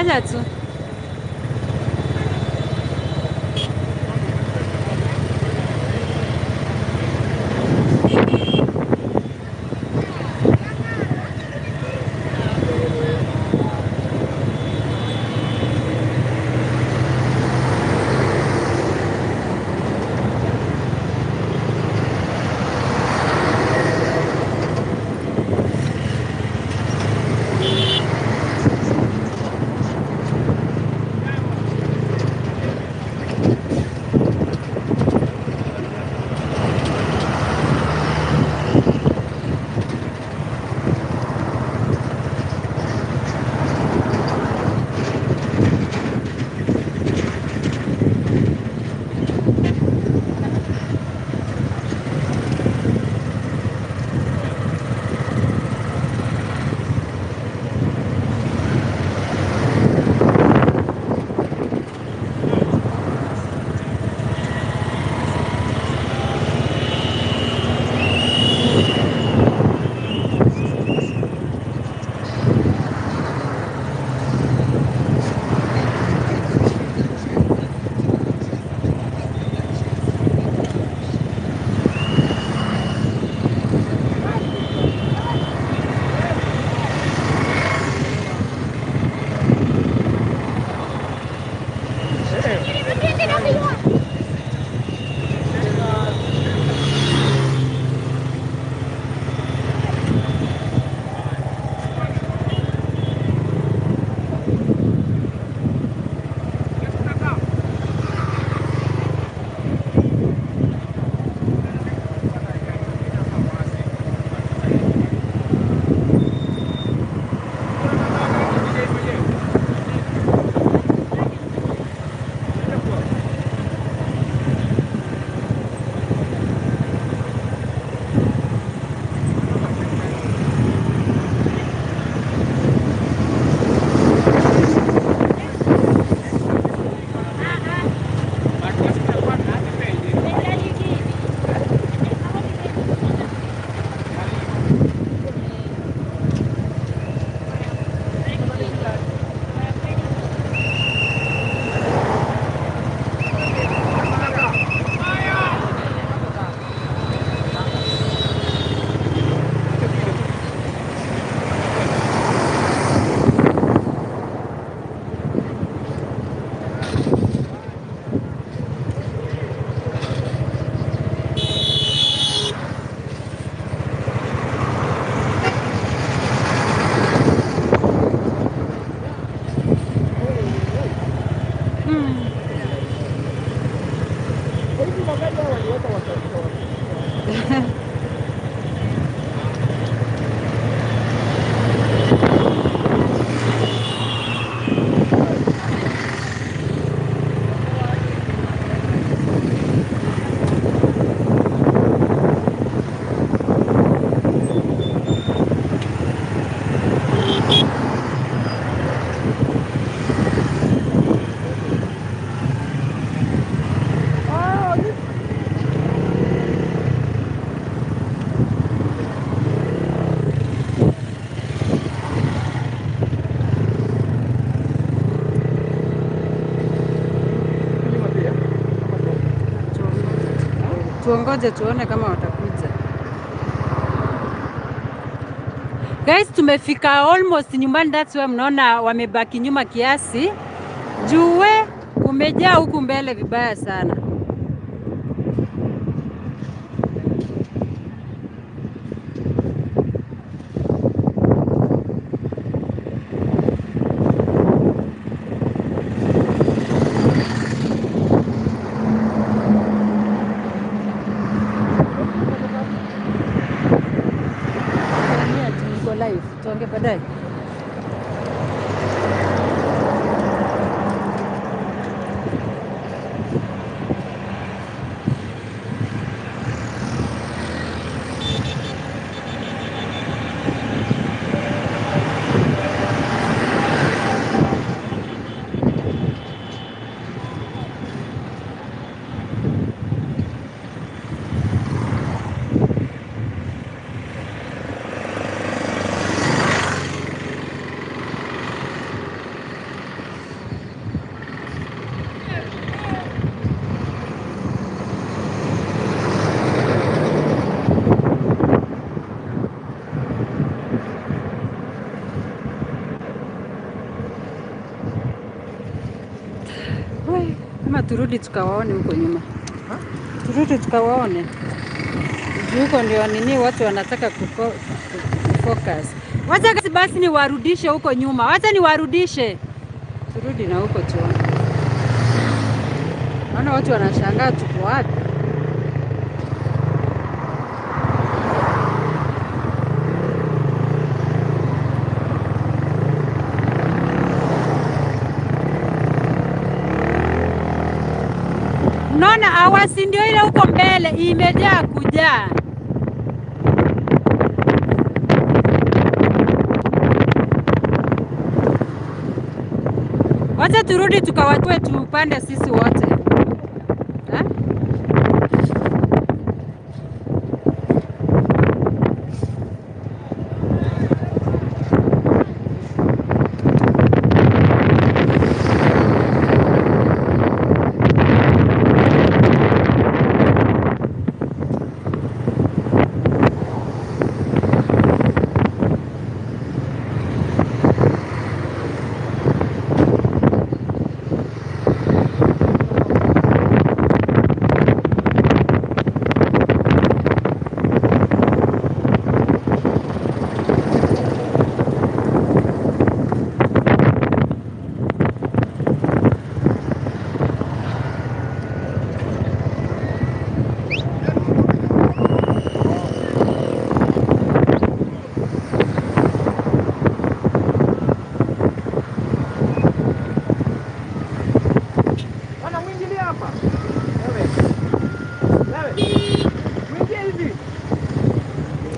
Fanya tu. Tuongoje tuone kama watakuja. Guys, tumefika almost nyumbani, that's why mnaona wamebaki nyuma kiasi. Juwe kumejaa huku mbele vibaya sana. Tuongee baadaye. Ama turudi tukawaone huko nyuma. Turudi tukawaone. Huko ndio nini watu wanataka kufocus. Wacha basi ni warudishe huko nyuma. Wacha ni warudishe. Turudi na huko tuone. Naona watu wanashangaa tuko wapi. Unaona awasi ndio ile huko mbele imejaa kujaa. Wacha turudi tukawatoe tupande sisi wote.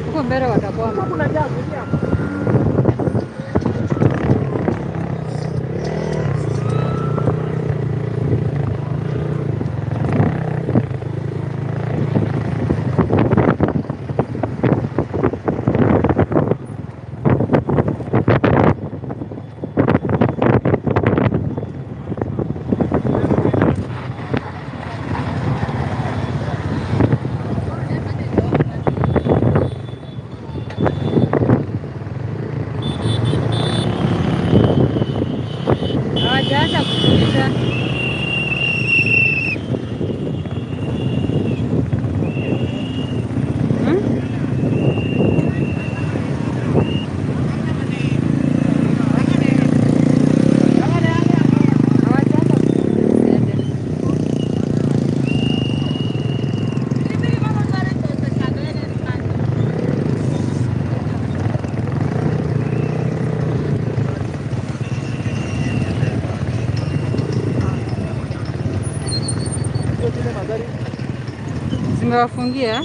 Huko mbele watakuwa kuna jago hapa. Hawajaanza kupita. Zimewafungia.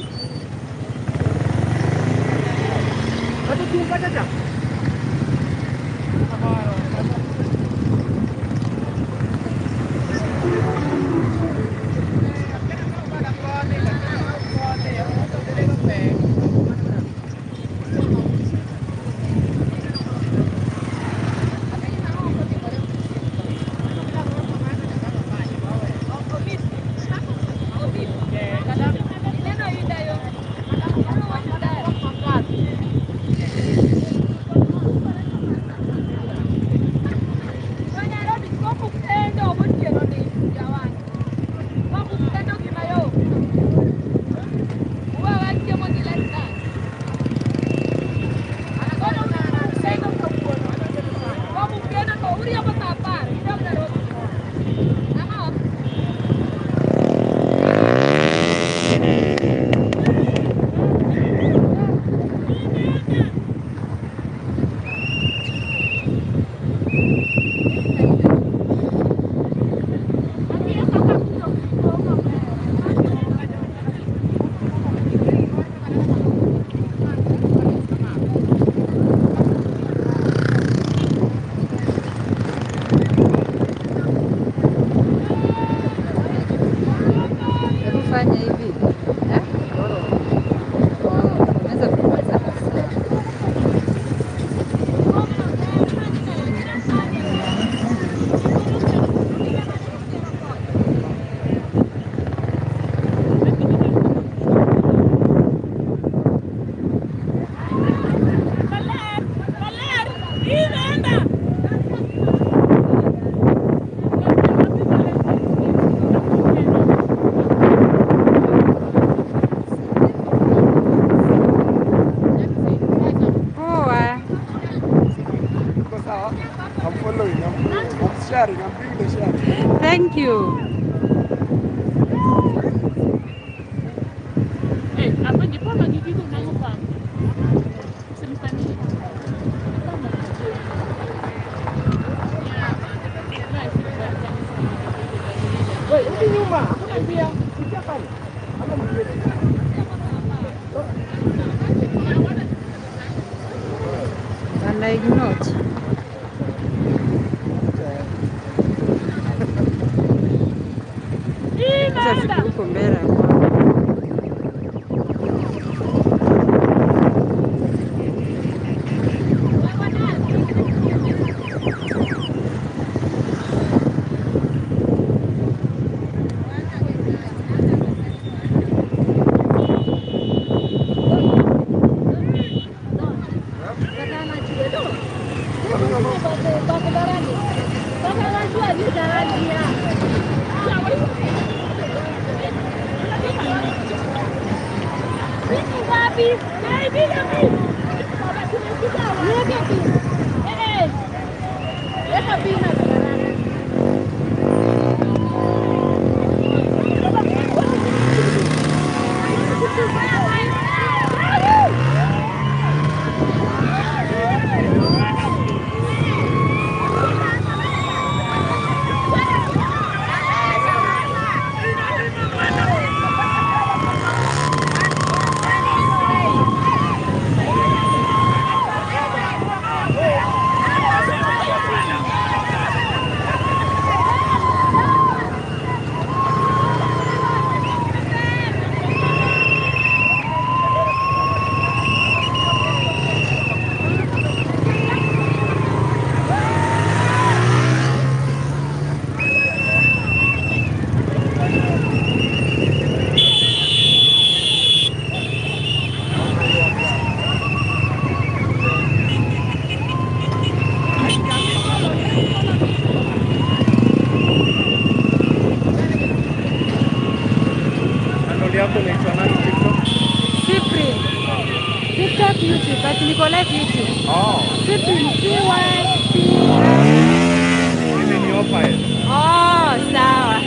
sharing. I'm doing the sharing. Thank you. Apa Jepang lagi gitu nangupang. Simpan. Woi, ini nyuma. Aku nanti yang siapkan. Apa begini? And I ignored. Sasa huko mbele. CYPRINE. TikTok, YouTube, but niko live YouTube. CYPRINE, CYPRINE. Oh, sawa.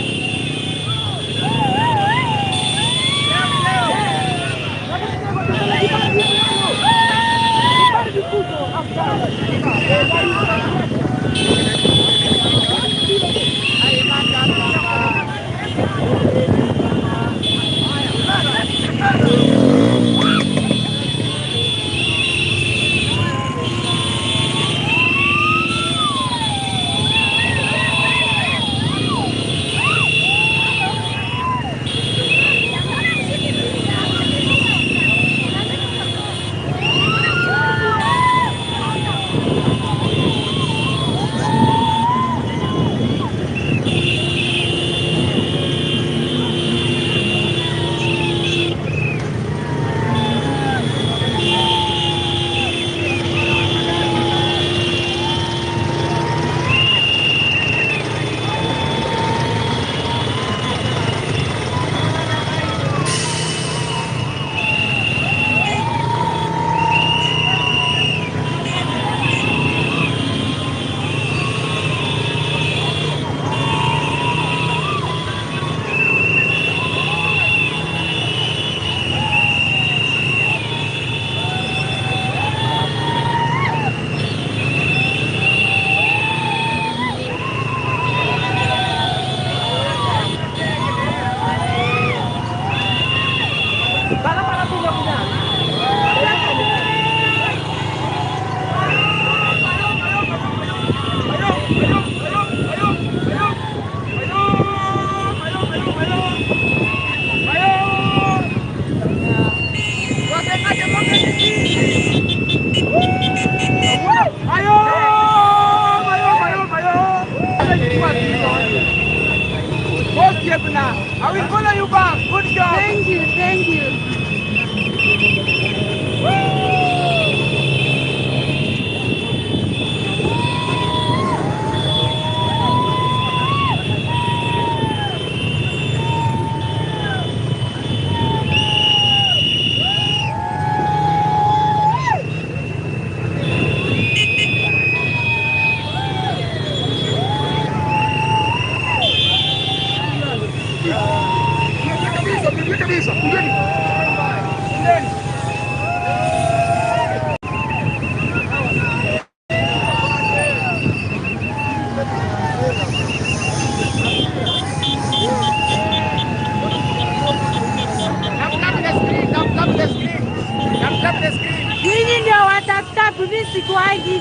I will follow you back. Good job. Thank you, thank you. tap mimi sikuagi.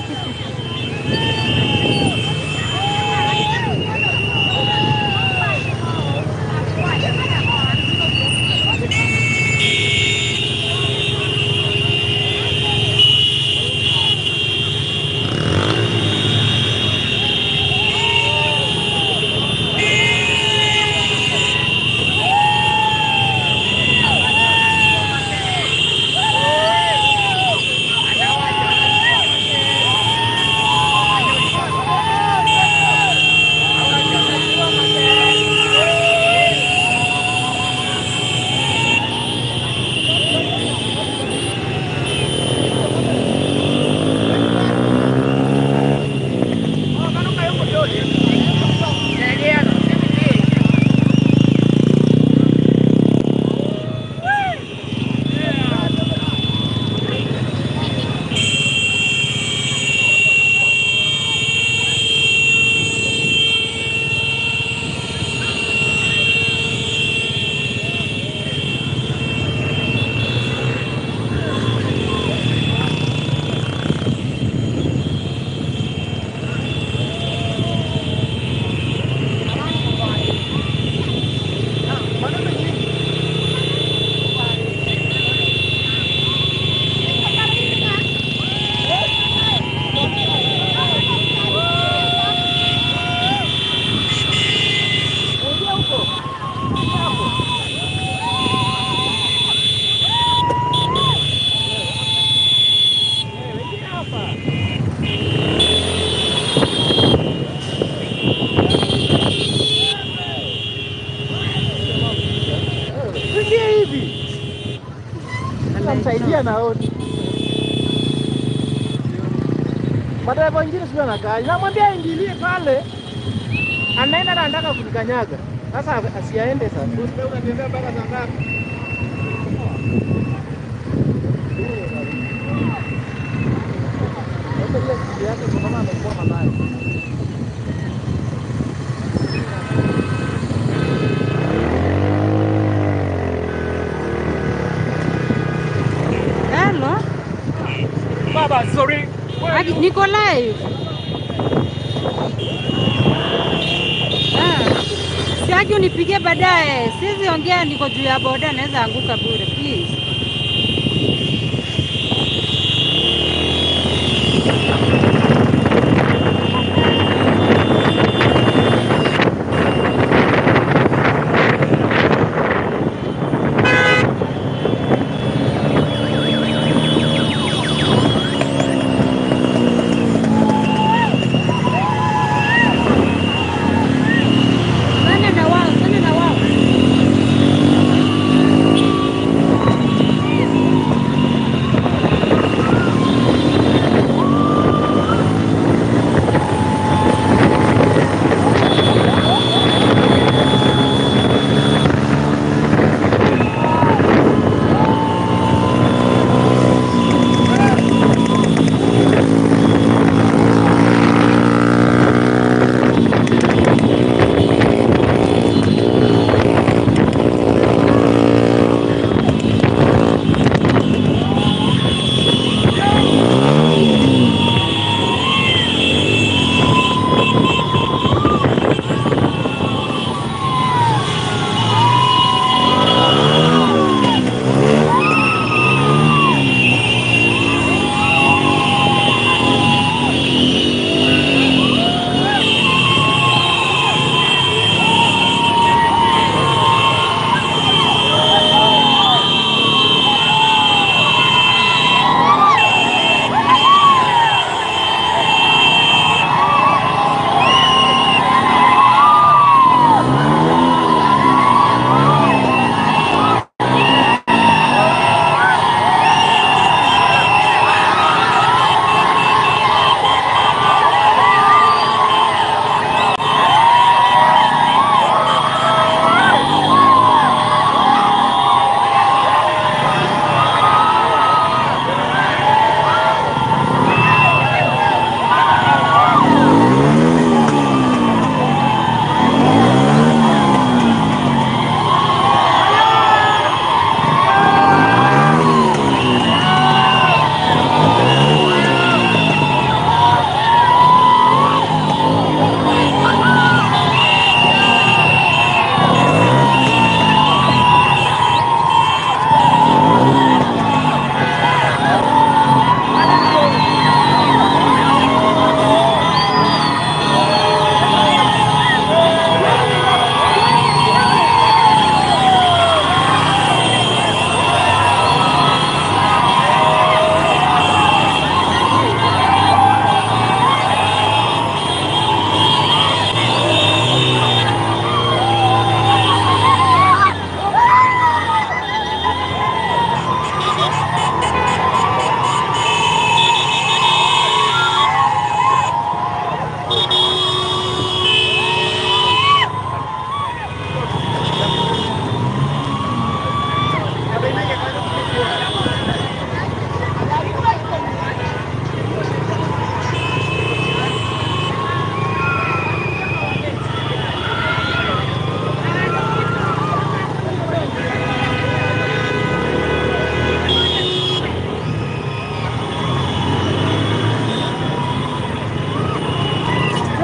Namsaidia na hodi. Madereva wengine sio anakaa. Namwambia aingilie pale. Anaenda na anataka kunikanyaga. Sasa asiaende sasa. Wewe unatembea mpaka saa ngapi? Sasa ile yake kwa mama amekuwa mabaya. Baba, sorry. Niko live. Siaki unipigie baadaye. Siwezi ongea, niko juu ya boda, naweza anguka bure. Please.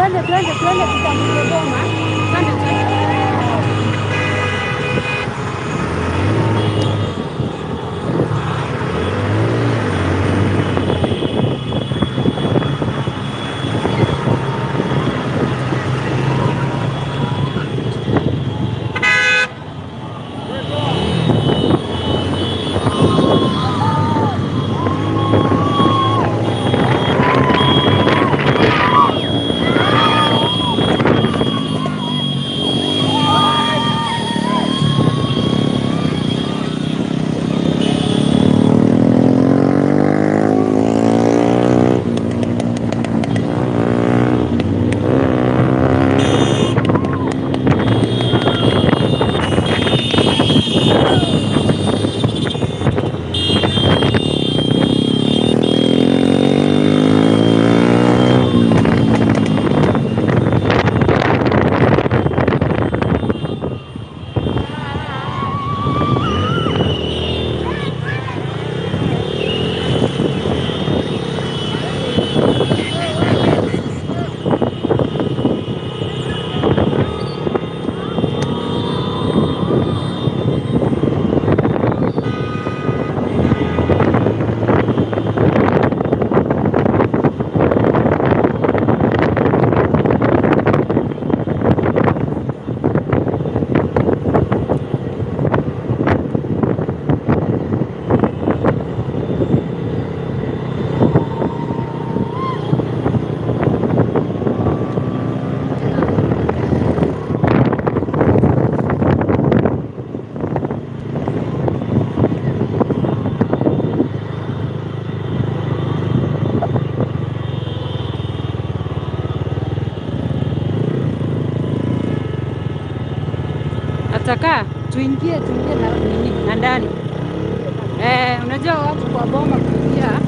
Twende tutambuke boma. Twende. Ataka tuingie na ndani. Unajua watu kwa boma kuingia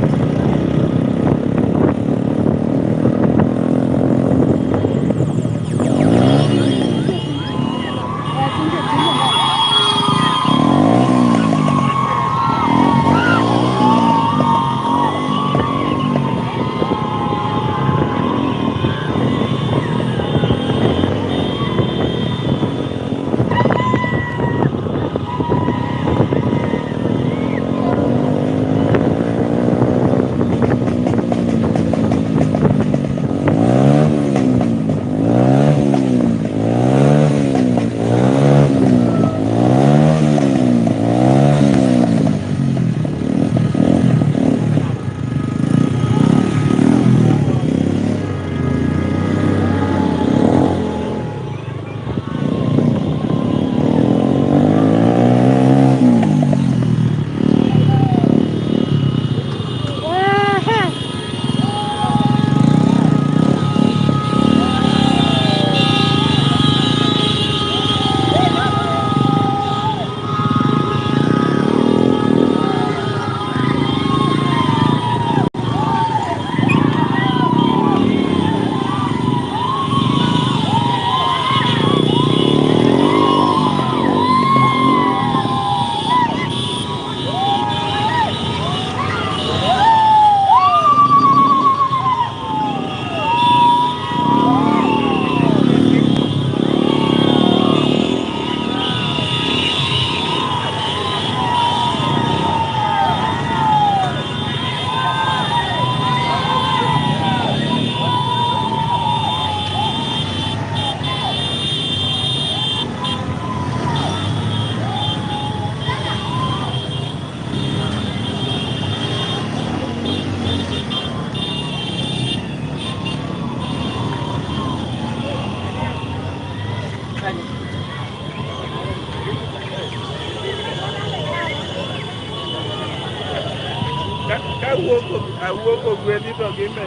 awuok gwedhi to gimbe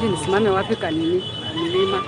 Hivi nisimame wapi kanini? Mlima.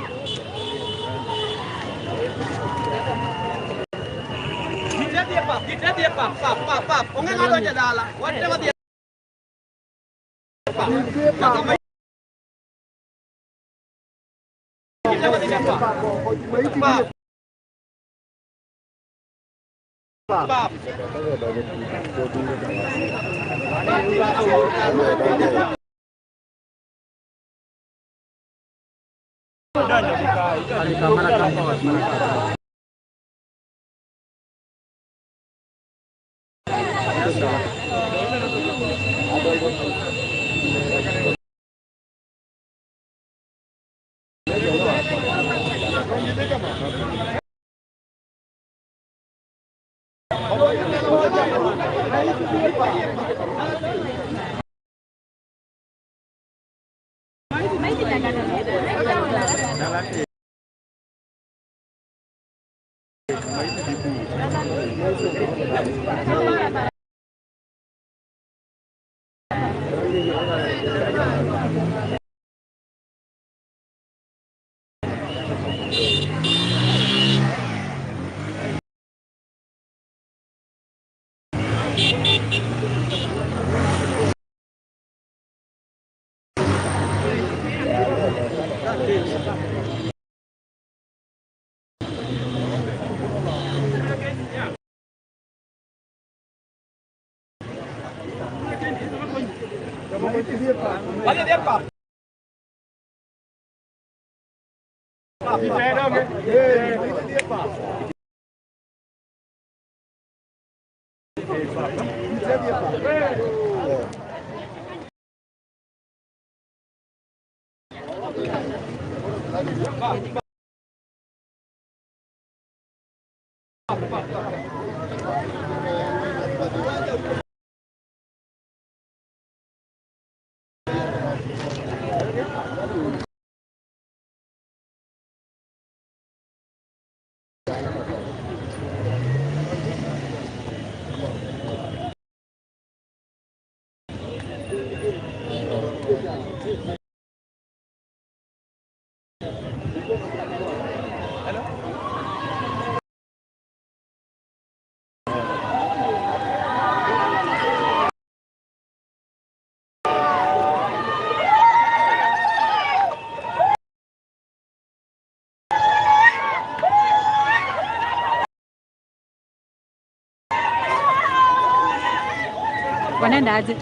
Wanaenda aje?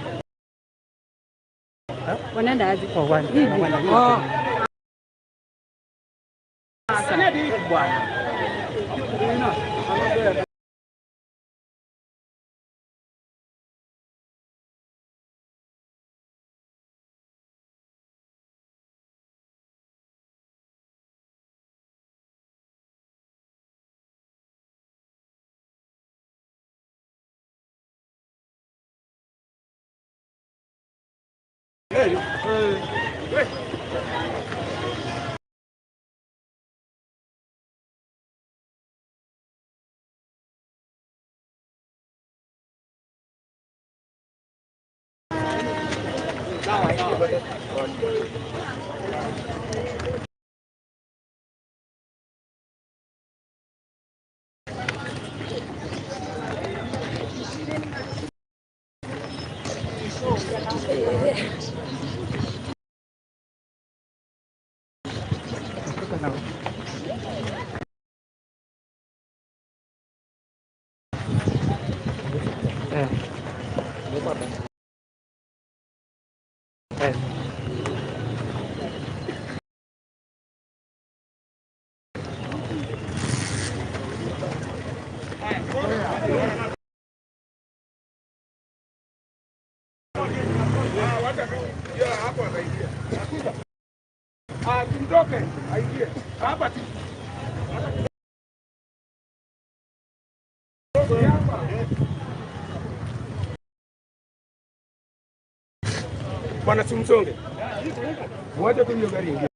Wanaenda aje? Oh, wanaenda. Oh. Bwana simsonge. Mwache tu hiyo gari ingie.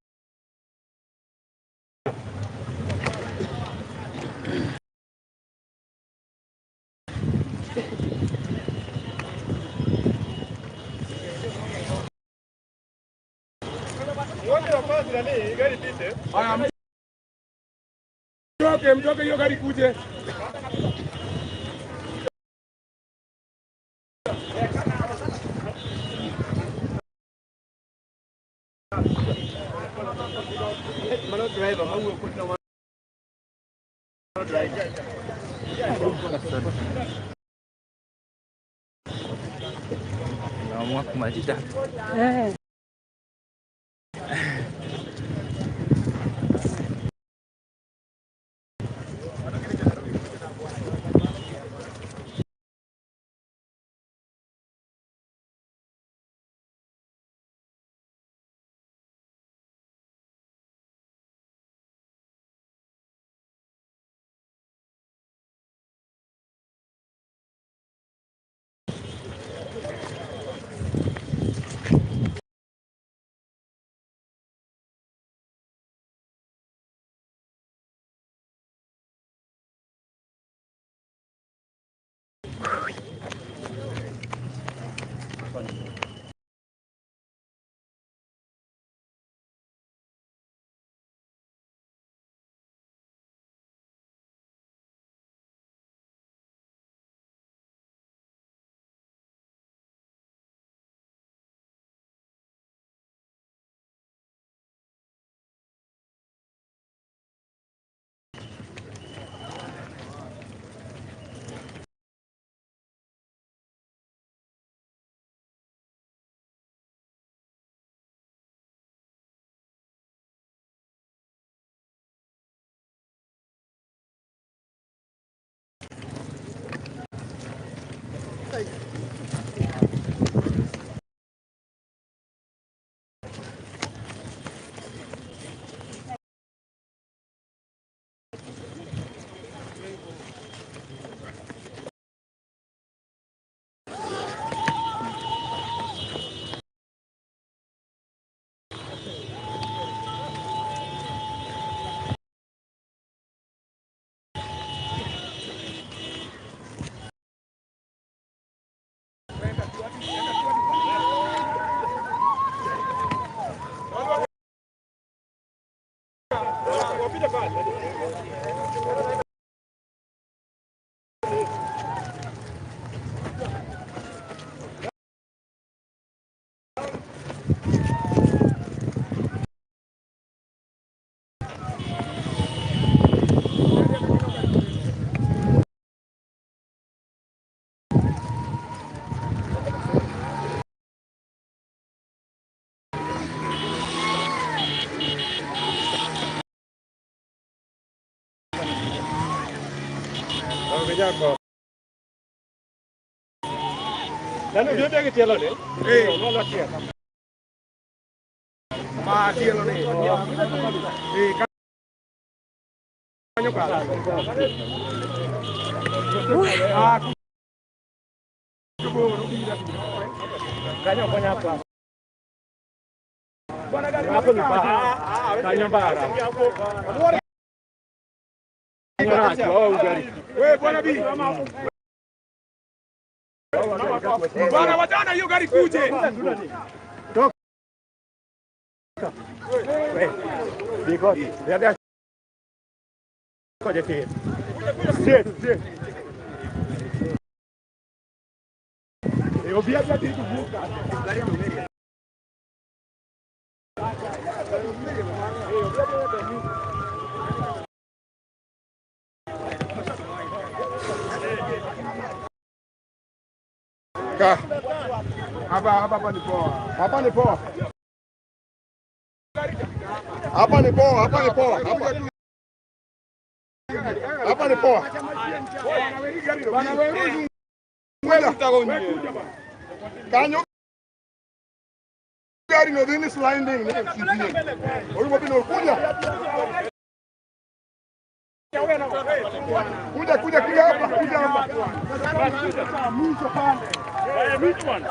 Mtoke hiyo gari kuje. Malo driver, mau kuna naamua kumaliza. Yako. Lalu dia dia kecil ni. Nolak dia. Mati lo ni. Kanyo ka. Kanyo apa? Apa lupa? Kanyo bara. Wewe bwana bi. Bwana watana hiyo gari kuje. Toka. Wewe. Biko. Ndio. Koje tie. Tie. Eu vi a gari kuvuka. Gari ya mmeria. Hapa ni poa. Hapa ni poa. Hapa ni poa. Hapa ni poa. Hapa ni poa. Bana wewe mwela kanyo gari no dini sliding ne kibie. Oi mo bino kuja. Kuja hapa. Mwisho pale. Which one?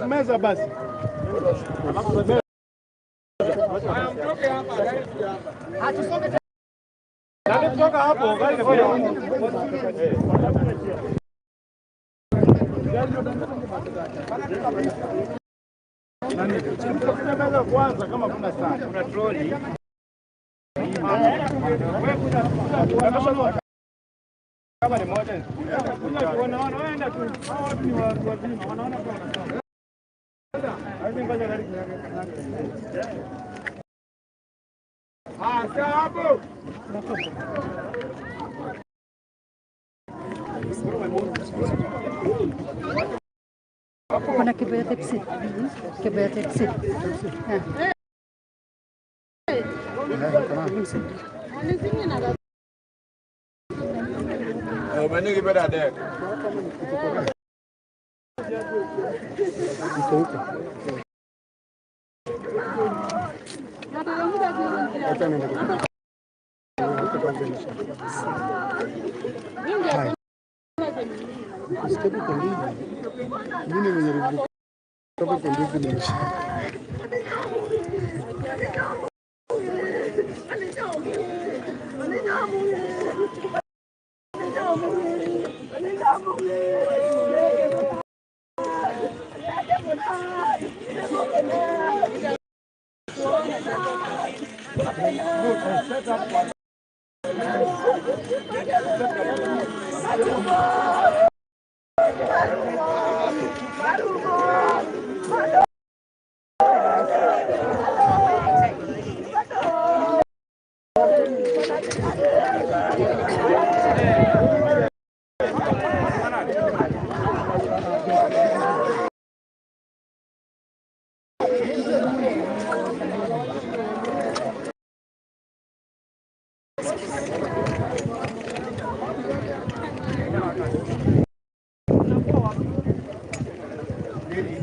Meza basi. Kutoka hapo gari kwanza kama kuna saa kuna troli. Kama ni moja. Wanaenda tu. Watu ni watu wazima. Wanaona kwa. Hapo ngoja gari hapo. Kuna kibaya tepsi. Kibaya tepsi. Mwenye kibaya dek.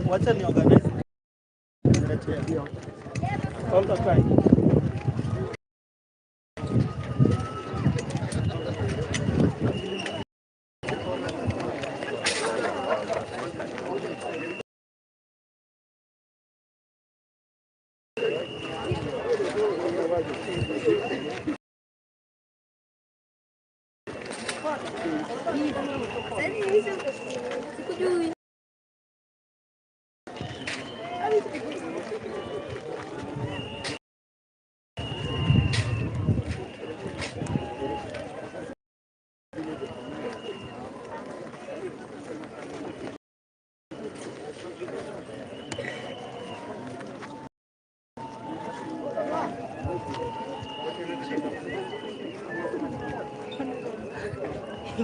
Wacha ni organize. All the time.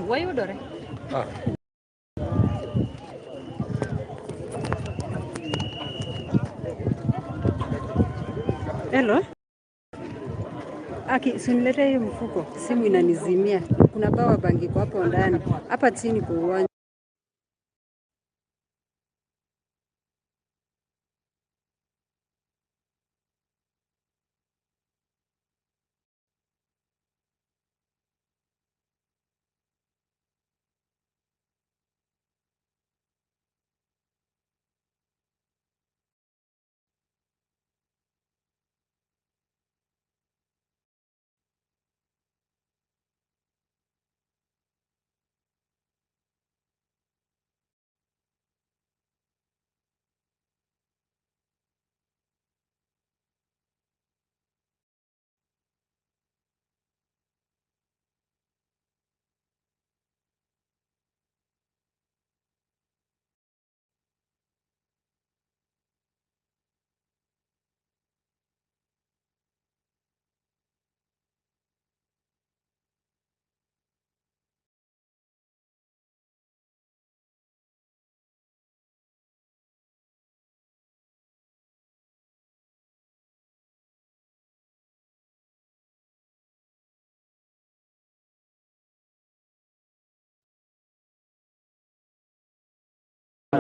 Why you doing? Hello? Aki, sinilete hiyo mfuko. Simu inanizimia. Kuna power bank iko hapo ndani. Hapa chini kwa uwanja.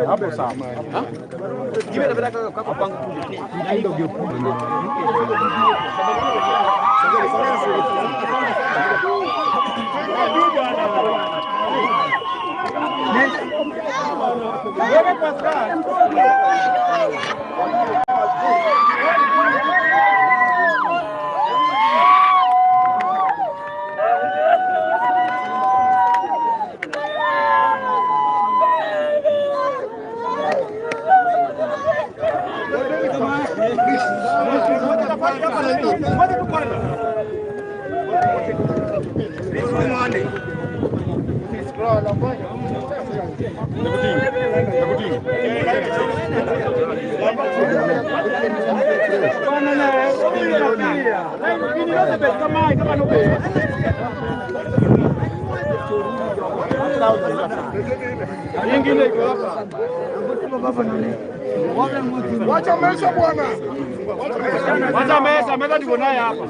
Hapo sawa. Hivi na bila kwa pangu tu. Ndio ndio. Wewe Pascal. Wacha meza bwana. Wacha meza niko naye hapa.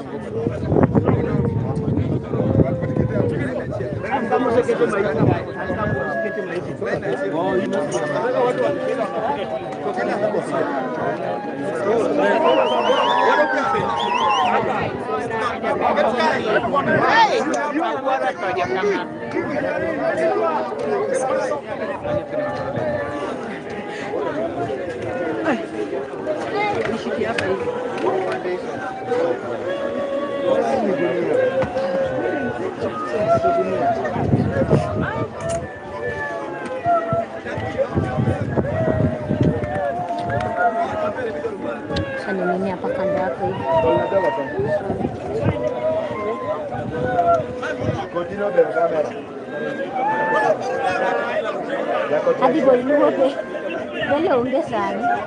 Nini hapa kando yako hivi? Hadi kwa ini wote. Dale onge sana.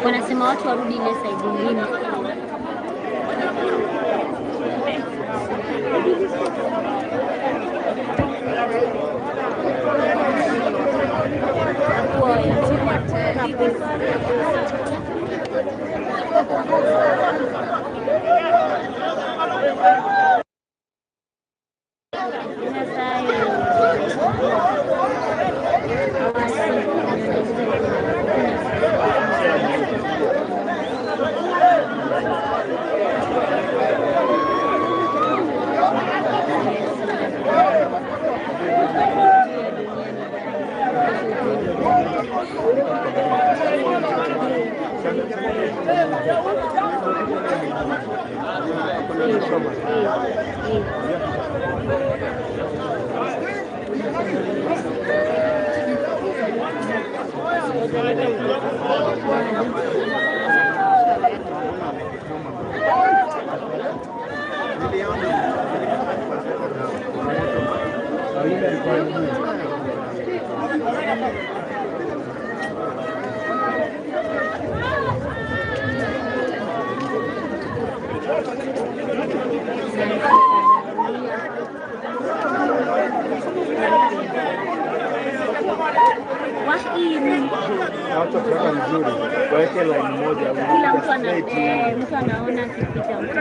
Wanasema watu warudi ile side nyingine. Wah ini Hapo kuweka vizuri. Waweke line moja. Kila mtu anaona akipita mtu.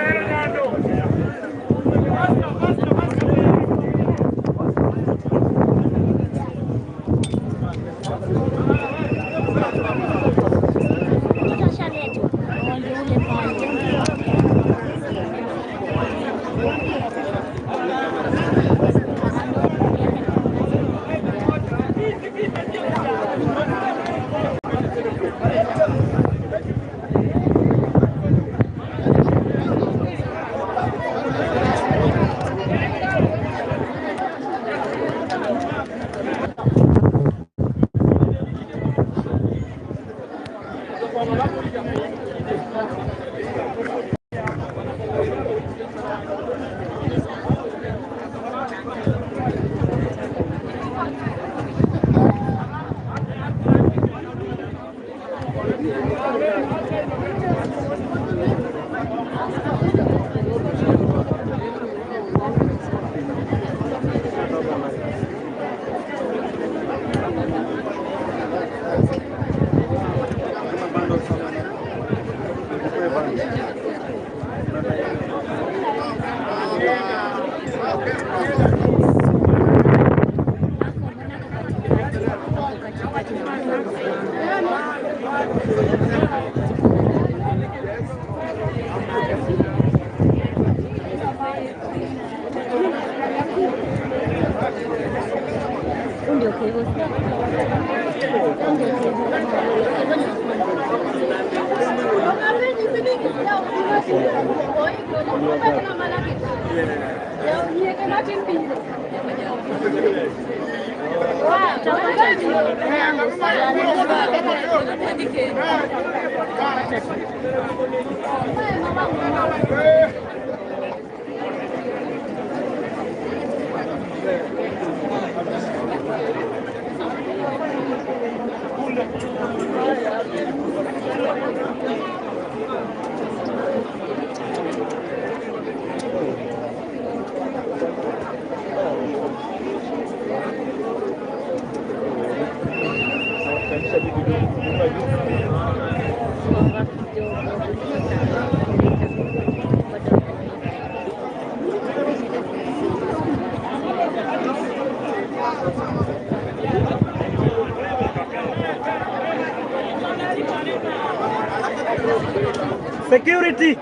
Security.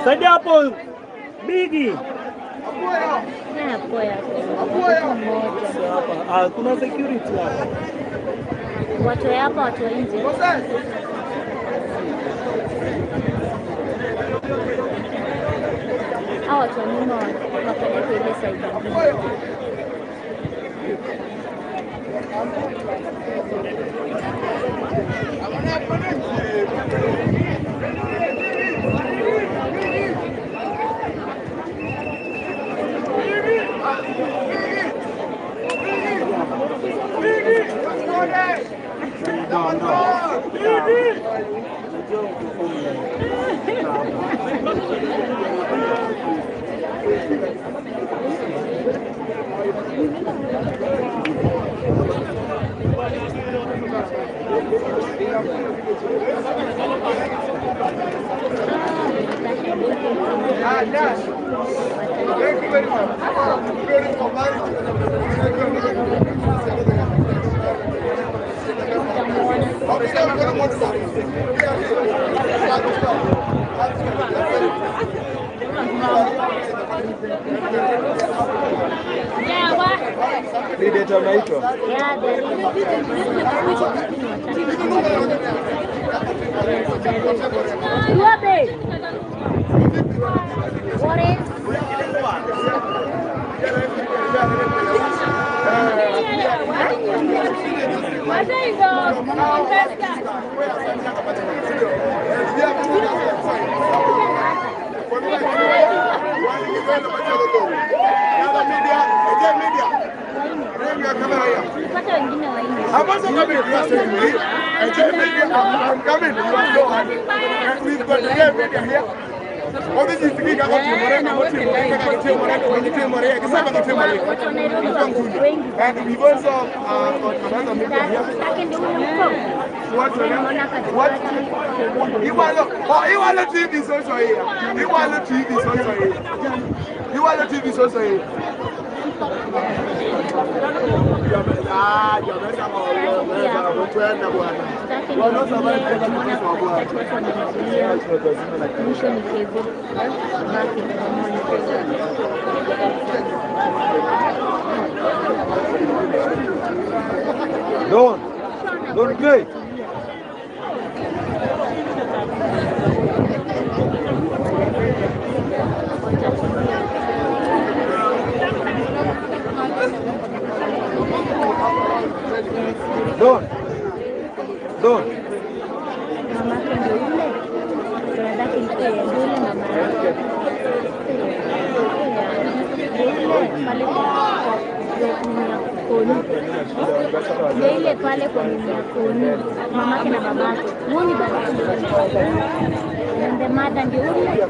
Saidia hapo. Bigi. Kuna security hapa. Watu hapa, watu nje. Hao watu nyuma wanapeleka ile side nyingine. Thank you very much. Predator unaitwa? Odi jisiki kama timore kama timore kama timore kwenye timore kisa kama timore. And because of another media here. What? You want the TV is also here. You want the TV is also here. You want the TV is also here. Don't play. Don't. Ile pale kwa mimi mamake na babake muone baba ndio mada ndio ule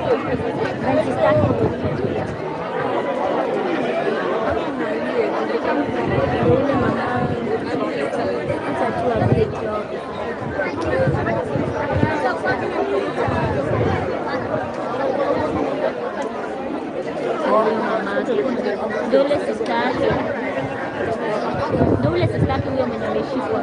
Dole sasa huyo mwenye ameshikwa.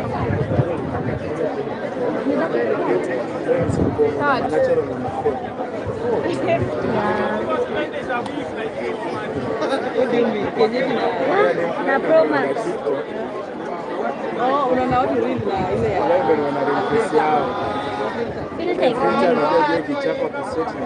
Na Promax. Oh, unaona watu real na ile ya filter iko kichapa kiseti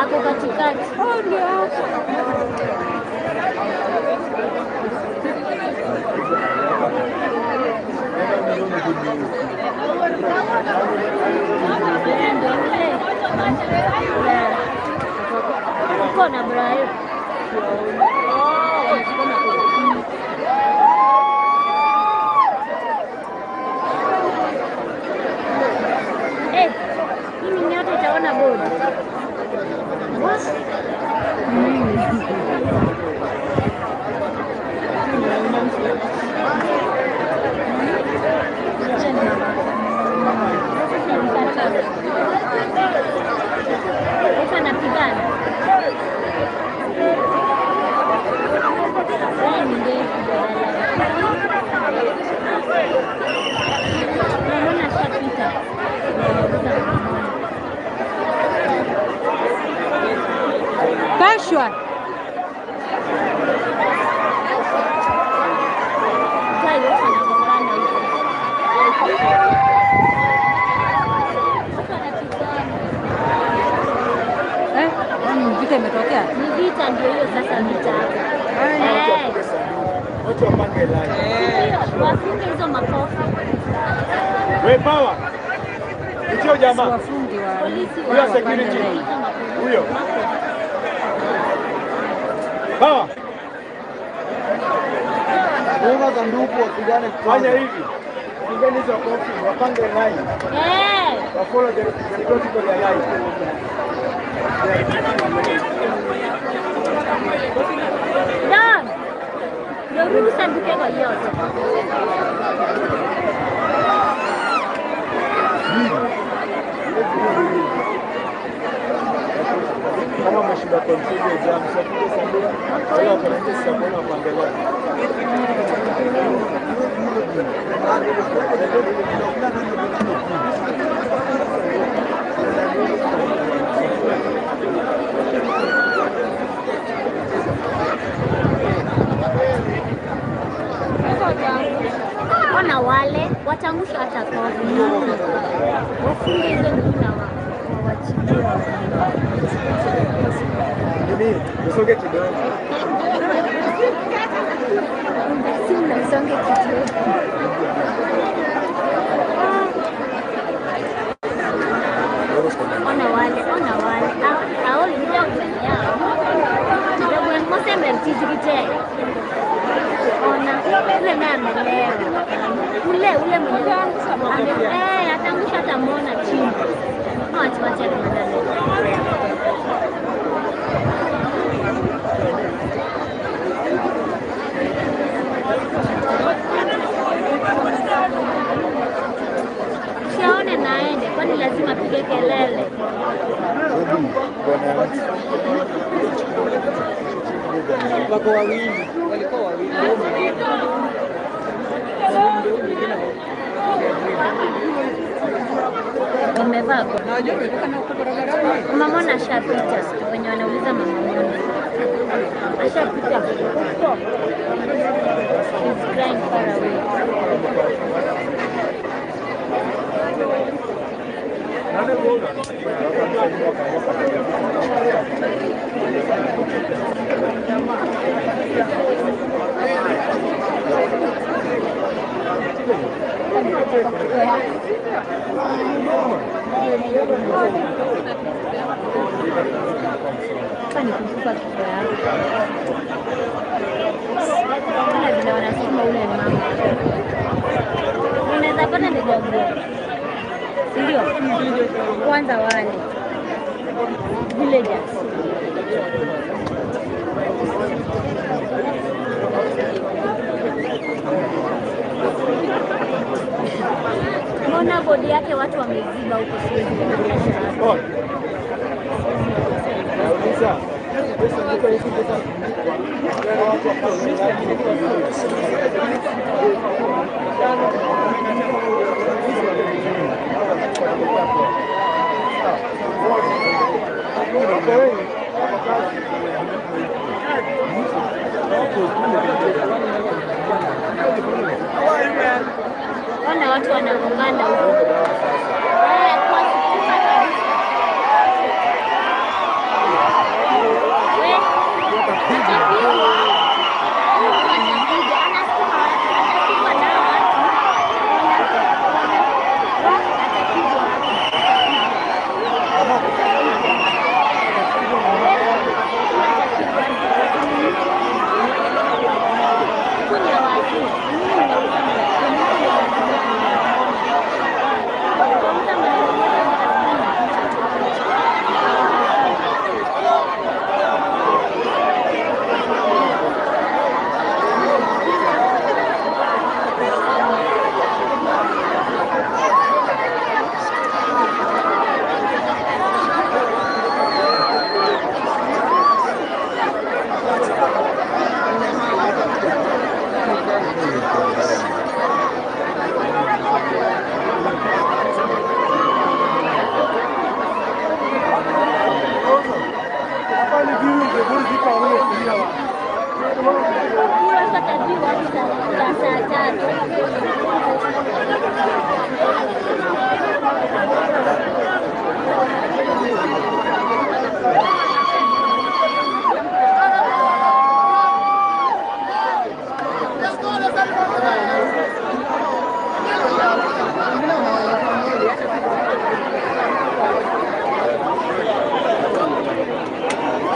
ako katikati. Oh, ndio. Uko na Brian. Mimi yote itaona bodi. Sasa napigana. Kashwa. Vita imetokea? Ni vita ndio hiyo sasa vita. Watu wapange line. Wafunge hizo makofi. We power. Ndio jamaa. Wafungi wa Huyo security. Huyo. Power. Wewe sanduku wapigane fanya hivi. Pigani hizo kofi, wapange line. Wa follow the protocol ya line. Dan. Ndio ruhusa nduke kwa yote. Kama mshinda control exam, sasa sanduku. Wala kwa sasa kuna pangelea. Nini? Usonge kidogo. Usonge kidogo. Ona wale. Hao ndio kidogo ngose mtijikite. Ona ule naye amelewa. Ule mwenye atangusha tamona chini. Acha siaone naende, kwani lazima pige kelele. Wako wawili, walikuwa wawili. Wamevaa mama mona ashapita wenye wanauliza mama mona ashapita huko. He's crying far away. Hapa ni kukupa kichwa yako. Kuna vile wanasema ule mama. Unaweza pata ndio ndio. Kwanza wale villagers. Mbona bodi yake watu wameziba huko siwezi kuonyesha. Nauliza. Ona watu wanagongana huko.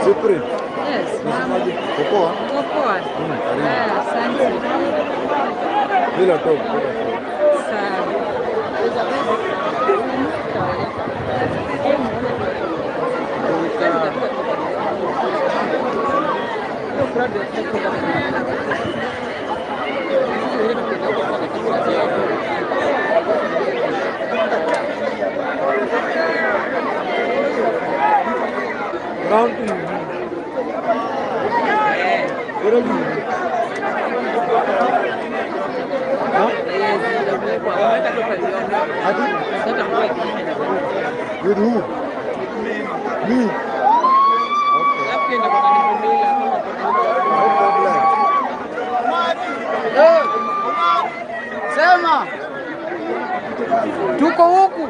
CYPRINE. Yes, mama. Poa. Poa. Asante. Bila top. Sawa. Round 2. With who? Me. Sema tuko huku.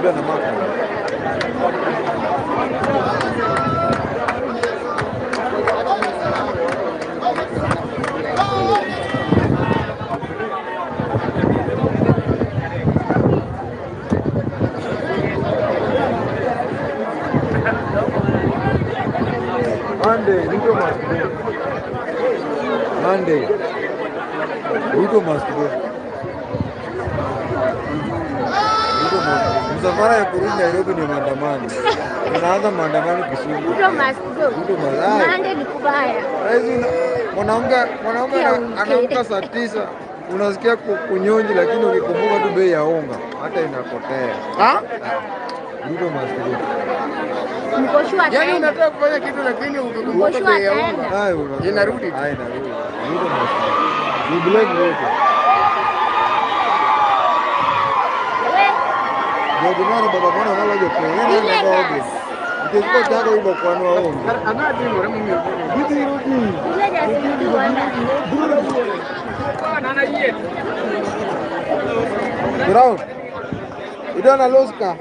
Buda na maka. Monday, Ruto must go. Monday, Ruto must go. Ruto must go. Msafara ya kurudi Nairobi ni maandamano. Tunaanza maandamano Kisumu. Ruto must go. Ruto must go. Monday ni kubaya. Mwanamke anaamka saa 9 unasikia kunyonji, lakini ukikumbuka tu bei ya unga hata inapotea. Ruto must go. Mkoshua tena. Yaani unataka kufanya kitu lakini ukikumbuka bei ya unga inarudi. Inarudi. Ruto must go. We blame Ruto. Ndio maana baba bwana wala jopo. Yeye ndio baba. Ndio tako ibo kwa nwa unga. Ana dingo remu mimi. Bidi rudi. Ile jasiri wanda. Bwana ana yeye. Brown. Idana loska.